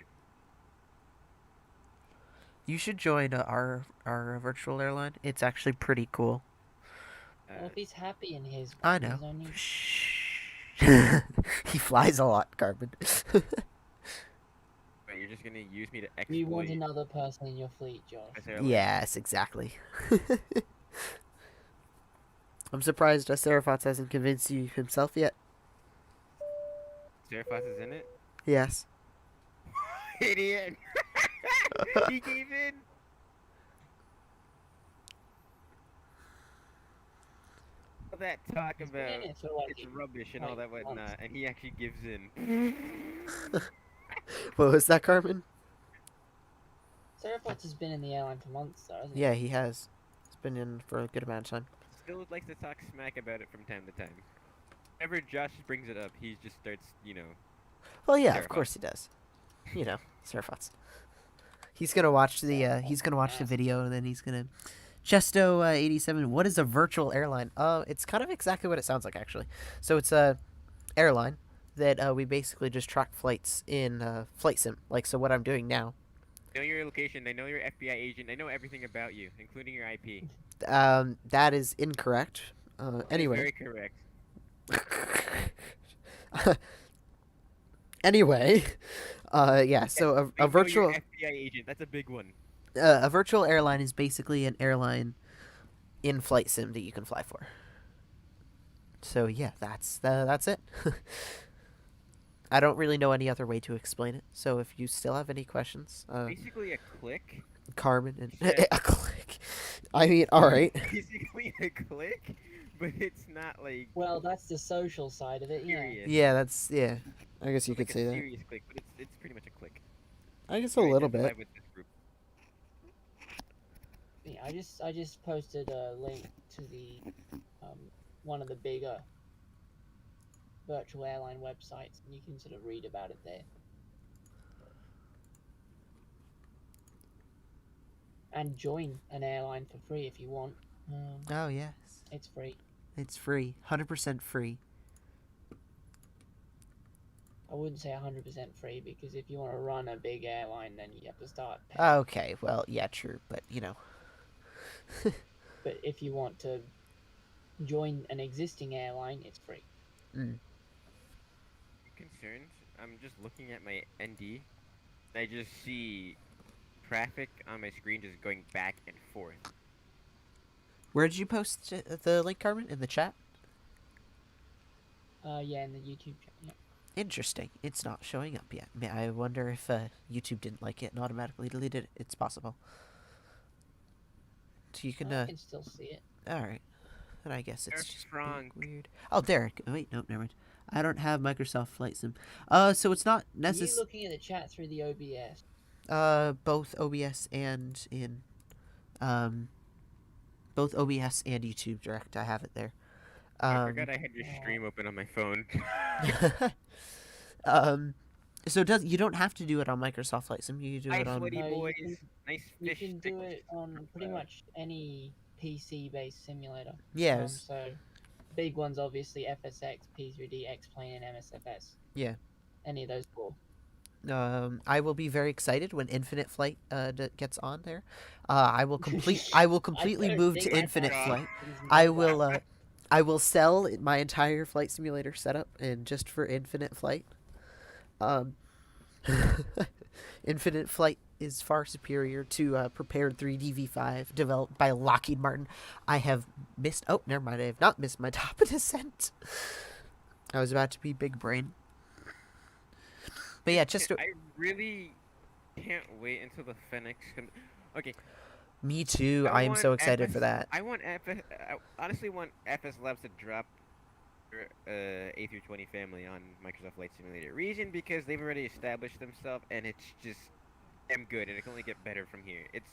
You should join our virtual airline. It's actually pretty cool. Well, if he's happy in his I one, know. he's only... He flies a lot, Carbon. But you're just gonna use me to exploit. You want another person in your fleet, Josh. Yes, exactly. I'm surprised Seraphos hasn't convinced you himself yet. Seraphos is in it? Yes. Idiot! He gave in! that talk He's been about in it for like it's rubbish and all that months. whatnot, and he actually gives in. What was that, Carmen? Seraphot has been in the airline for months, though, hasn't he? Yeah, he has. He's been in for a good amount of time. Still likes to talk smack about it from time to time. Whenever Josh brings it up, he just starts, Well, yeah, of Seraphot. course he does. You know, Seraphots. He's gonna watch the video, and then he's gonna Chesto 87. What is a virtual airline? It's kind of exactly what it sounds like, actually. So it's a airline that we basically just track flights in flight sim. Like, so what I'm doing now. They know your location. They know your FBI agent. They know everything about you, including your IP. That is incorrect. Anyway. Very correct. Anyway, yeah. So a virtual FBI agent. That's a big one. A virtual airline is basically an airline in flight sim that you can fly for. So yeah, that's it. I don't really know any other way to explain it. So if you still have any questions, basically a click. Carmen and a click. I mean, all right. Basically a click, but it's not like. Well, that's the social side of it, yeah. Yeah, yeah. I guess you could like say a that. Serious click, but it's pretty much a click. I guess a little bit. With this group. Yeah, I just posted a link to the one of the bigger virtual airline websites, and you can sort of read about it there. And join an airline for free if you want. Oh yes. It's free. It's free, 100% free. I wouldn't say 100% free, because if you want to run a big airline, then you have to start paying. Okay, well, yeah, true, but you know. But if you want to join an existing airline, it's free. Mm. Concerned? I'm just looking at my ND. I just see traffic on my screen just going back and forth. Where did you post the link, Carmen? In the chat? Yeah, in the YouTube chat, yeah. Interesting. It's not showing up yet. I wonder if YouTube didn't like it and automatically deleted it. It's possible. So you can. I can still see it. All right. And I guess it's just wrong. Weird. Oh, Derek. Oh, wait, no, never mind. I don't have Microsoft Flight Sim. So it's not necessary. Are you looking at the chat through the OBS? Both OBS and in, both OBS and YouTube Direct. I have it there. I forgot I had your stream open on my phone. So you don't have to do it on Microsoft Flight Sim. You do it on. Boys. Nice You fish can do it on pretty much any PC-based simulator. Yes. So big ones, obviously, FSX, P3D, X-Plane, and MSFS. Yeah. Any of those four. I will be very excited when Infinite Flight gets on there. I will completely move to Infinite Flight. I will sell my entire flight simulator setup and just for Infinite Flight. Infinite Flight is far superior to Prepared 3Dv5 developed by Lockheed Martin. I have missed. Oh, never mind. I have not missed my top of descent. I was about to be big brain. But yeah, just. I really can't wait until the Fenix comes. Okay. Me too. I am so excited for that. I honestly want FSLabs to drop A320 family on Microsoft Flight Simulator. Reason because they've already established themselves, and it's just damn good, and it can only get better from here. It's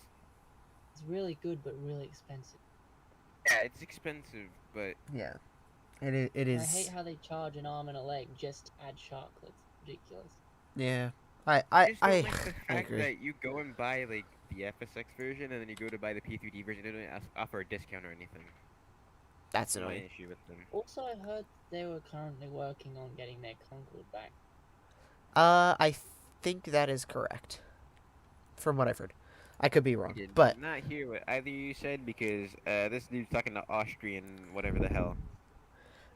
really good, but really expensive. Yeah, it's expensive, but yeah, it is. I hate how they charge an arm and a leg just to add sharklets. Ridiculous. Yeah, I like the I fact agree. that you go and buy like the FSX version, and then you go to buy the P3D version. They don't offer a discount or anything. That's my annoying. issue with them. Also, I heard they were currently working on getting their Concorde back. I think that is correct. From what I've heard, I could be wrong, but not hear what either you said because this dude's talking to Austrian whatever the hell.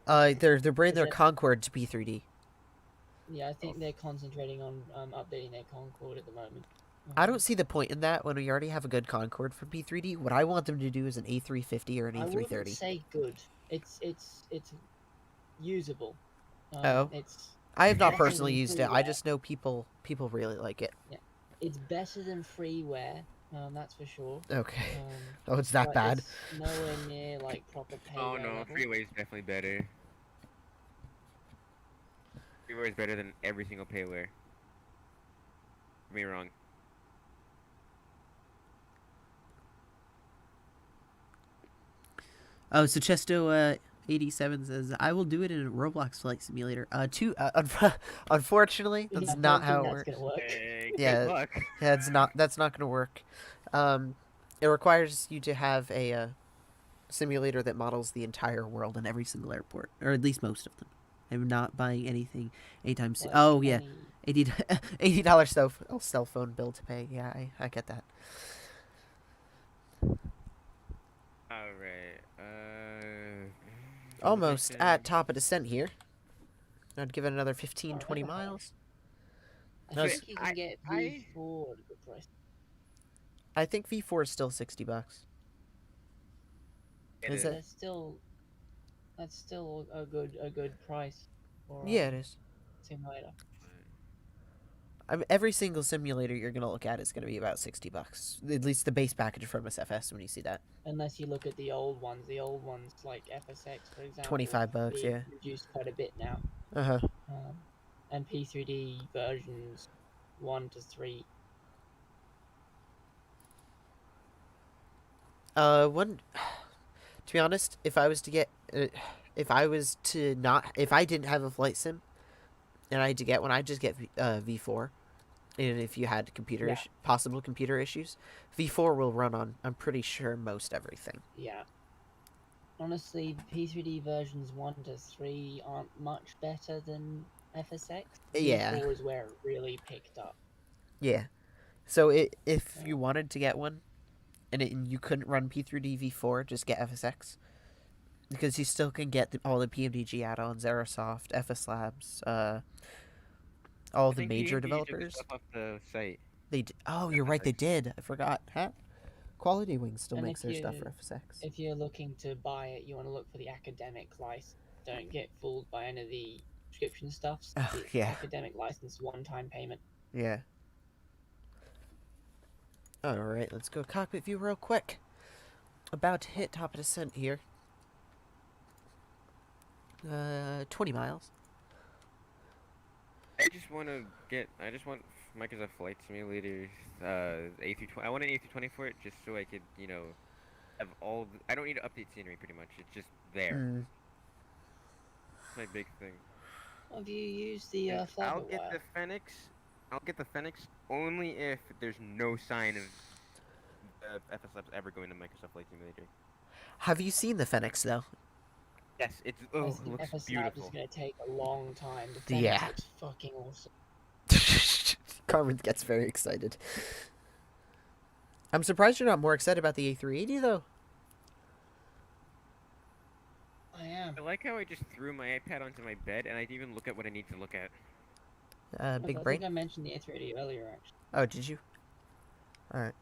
they're bringing their Concorde to P3D. Yeah, I think they're concentrating on updating their Concorde at the moment. I don't see the point in that when we already have a good Concorde for P3D. What I want them to do is an A350 or an A330. I wouldn't say good. It's usable. I have not personally used it. I just know people really like it. Yeah, it's better than freeware, That's for sure. Okay. Um, Oh, it's that but bad. it's nowhere near like proper Oh payware no, level. freeway's definitely better. Freeway is better than every single payware. Get me wrong. Oh, so Chesto 87 says, I will do it in a Roblox flight simulator. Unfortunately, Yeah, that's I not don't how think it that's works. gonna work. Hey, Yeah, good luck. yeah, that's not gonna work. It requires you to have a simulator that models the entire world in every single airport, or at least most of them. I'm not buying anything anytime soon. Like Oh yeah, any... $80 cell phone bill to pay. Yeah, I get that. Alright, Almost position. at top of descent here. I'd give it another 15, 20 miles. I think you can get V4 at a good price. I think V4 is still $60. Is it? That's still a good price for Yeah, it is. simulator. I mean, every single simulator you're gonna look at is gonna be about $60. At least the base package from SFS when you see that. Unless you look at the old ones like FSX, for example, $25, being yeah. reduced quite a bit now. Uh-huh. And P3D versions 1 to 3. To be honest, if I didn't have a flight sim, and I had to get one, I'd just get V4. And if you had possible computer issues, V4 will run on, I'm pretty sure, most everything. Yeah. Honestly, P3D versions 1 to 3 aren't much better than FSX. Yeah. V4 is where it really picked up. Yeah. So if you wanted to get one, and you couldn't run P3Dv5, just get FSX. Because you still can get all the PMDG add-ons, Aerosoft, FSLabs, all the major developers. Took stuff off the site. Oh, you're right, they did. I forgot. Huh? Quality Wing still And makes their stuff for FSX. If you're looking to buy it, you want to look for the academic license. Don't get fooled by any of the subscription stuffs. Yeah. Academic license, one-time payment. Yeah. Alright, let's go cockpit view real quick. About to hit top of descent here. 20 miles. I just want Microsoft Flight Simulator, A320. I want an A320 for it, just so I could, have all. I don't need to update scenery, pretty much. It's just there. That's my big thing. Have you used the I'll get the Phoenix. I'll get the Phoenix only if there's no sign of FSLabs ever going to Microsoft Flight Simulator. Have you seen the Phoenix, though? Yes, it looks FSLabs beautiful. is going to take a long time. The Phoenix looks fucking awesome. Carmen gets very excited. I'm surprised you're not more excited about the A380, though. I am. I like how I just threw my iPad onto my bed and I didn't even look at what I need to look at. Big brain? I think I mentioned the A380 earlier, actually. Oh, did you? Alright.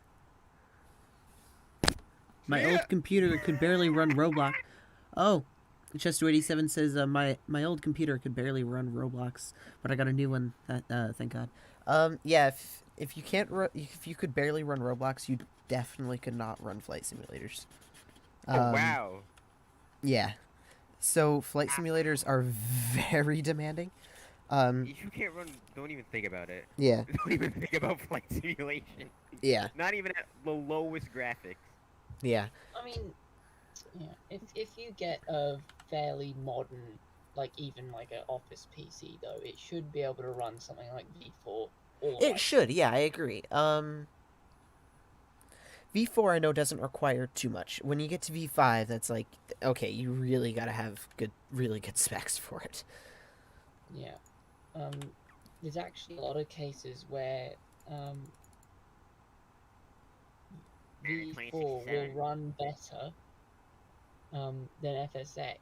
My old computer could barely run Roblox. Oh, Chester87 says my old computer could barely run Roblox, but I got a new one. Thank God. Yeah, if you could barely run Roblox, you definitely could not run flight simulators. Oh wow. Yeah. So flight simulators are very demanding. If you can't run, don't even think about it. Yeah. Don't even think about flight simulation. Yeah. Not even at the lowest graphics. Yeah. I mean, yeah, if you get a fairly modern, like even like an office PC though, it should be able to run something like V4. It should, yeah, I agree. V4 I know doesn't require too much. When you get to V5, that's like, okay, you really gotta have really good specs for it. Yeah. There's actually a lot of cases where V4 will run better than FSX,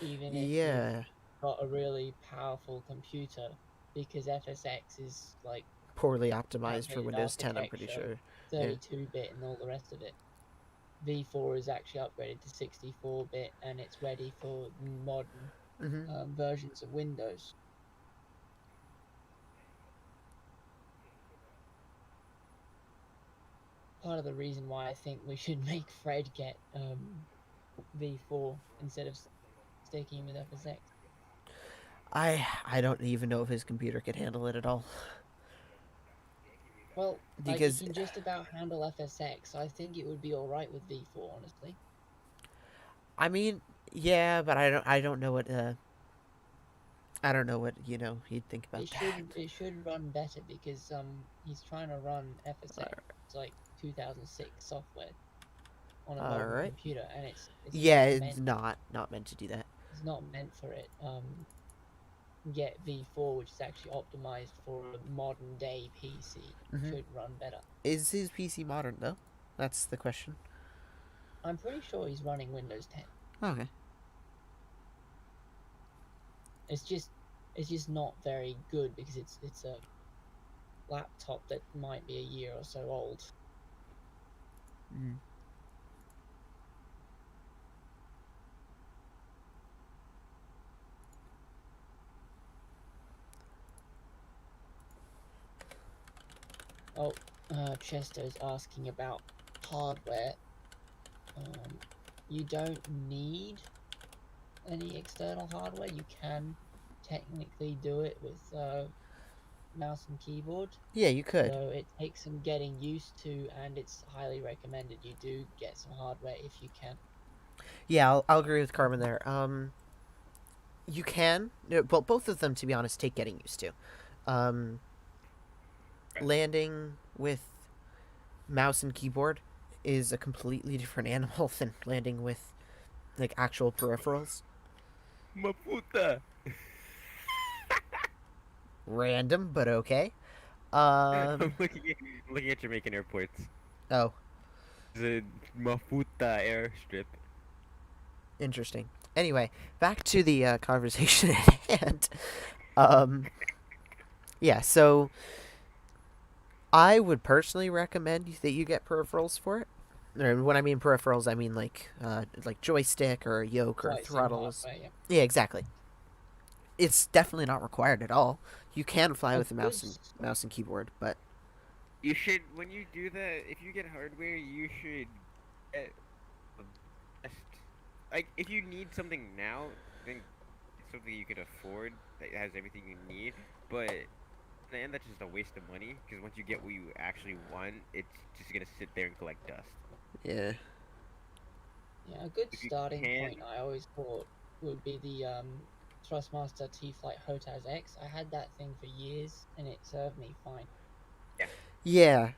even if you've got a really powerful computer, because FSX is like poorly optimized for Windows 10, I'm pretty sure. 32-bit and all the rest of it. V4 is actually upgraded to 64-bit and it's ready for modern versions of Windows. part of the reason why I think we should make Fred get V4 instead of sticking with FSX. I don't even know if his computer could handle it at all. Well, because you can just about handle FSX. I think it would be all right with V4, honestly. I mean, yeah, but I don't know what I don't know what he'd think about It should run better because he's trying to run FSX. It's like 2006 software on a mobile computer, and it's not meant to do that. It's not meant for it. Get V4, which is actually optimized for a modern day PC, should run better. Is his PC modern though? That's the question. I'm pretty sure he's running Windows 10. Okay. It's just not very good because it's a laptop that might be a year or so old. Oh, Chesto's asking about hardware. You don't need any external hardware. You can technically do it with mouse and keyboard. Yeah, you could. So it takes some getting used to, and it's highly recommended you do get some hardware if you can. Yeah, I'll agree with Carmen there. You can. Well, both of them, to be honest, take getting used to. Landing with mouse and keyboard is a completely different animal than landing with like actual peripherals. Maputa. Random, but okay. I'm looking at Jamaican airports. Oh. The Maputa airstrip. Interesting. Anyway, back to the conversation at hand. Yeah, so I would personally recommend that you get peripherals for it. And when I mean peripherals, I mean like joystick or yoke or throttles. Yeah, exactly. It's definitely not required at all. You can fly with a mouse and keyboard, but you should, when you do that, if you get hardware, you should get the best. Like, if you need something now, then it's something you could afford that has everything you need. But in the end, that's just a waste of money, because once you get what you actually want, it's just gonna sit there and collect dust. Yeah. Yeah, a good starting point I always thought would be the Thrustmaster T-Flight HOTAS X. I had that thing for years, and it served me fine. Yeah.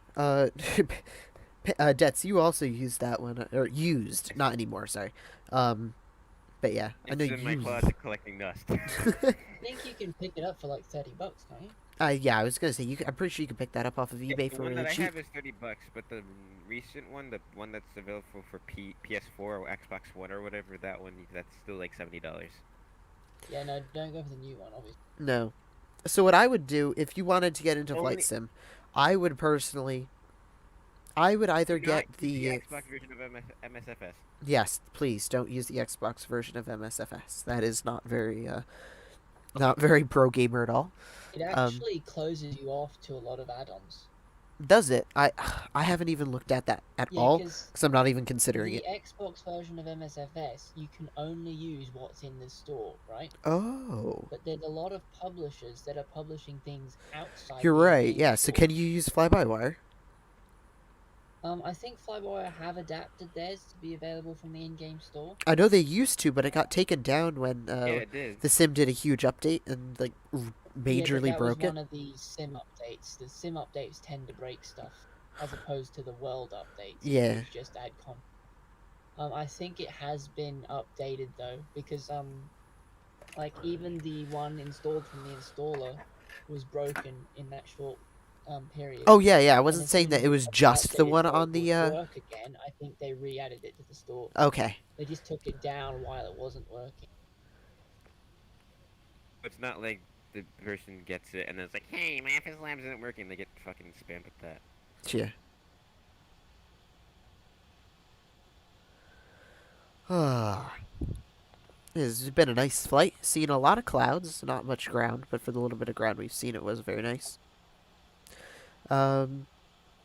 Dets, you also used that one, or used, not anymore. Sorry. But yeah, I know it's in my closet collecting dust. I think you can pick it up for like $30, can't you? Yeah, I was gonna say I'm pretty sure you can pick that up off of eBay for really cheap. The one that I have is $30, but the recent one, the one that's available for PS4 or Xbox One or whatever, that one, that's still like $70. Yeah, no, don't go for the new one, obviously. No. So what I would do if you wanted to get into flight sim, I would either get the Xbox version of MSFS. Yes, please don't use the Xbox version of MSFS. That is not very pro gamer at all. It actually closes you off to a lot of add-ons. Does it? I haven't even looked at that at all because I'm not even considering it. The Xbox version of MSFS, you can only use what's in the store, right? Oh. But there's a lot of publishers that are publishing things outside. You're right. Yeah. So can you use fly-by-wire? I think Fly-by-Wire have adapted theirs to be available from the in-game store. I know they used to, but it got taken down when the sim did a huge update and like majorly broke it. That was one of the sim updates. The sim updates tend to break stuff, as opposed to the world updates. Yeah. Which just add content. I think it has been updated though, because like even the one installed from the installer was broken in that short period. Oh yeah. I wasn't saying that it was just the one on the work again. I think they re-added it to the store. Okay. They just took it down while it wasn't working. It's not like the person gets it and then it's like, hey, my FSLabs isn't working. They get fucking spammed with that. Yeah. It's been a nice flight. Seen a lot of clouds, not much ground, but for the little bit of ground we've seen, it was very nice.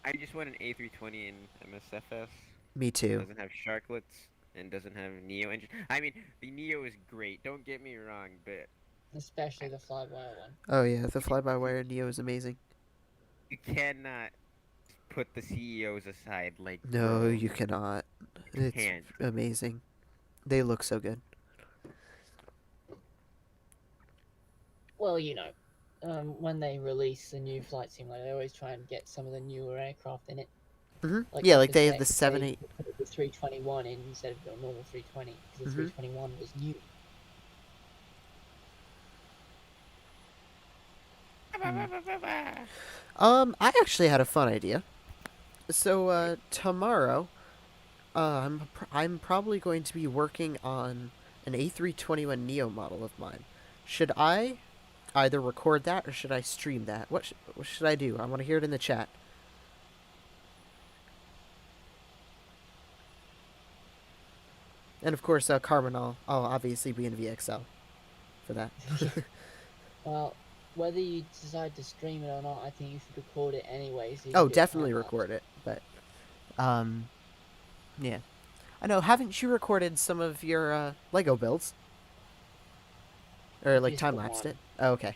I just want an A320 in MSFS. Me too. Doesn't have sharklets and doesn't have Neo engine. I mean, the Neo is great. Don't get me wrong, but Especially the fly-by-wire one. Oh yeah, the fly-by-wire Neo is amazing. you cannot put the CEOs aside. Like, No, bro, you cannot. It's can't. amazing. They look so good. Well, you know, when they release the new flight simulator, they always try and get some of the newer aircraft in it. Yeah, like they have the FSX, 7, they 8. put the 321 in instead of the normal 320 because the 321 was new. I actually had a fun idea. So tomorrow, I'm probably going to be working on an A321 Neo model of mine. Should I either record that or should I stream that? What should I do? I want to hear it in the chat. And of course, Carmen, I'll obviously be in VXL for that. Well, whether you decide to stream it or not, I think you should record it anyway. So you Oh, can do definitely time-lapse. record it. But, yeah. I know. Haven't you recorded some of your Lego builds? Or like Just the time lapsed one. it? Oh, okay.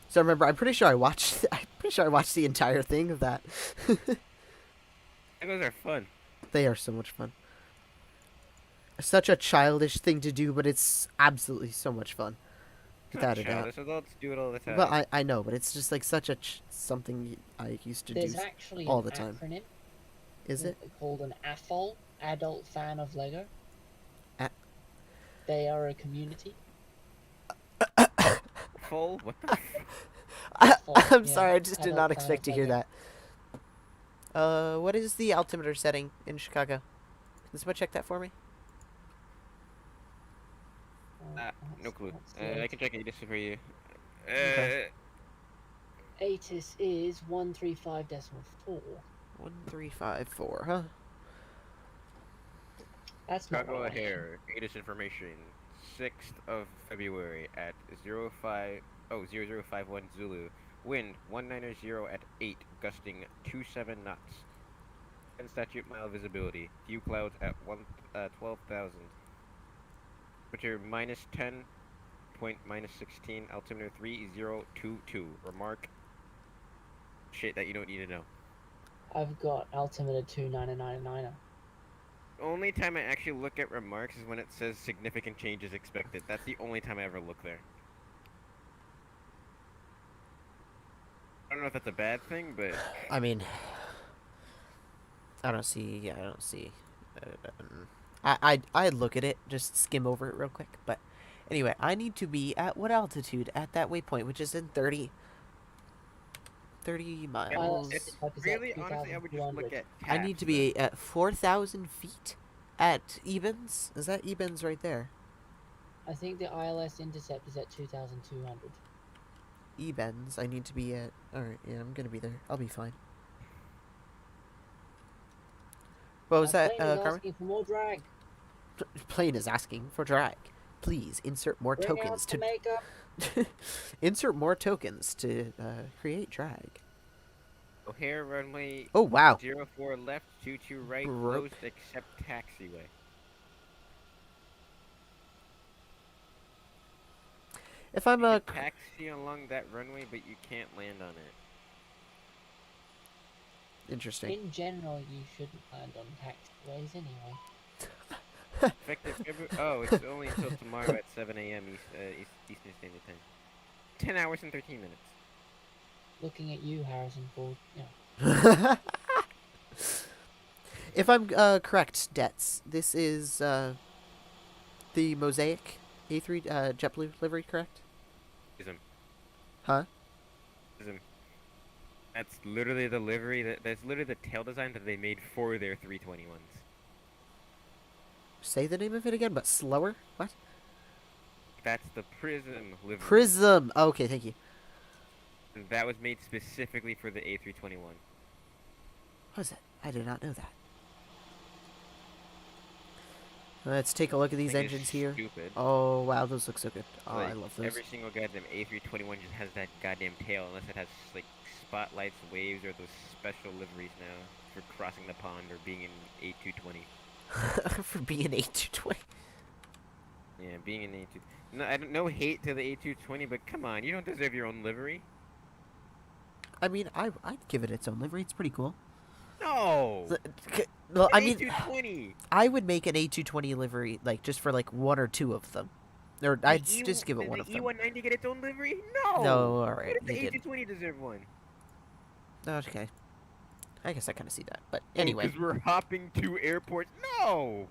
So remember, I'm pretty sure I watched. I'm pretty sure I watched the entire thing of that. Legos are fun. They are so much fun. Such a childish thing to do, but it's absolutely so much fun. Without a doubt. Childish adults do it all the time. Well, I know, but it's just like such a something I used to There's do actually all an the time. acronym Is it? called an AFOL, Adult Fan of Lego. A- They are a community. Full? What the? I'm yeah, sorry, I just did adult not fan expect to of hear Lego. that. What is the altimeter setting in Chicago? Can someone check that for me? No clue. That's I can check it for you. Okay. ATIS is 135.4. 1354, huh? That's not Chicago what I mentioned. O'Hare. Latest information. 6th of February at 0051 Zulu. Wind 190 at 8, gusting 27 knots. 10 statute mile visibility. Few clouds at 12,000. Temperature minus 10. Point minus 16. Altimeter 3022. Remark. Shit that you don't need to know. I've got altimeter 2999. Only time I actually look at remarks is when it says significant changes expected. That's the only time I ever look there. I don't know if that's a bad thing, but I mean, I don't see. Yeah, I don't see. I'd look at it, just skim over it real quick. But anyway, I need to be at what altitude at that waypoint, which is in 30 miles. it's really, honestly, I would just look at I need to be at 4,000 feet at Ebens. Is that Ebens right there? I think the ILS intercept is at 2,200. Ebens. I need to be at. Alright, yeah, I'm gonna be there. I'll be fine. What was that, Plane is Carmen? asking for more drag. Plane is asking for drag. Please insert more Bring out tokens the to makeup. insert more tokens to create drag. O'Hare runway. Oh wow! 04 left, 22 right, Broke. closed except taxiway. If I'm You a can taxi along that runway, but you can't land on it. interesting. In general, you shouldn't land on taxiways anyway. Effective February. Oh, it's only until tomorrow at 7 a.m. Eastern Standard Time. 10 hours and 13 minutes. Looking at you, Harrison Ford. Yeah. If I'm correct, Debts, this is the Mosaic A3 JetBlue livery, correct? Ism. Huh? Ism. That's literally the livery. That's literally the tail design that they made for their 321s. Say the name of it again, but slower. What? That's the Prism livery. Prism. Oh, okay, thank you. And that was made specifically for the A321. What was it? I did not know that. Let's take a look at these Thing is engines here. stupid. Oh, wow, those look so good. Oh, I Like, love those. every single goddamn A321 just has that goddamn tail, unless it has like spotlights, waves, or those special liveries now for crossing the pond or being an A220. For being an A220. Yeah, being an A2. No, I don't. No hate to the A220, but come on, you don't deserve your own livery. I mean, I'd give it its own livery. It's pretty cool. No. Well, I An mean, A220. I would make an A220 livery, like, just for, like, one or two of them. Or I'd just give it one of them. Did the E190 get its own livery? No. No, alright, What they if the didn't. A220 deserve one? Okay. I guess I kind of see that. But anyway. Because we're hopping to airports. No.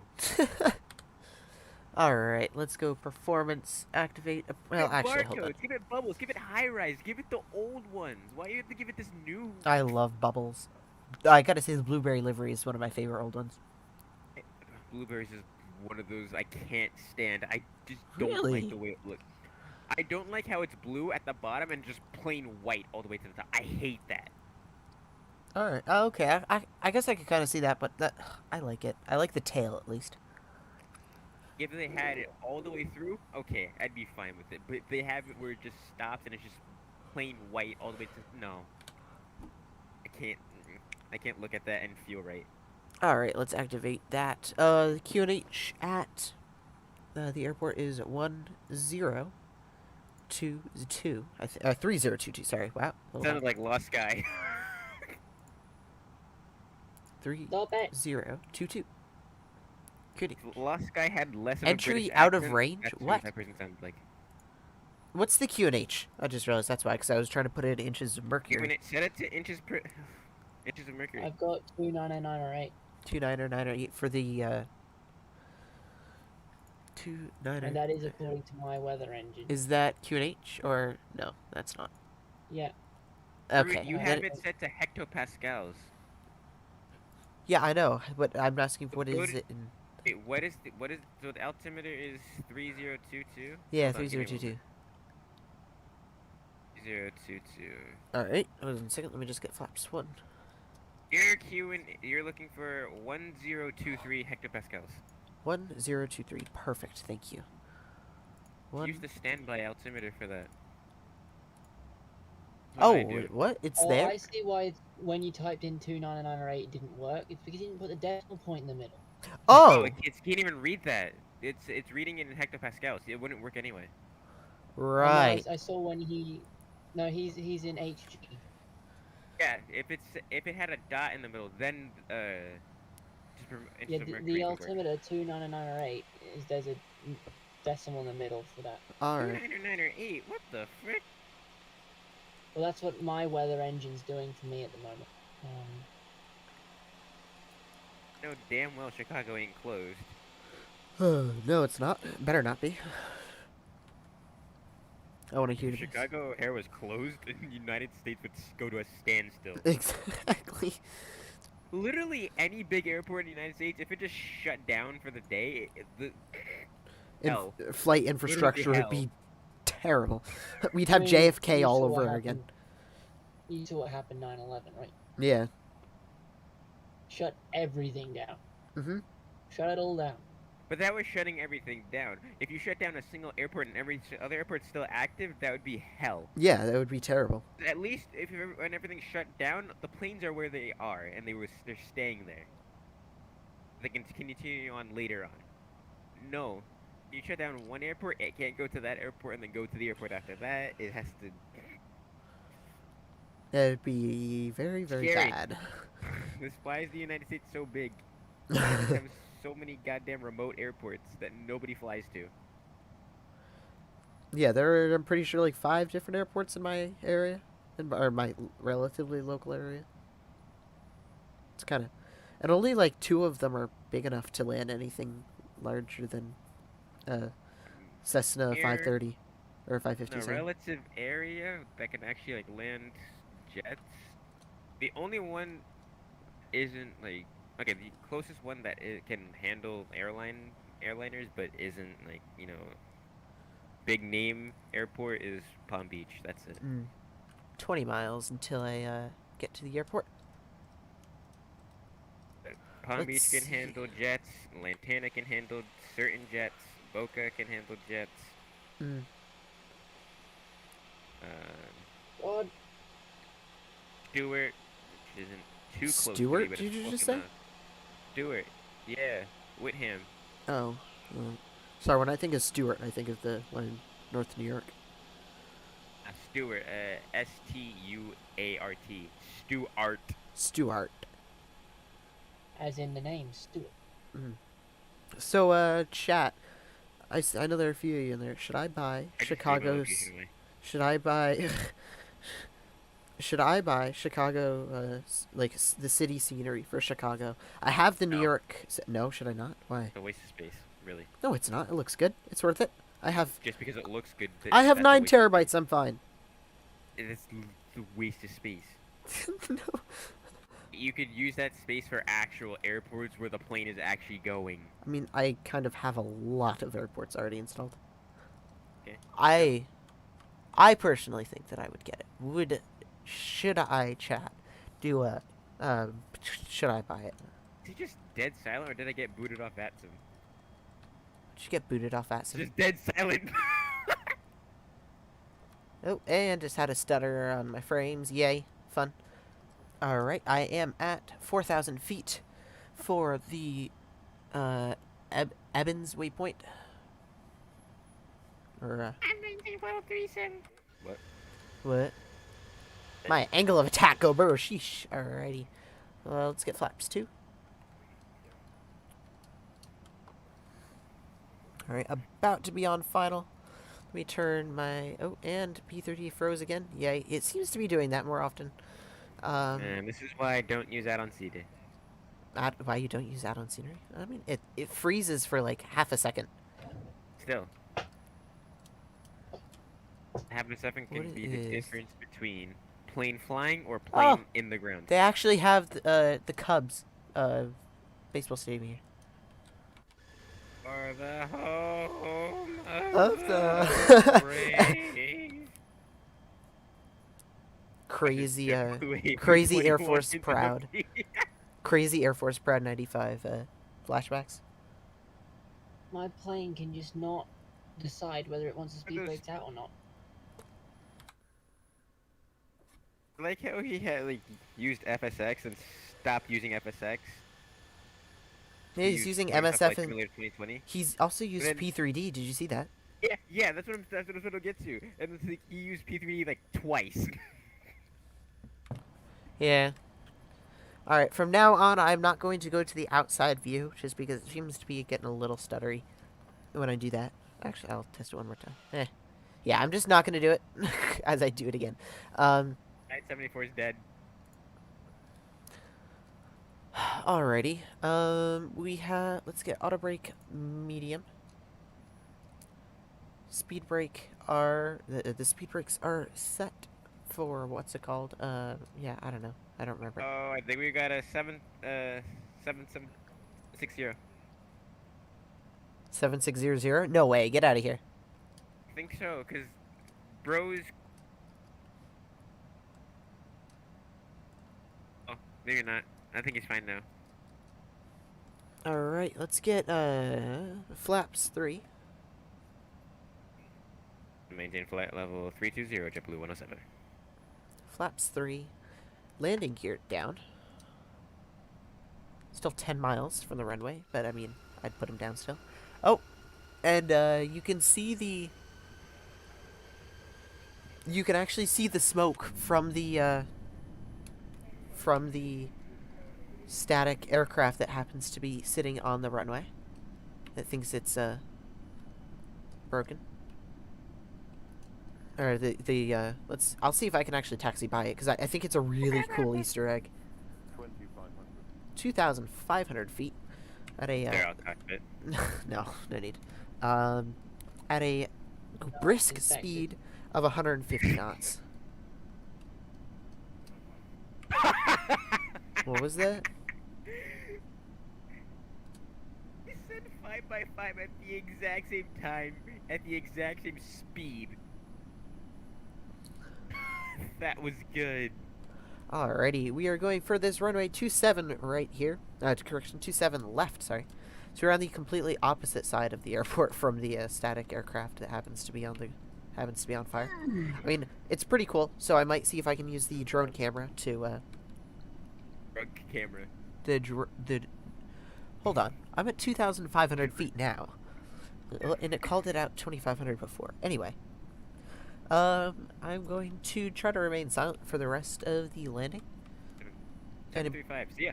Alright, let's go performance, activate. Well, Give it actually, hold on. barcodes, give it bubbles, give it high rise, give it the old ones. Why do you have to give it this new? I love bubbles. I gotta say, the blueberry livery is one of my favorite old ones. Blueberries is one of those I can't stand. I just don't Really? like the way it looks. I don't like how it's blue at the bottom and just plain white all the way to the top. I hate that. Alright, okay. I guess I could kind of see that, but I like it. I like the tail, at least. If they had it all the way through, okay, I'd be fine with it. But if they have it where it just stops and it's just plain white all the way to... No. I can't look at that and feel right. Alright, let's activate that. The QNH at the airport is 1022. 3022, sorry. Wow. Sounded like Lost Guy. 3022. QNH. Lost Guy had less of Entry a British out of accent. range? That's What? that person sounded like. What's the QNH? I just realized that's why, because I was trying to put it in inches of mercury. Set it to inches per... inches of mercury. I've got 290908. 290908 for the 29. And that is according to my weather engine. Is that QNH or no? That's not. Yeah. Okay. You have it set to hectopascals. Yeah, I know, but I'm asking what is it in? Wait, what is so the altimeter is 3022? Yeah, Hold on, give me 3022. 3022. All right. Hold on a second. Let me just get flaps one. You're looking for 1023 hectopascals. 1023. Perfect. Thank you. Use the standby altimeter for that. Oh, wait, what? It's there? I see why when you typed in 290908 it didn't work. It's because you didn't put the decimal point in the middle. Oh! It can't even read that. It's reading it in hectopascals. It wouldn't work anyway. Right. I saw when he... No, he's in HG. Yeah, if it had a dot in the middle, then Yeah, the altimeter 29908 is there's a decimal in the middle for that. Alright. 29908, what the frick? Well, that's what my weather engine's doing for me at the moment. No, damn well Chicago ain't closed. No, it's not. Better not be. I want to hear If this. Chicago Air was closed, the United States would go to a standstill. Exactly. Literally any big airport in the United States, if it just shut down for the day, hell. Flight infrastructure would hell. be terrible. We'd have I mean, JFK you all saw what over again. You saw what happened 9/11, right? Yeah. Shut everything down. Mhm. Shut it all down. But that was shutting everything down. If you shut down a single airport and every other airport's still active, that would be hell. Yeah, that would be terrible. At least when everything's shut down, the planes are where they are, and they're staying there. They can continue on later on. No, you shut down one airport, it can't go to that airport and then go to the airport after that. It has to. That would be very, very Scary. bad. Why is the United States so big? We have so many goddamn remote airports that nobody flies to. Yeah, there are, I'm pretty sure, like 5 different airports in my area, or my relatively local area. It's kind of, and only like 2 of them are big enough to land anything larger than Cessna 530 or 550. In a relative area that can actually like land jets, the only one isn't like okay. The closest one that it can handle airliners, but isn't like big name airport is Palm Beach. That's it. 20 miles until I get to the airport. Palm Beach Let's can see. handle jets. Lantana can handle certain jets. Boca can handle jets. Mm. God. Stewart, which isn't too close to me, Stewart, but did it's you close just say? enough. Stewart, yeah, Whitham. Oh. Sorry, when I think of Stewart, I think of the one in North New York. Stewart, S-T-U-A-R-T. Stewart. Stewart. As in the name, Stuart. So, chat. I know there are a few of you in there. Should I buy Chicago's... Should I buy... Should I buy Chicago, the city scenery for Chicago? I have the New York... No, should I not? Why? It's a waste of space, really. No, it's not. It looks good. It's worth it. I have... Just because it looks good. I have that's a 9 waste of terabytes. I'm fine. It's a waste of space. No. You could use that space for actual airports where the plane is actually going. I mean, I kind of have a lot of airports already installed. Okay. I personally think that I would get it. Should I, chat, do a... should I buy it? Is he just dead silent, or did I get booted off Atsum? Did you get booted off Atsum? Just dead silent. Oh, and just had a stutter on my frames. Yay. Fun. Alright, I am at 4,000 feet for the, Ebbins waypoint. Or, What? My angle of attack, go bro, sheesh. Alrighty. Well, let's get flaps 2. Alright, about to be on final. Let me turn my... Oh, and P3D froze again. Yay. It seems to be doing that more often. And this is why I don't use add-on CD. Why you don't use add-on scenery? I mean, it freezes for like half a second. Still. Half a second can What be the is- difference between plane flying or plane in the ground. They actually have the Cubs baseball stadium here. For the home Of the brave. Crazy, Wait, crazy Air 21 Force into the proud. Crazy Air Force proud 95 flashbacks. My plane can just not decide whether it wants to speed Those- brakes out or not. I like how he had used FSX and stopped using FSX. Yeah, He he's used using Flight MSF and Simulator 2020. he's also used then- P3D. Did you see that? Yeah, that's what I'll get to. And it's like, he used P3D like twice. Yeah. Alright, from now on, I'm not going to go to the outside view, just because it seems to be getting a little stuttery when I do that. Actually, I'll test it one more time. Yeah, I'm just not going to do it as I do it again. 974 is dead. Alrighty. We have... Let's get auto brake medium. Speed brake are... The speed brakes are set for... What's it called? Yeah, I don't know. I don't remember. Oh, I think we got a 7760. 7600? No way. Get out of here. I think so, because bros... Oh, maybe not. I think he's fine now. Alright, let's get, flaps 3. Maintain flight level 320, JetBlue107. Flaps 3. Landing gear down. Still 10 miles from the runway, but I mean, I'd put him down still. Oh, and you can see the... You can actually see the smoke from the static aircraft that happens to be sitting on the runway. That thinks it's broken. Or I'll see if I can actually taxi by it, because I think it's a really cool Easter egg. 2,500 feet at a There, I'll cockpit. no need. At a brisk speed of 150 knots. What was that? He said 5x5 at the exact same time, at the exact same speed. That was good. Alrighty, we are going for this runway 27 right here. Correction, 27 left, sorry. So we're on the completely opposite side of the airport from the static aircraft that happens to be on fire. I mean, it's pretty cool, so I might see if I can use the drone camera to, hold on. I'm at 2,500 feet now. And it called it out 2,500 before. Anyway. I'm going to try to remain silent for the rest of the landing. 735, see ya.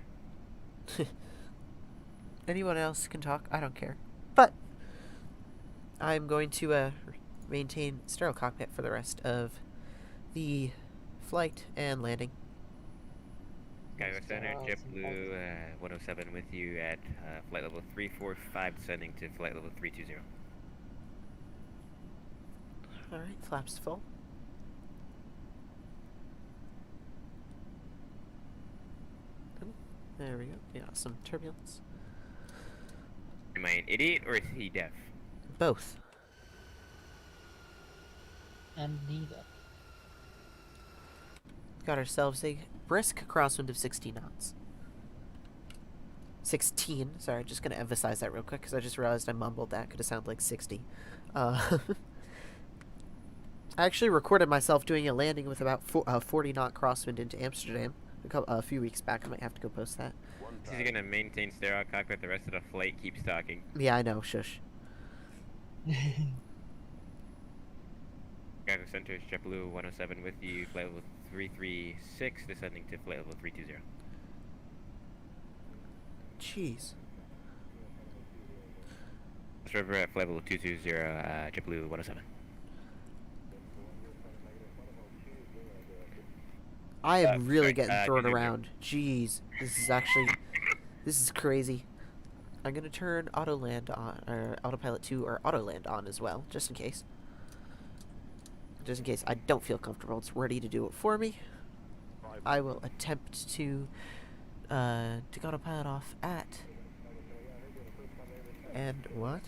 Anyone else can talk, I don't care. But I'm going to maintain sterile cockpit for the rest of the flight and landing. Chicago Center, JetBlue 107 with you at flight level 345, descending to flight level 320. Alright, flaps full. There we go. Yeah, some turbulence. Am I an idiot or is he deaf? Both. And neither. Got ourselves a brisk crosswind of 60 knots. 16. Sorry, just going to emphasize that real quick because I just realized I mumbled that. Could have sounded like 60. I actually recorded myself doing a landing with about 40 knot crosswind into Amsterdam a few weeks back. I might have to go post that. He's gonna maintain sterile cockpit the rest of the flight, keeps talking. Yeah, I know. Shush. Chicago Center, JetBlue 107 with you, flight level 336, descending to flight level 320. Jeez. River at flight level 220, JetBlue 107. I am really sorry, getting thrown 220. around. Jeez. This is crazy. I'm going to turn auto land on, or autopilot 2 or auto land on as well, just in case. Just in case I don't feel comfortable. It's ready to do it for me. I will attempt to autopilot off at. And what?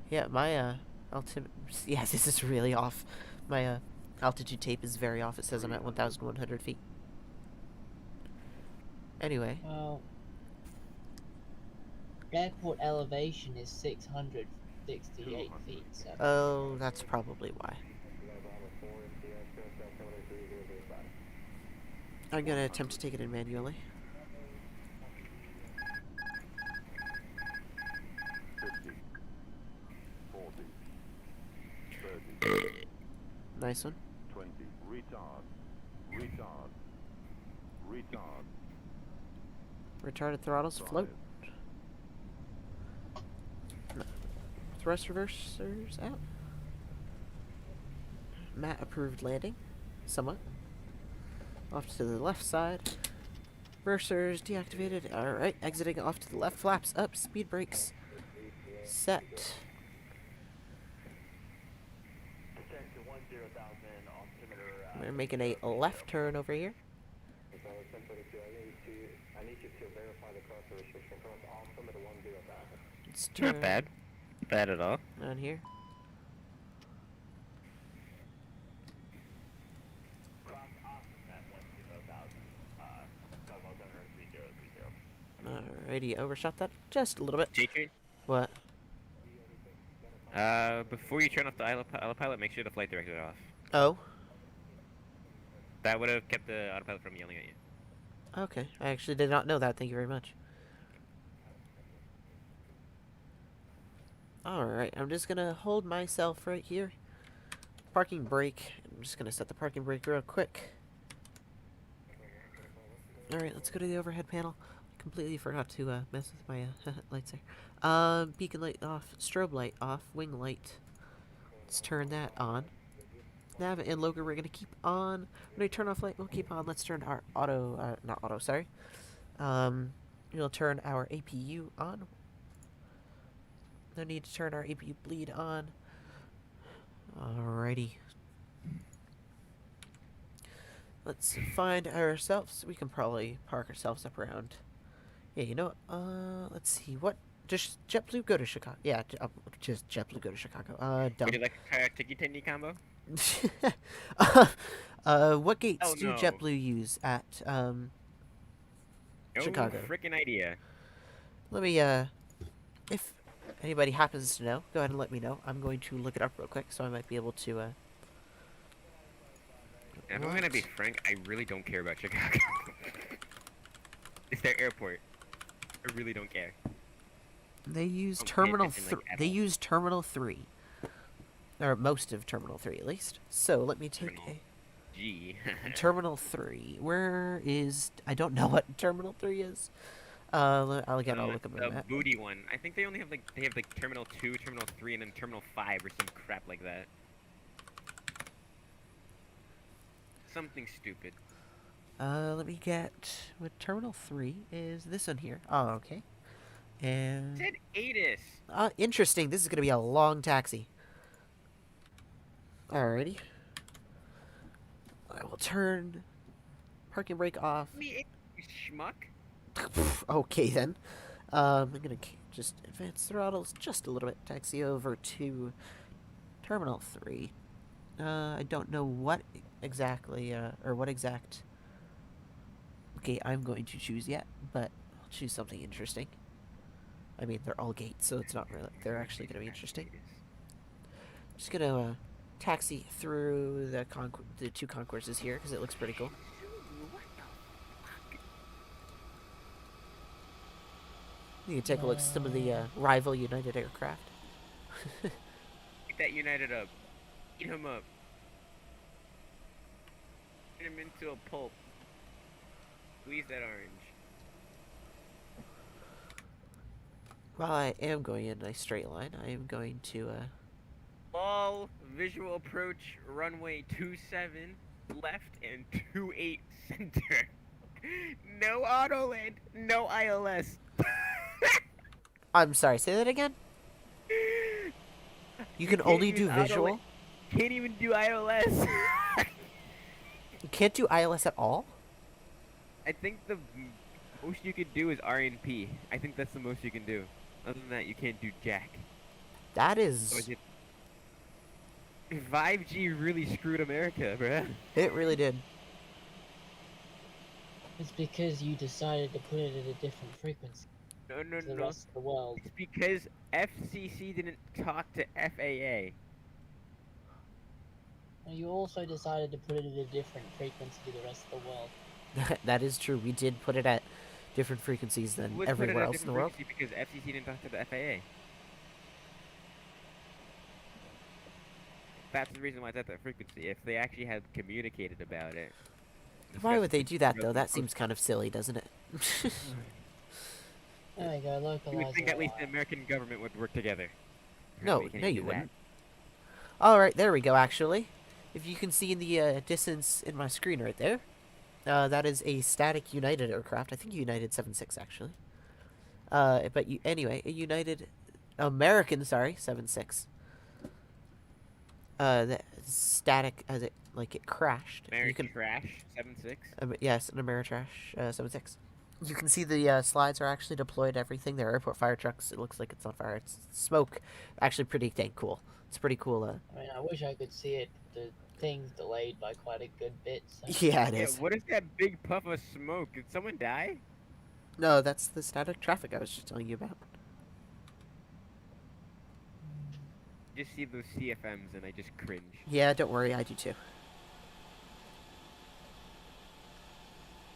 Yeah, my altitude. Yeah, this is really off. My altitude tape is very off. It says I'm at 1,100 feet. Anyway. Well, airport elevation is 668 feet. So. Oh, that's probably why. I'm gonna attempt to take it in manually. 50, 40, 30, Nice one. 20, retard, retard, retard. Retarded throttles float. No. Thrust reversers out. Matt approved landing. Somewhat. Off to the left side. Reversers deactivated. Alright, exiting off to the left. Flaps up. Speed brakes. Set. We're making a left turn over here. Let's turn Not bad. Bad at all. on here. Alrighty, overshot that just a little bit. T-Train? What? Before you turn off the autopilot, make sure the flight director is off. Oh? That would have kept the autopilot from yelling at you. Okay, I actually did not know that. Thank you very much. Alright, I'm just gonna hold myself right here. Parking brake. I'm just gonna set the parking brake real quick. Alright, let's go to the overhead panel. Completely forgot to mess with my lights there. Beacon light off, strobe light off, wing light. Let's turn that on. Nav and logo we're gonna keep on. When we turn off light, we'll keep on. Let's turn our not auto, sorry. We'll turn our APU on. No need to turn our APU bleed on. Alrighty. Let's find ourselves. We can probably park ourselves up around. Yeah, you know what? Let's see. What? Just JetBlue go to Chicago. Yeah, just JetBlue go to Chicago. Dumb. Would you like a tiki combo? What gates Oh, do no. JetBlue use at No Chicago? freaking idea. Let me if anybody happens to know, go ahead and let me know. I'm going to look it up real quick, so I might be able to. If I'm gonna be frank, I really don't care about Chicago. It's their airport. I really don't care. They use Don't pay Terminal attention, like, at They all. use Terminal 3. Or most of Terminal 3, at least. So, let me take Terminal G. Terminal 3. Where is... I don't know what Terminal 3 is. I'll look at The the map. booty one. I think they only have like Terminal 2, Terminal 3, and then Terminal 5 or some crap like that. Something stupid. Let me get... What Terminal 3 is this one here. Oh, okay. And... Said ATIS. Interesting. This is going to be a long taxi. Alrighty. I will turn parking brake off. Me, you schmuck. Okay, then. I'm going to just advance throttles just a little bit. Taxi over to Terminal 3. I don't know what exactly, or what exact gate I'm going to choose yet, but I'll choose something interesting. I mean, they're all gates, so it's not really, they're actually going to be interesting. Just going to, taxi through the two concourses here, because it looks pretty cool. You can take a look at some of the rival United aircraft. Get that United up. Eat him up. Turn him into a pulp. Squeeze that orange. While I am going in a straight line, I am going to, All visual approach, runway 27, left, and 28 center. No auto land, no ILS. I'm sorry, say that again? You can only do visual? Can't even do ILS. You can't do ILS at all? I think the most you could do is RNP. I think that's the most you can do. Other than that, you can't do jack. That is... 5G really screwed America, bruh. It really did. It's because you decided to put it at a different frequency No, to the rest of the world. It's because FCC didn't talk to FAA. And you also decided to put it at a different frequency to the rest of the world. That is true. We did put it at different frequencies than Would put it everywhere at else in the different world. frequency because FCC didn't talk to the FAA. That's the reason why it's at that frequency. If they actually had communicated about it. Why would they do that, though? That seems kind of silly, doesn't it? There we go, You localize would think it. at least the American government would work together. No, Apparently no, can't you do wouldn't. Alright, there we go, actually. If you can see in the distance in my screen right there, that is a static United aircraft. I think United 76, actually. But anyway, a United... American, sorry, 76. The static, as it, like, it crashed. American Trash 76. Yes, an Ameritrash 76. You can see the slides are actually deployed, everything. They're airport fire trucks. It looks like it's on fire. It's smoke. Actually pretty dang cool. It's pretty cool. I mean, I wish I could see it. The thing's delayed by quite a good bit. So. Yeah, it is. What is that big puff of smoke? Did someone die? No, that's the static traffic I was just telling you about. Just see those CFMs and I just cringe. Yeah, don't worry. I do too.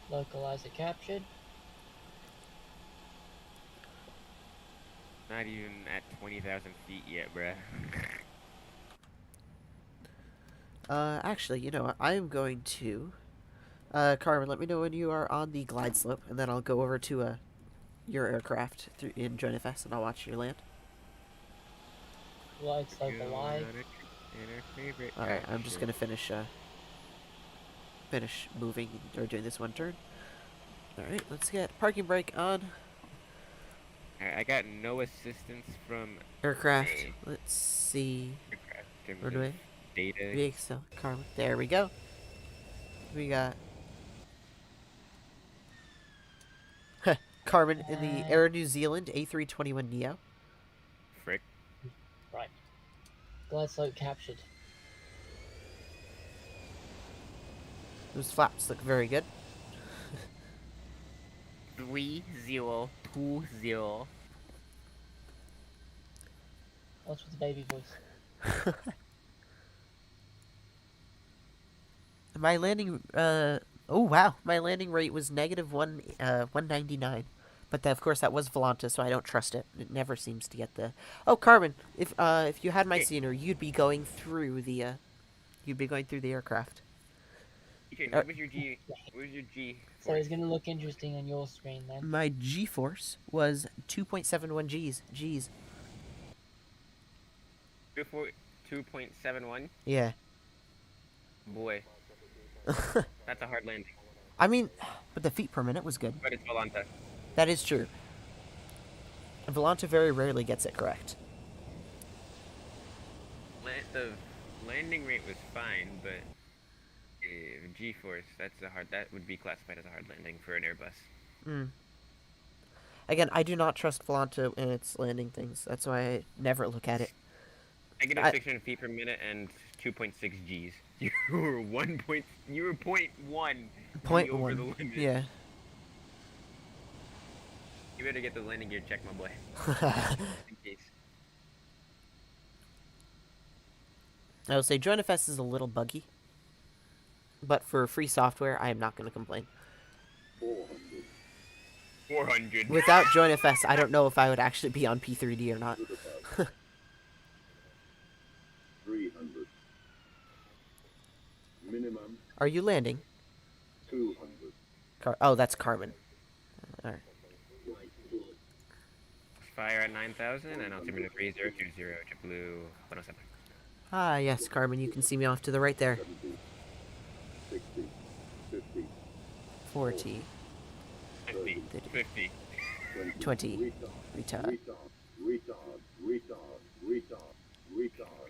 Localize it captured. Not even at 20,000 feet yet, bruh. Actually, you know what? I am going to... Carmen, let me know when you are on the glide slope, and then I'll go over to, your aircraft in JoinFS, and I'll watch you land. Glide slope alive. Alright, I'm just gonna finish moving, or doing this one turn. Alright, let's get parking brake on. Alright, I got no assistance from Aircraft, let's see. Runway. Data. VXL, Carmen. There we go. We got Carmen in the Air New Zealand A321 Neo. Frick. Right. Glide slope captured. Those flaps look very good. 3020. What's with the baby voice? My landing, oh wow, my landing rate was negative 199. But of course that was Volanta, so I don't trust it. It never seems to get the... Oh, Carmen, if you had my scenery, you'd be going through the aircraft. What was your G? What was your G? So it's gonna look interesting on your screen then. My G-force was 2.71 G's. 2.71? Yeah. Boy. That's a hard landing. I mean, but the feet per minute was good. But it's Volanta. That is true. Volanta very rarely gets it correct. The landing rate was fine, but G-force, that would be classified as a hard landing for an Airbus. Again, I do not trust Volanta in its landing things. That's why I never look at it. Negative 600 feet per minute and 2.6 Gs. You were 0.1 over the limit. Yeah. You better get the landing gear check, my boy. In case. I will say JoinFS is a little buggy, but for free software, I am not going to complain. 400. Without JoinFS, I don't know if I would actually be on P3D or not. 300. Minimum Are you landing? 200. Oh, that's Carmen. Alright. Fire at 9,000 and altimeter 3020, JetBlue 107. Ah, yes, Carmen, you can see me off to the right there. 60, 50, 40, 50, 50. 20, retard.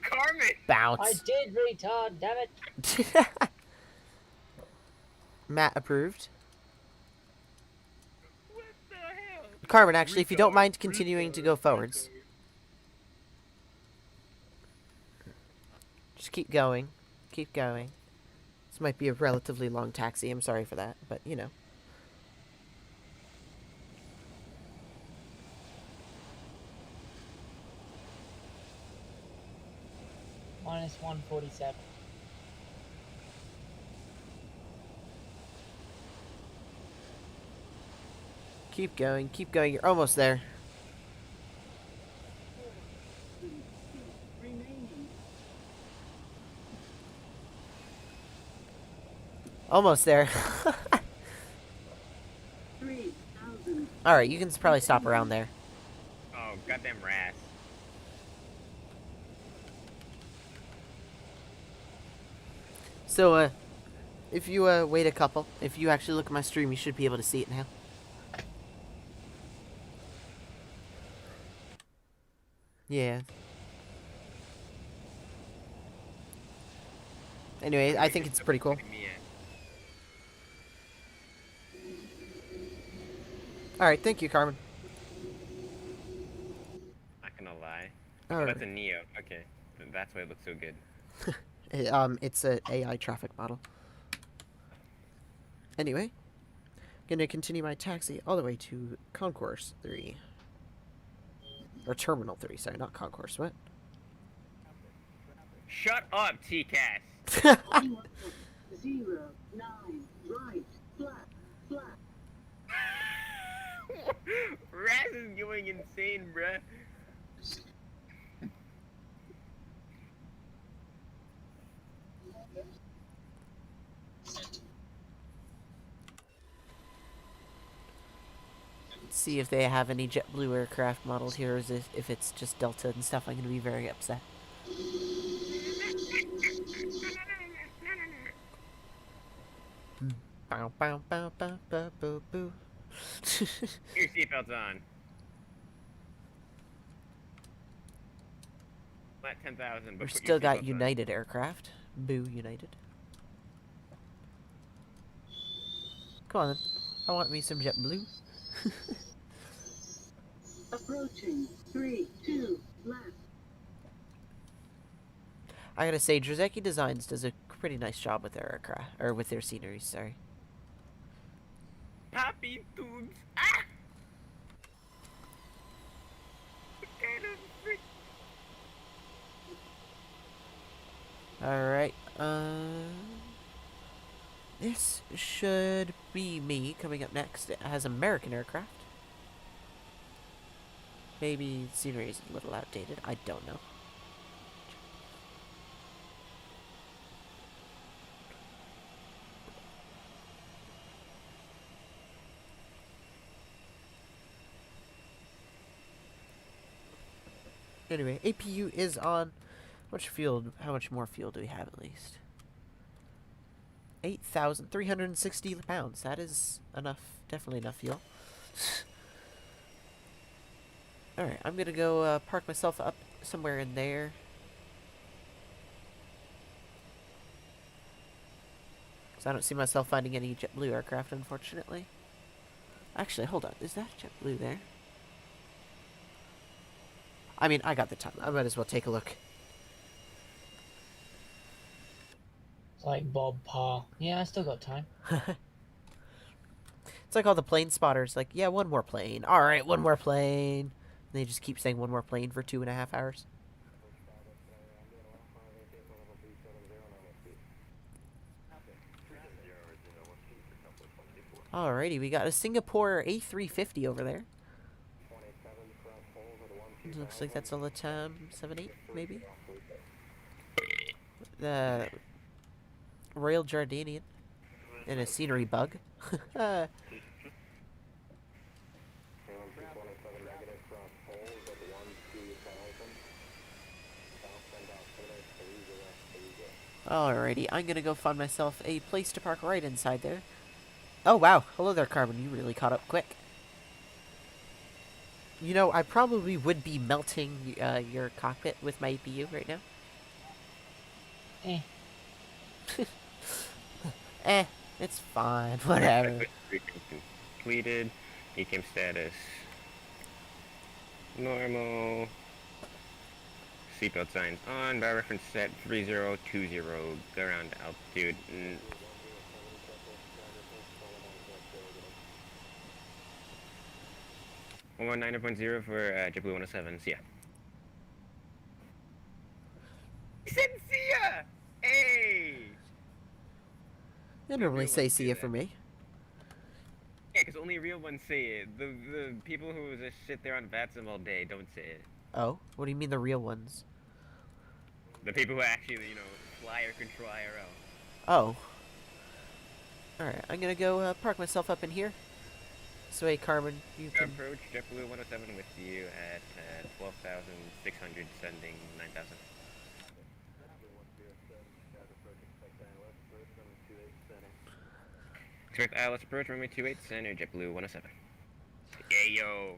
Carmen! I Bounce. did retard, damn it! Matt approved. What the hell? Carmen, actually, if you don't mind continuing to go forwards. Just keep going. Keep going. This might be a relatively long taxi. I'm sorry for that, but, you know. Minus 147. Keep going. Keep going. You're almost there. Almost there. Alright, you can probably stop around there. Oh, goddamn rat. So, if you, wait a couple, if you actually look at my stream, you should be able to see it now. Yeah. Anyway, I think it's pretty cool. Alright, thank you, Carmen. Not gonna lie. All Oh, that's right. a Neo. Okay. That's why it looks so good. It's a AI traffic model. Anyway, gonna continue my taxi all the way to Concourse 3. Or Terminal 3, sorry, not Concourse, what? Shut up, TCAS! 0, 9, right, flat, flat. Raz is going insane, bruh. Let's see if they have any JetBlue aircraft models here, as if it's just Delta and stuff. I'm gonna be very upset. Bow, bow, bow, bow, bow, boo, boo. Your seatbelt's on. Flat 10,000, but We've put your still got seatbelts on. United aircraft. Boo, United. Come on then. I want me some JetBlue. Approaching 3, 2, left. I gotta say, Drzecki Designs does a pretty nice job with their aircraft, or with their scenery, sorry. Poppy tubes. Ah! Alright, this should be me coming up next. It has American aircraft. Maybe the scenery is a little outdated. I don't know. Anyway, APU is on. How much more fuel do we have at least? 8,360 pounds. That is enough. Definitely enough fuel. Alright, I'm gonna go park myself up somewhere in there. Because I don't see myself finding any JetBlue aircraft, unfortunately. Actually, hold on. Is that JetBlue there? I mean, I got the time. I might as well take a look. It's like Bob Parr. Yeah, I still got time. It's like all the plane spotters. Like, yeah, one more plane. All right, one more plane. And they just keep saying one more plane for 2.5 hours. Alrighty, we got a Singapore A350 over there. Looks like that's all the time. 7-8, maybe? The Royal Jordanian. And a scenery bug. Alrighty, I'm gonna go find myself a place to park right inside there. Oh wow, hello there Carbon, you really caught up quick. You know, I probably would be melting your cockpit with my APU right now. It's fine, whatever. Completed. ECAM status. Normal. Seatbelt signs on. Bow reference set 3020. Go around altitude. 119.0 for JetBlue107. See ya. He said see ya! Hey! They normally say see ya for me. Yeah, because only real ones say it. The people who just sit there on VATSIM all day don't say it. Oh? What do you mean the real ones? The people who actually, you know, fly or control IRL. Oh. Alright, I'm gonna go park myself up in here. So hey, Carmen, you can... Approach JetBlue107 with you at 12,600, sending 9,000. Expect ILS approach, runway 28, center, JetBlue107. Yeah, yo!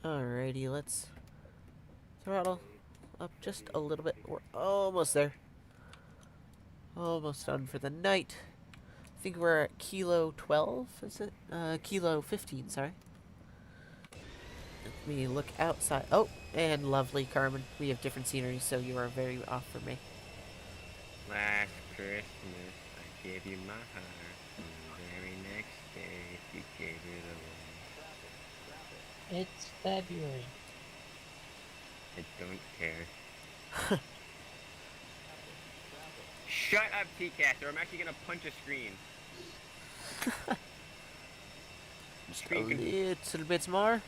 Alrighty, let's throttle up just a little bit. We're almost there. Almost done for the night. I think we're at kilo 12, is it? Kilo 15, sorry. Let me look outside. Oh, and lovely, Carmen. We have different scenery, so you are very off for me. Last Christmas, I gave you my heart. And the very next day, you gave it away. It's February. I don't care. Shut up, TCast, or I'm actually gonna punch a screen. A little bit more.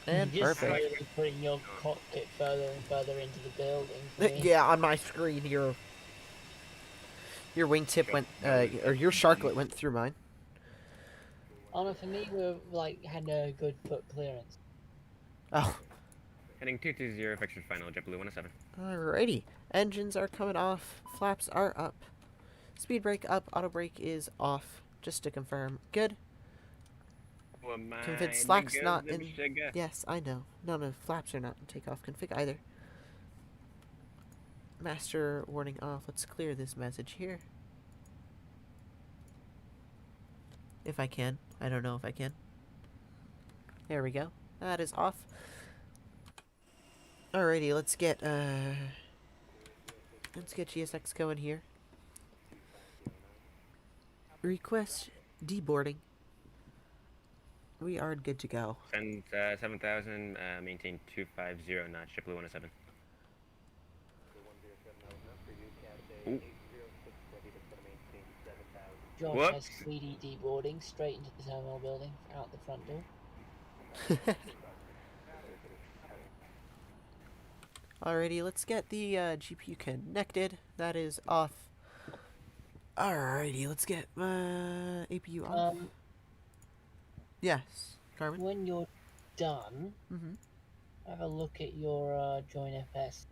And You're just perfect. slowly putting your cockpit further and further into the building. Yeah, on my screen, your wingtip went, or your sharklet went through mine. Oh no, for me, we had a good foot clearance. Oh. Heading 220, effective final, JetBlue107. Alrighty. Engines are coming off. Flaps are up. Speed brake up. Auto brake is off. Just to confirm. Good. Config slack's not in. Yes, I know. No, flaps are not in takeoff config either. Master warning off. Let's clear this message here. If I can. I don't know if I can. There we go. That is off. Alrighty, let's get Let's get GSX going here. Request deboarding. We are good to go. Send 7,000, maintain 250 knots, JetBlue107. Ooh. Josh Whoops. has 3D deboarding straight into the terminal building out the front door. Alrighty, let's get the GPU connected. That is off. Alrighty, let's get my APU off. Yes, Carmen? When you're done, Mm-hmm. have a look at your join FS.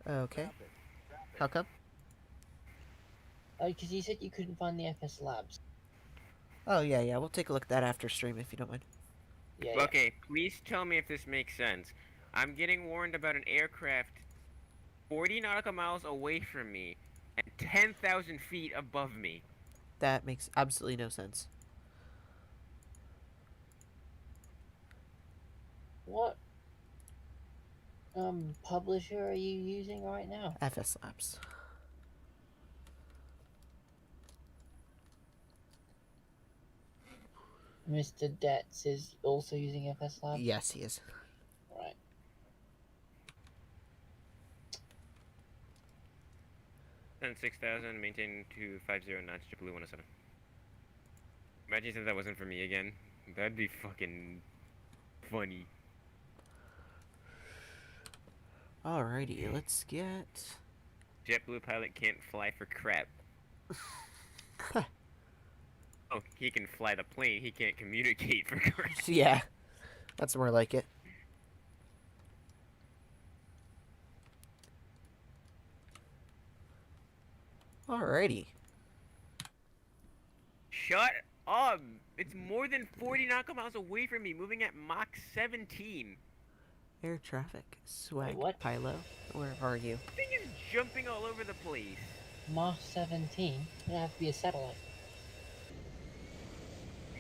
Okay. How come? Oh, because you said you couldn't find the FSLabs. Oh, yeah, we'll take a look at that after stream if you don't mind. Yeah. Okay, please tell me if this makes sense. I'm getting warned about an aircraft 40 nautical miles away from me and 10,000 feet above me. That makes absolutely no sense. What publisher are you using right now? FSLabs. Mr. Detz is also using FSLabs? Yes, he is. Right. Send 6,000, maintain 250 knots, JetBlue107. Imagine if that wasn't for me again. That'd be fucking funny. Alrighty, let's get... JetBlue pilot can't fly for crap. Oh, he can fly the plane, he can't communicate for crap. Yeah, that's more like it. Alrighty. Shut up! It's more than 40 nautical miles away from me, moving at Mach 17. Air traffic. Swag. What? Pilo. Where are you? The thing is jumping all over the place. Mach 17? It'd have to be a satellite.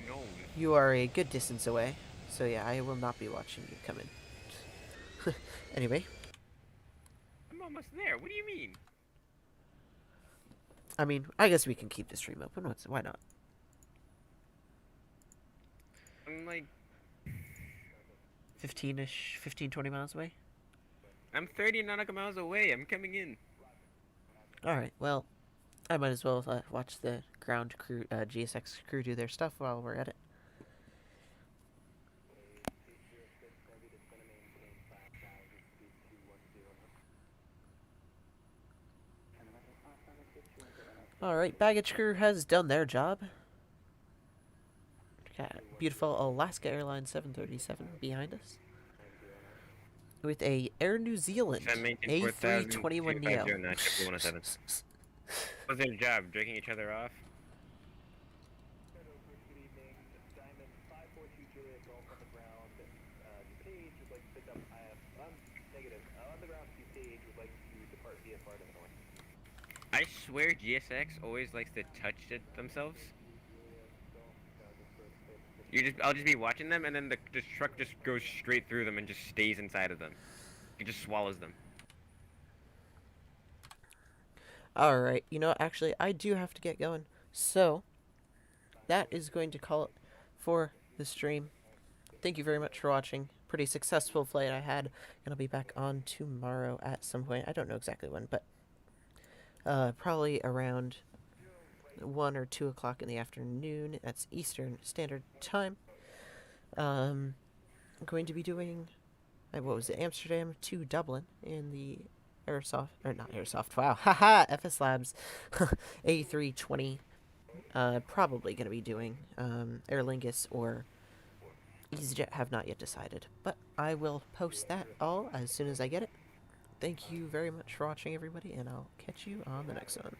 No. You are a good distance away. So yeah, I will not be watching you come in. Anyway. I'm almost there. What do you mean? I mean, I guess we can keep the stream open. Why not? I'm like... 15-ish, 15, 20 miles away? I'm 30 nautical miles away. I'm coming in. Alright, well, I might as well watch the ground crew, GSX crew do their stuff while we're at it. Alright, baggage crew has done their job. Got beautiful Alaska Airlines 737 behind us. With a Air New Zealand A321 Neo. What's their job? Drinking each other off? I swear GSX always likes to touch it themselves. I'll just be watching them, and then the truck just goes straight through them and just stays inside of them. It just swallows them. Alright, you know, actually, I do have to get going. So, that is going to call it for the stream. Thank you very much for watching. Pretty successful flight I had. Gonna be back on tomorrow at some point. I don't know exactly when, but probably around 1 or 2 o'clock in the afternoon. That's Eastern Standard Time. I'm going to be doing, what was it, Amsterdam to Dublin in the Airsoft, or not Airsoft, wow, haha, FSLabs A320. Probably going to be doing Aer Lingus or EasyJet, have not yet decided. But I will post that all as soon as I get it. Thank you very much for watching, everybody, and I'll catch you on the next one.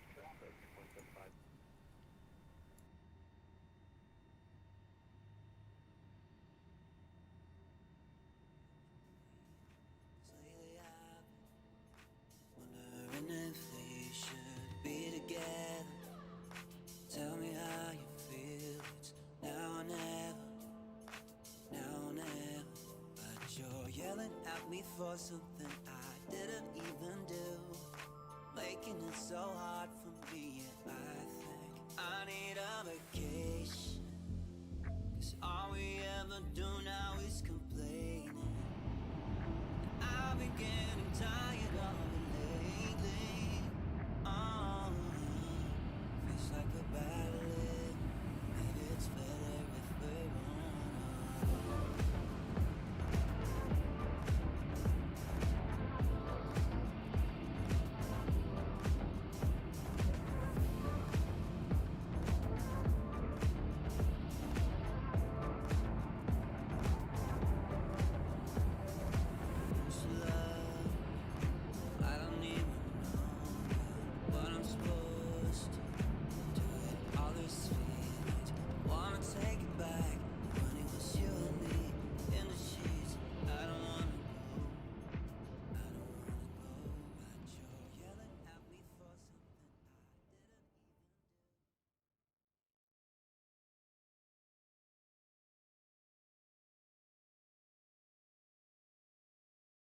Tell me how you feel. It's now or never, now or never. But you're yelling at me for something I didn't even do. making it so hard for me. Yeah, I think I need a vacation. 'Cause all we ever do now is complaining. I've been getting tired of it lately.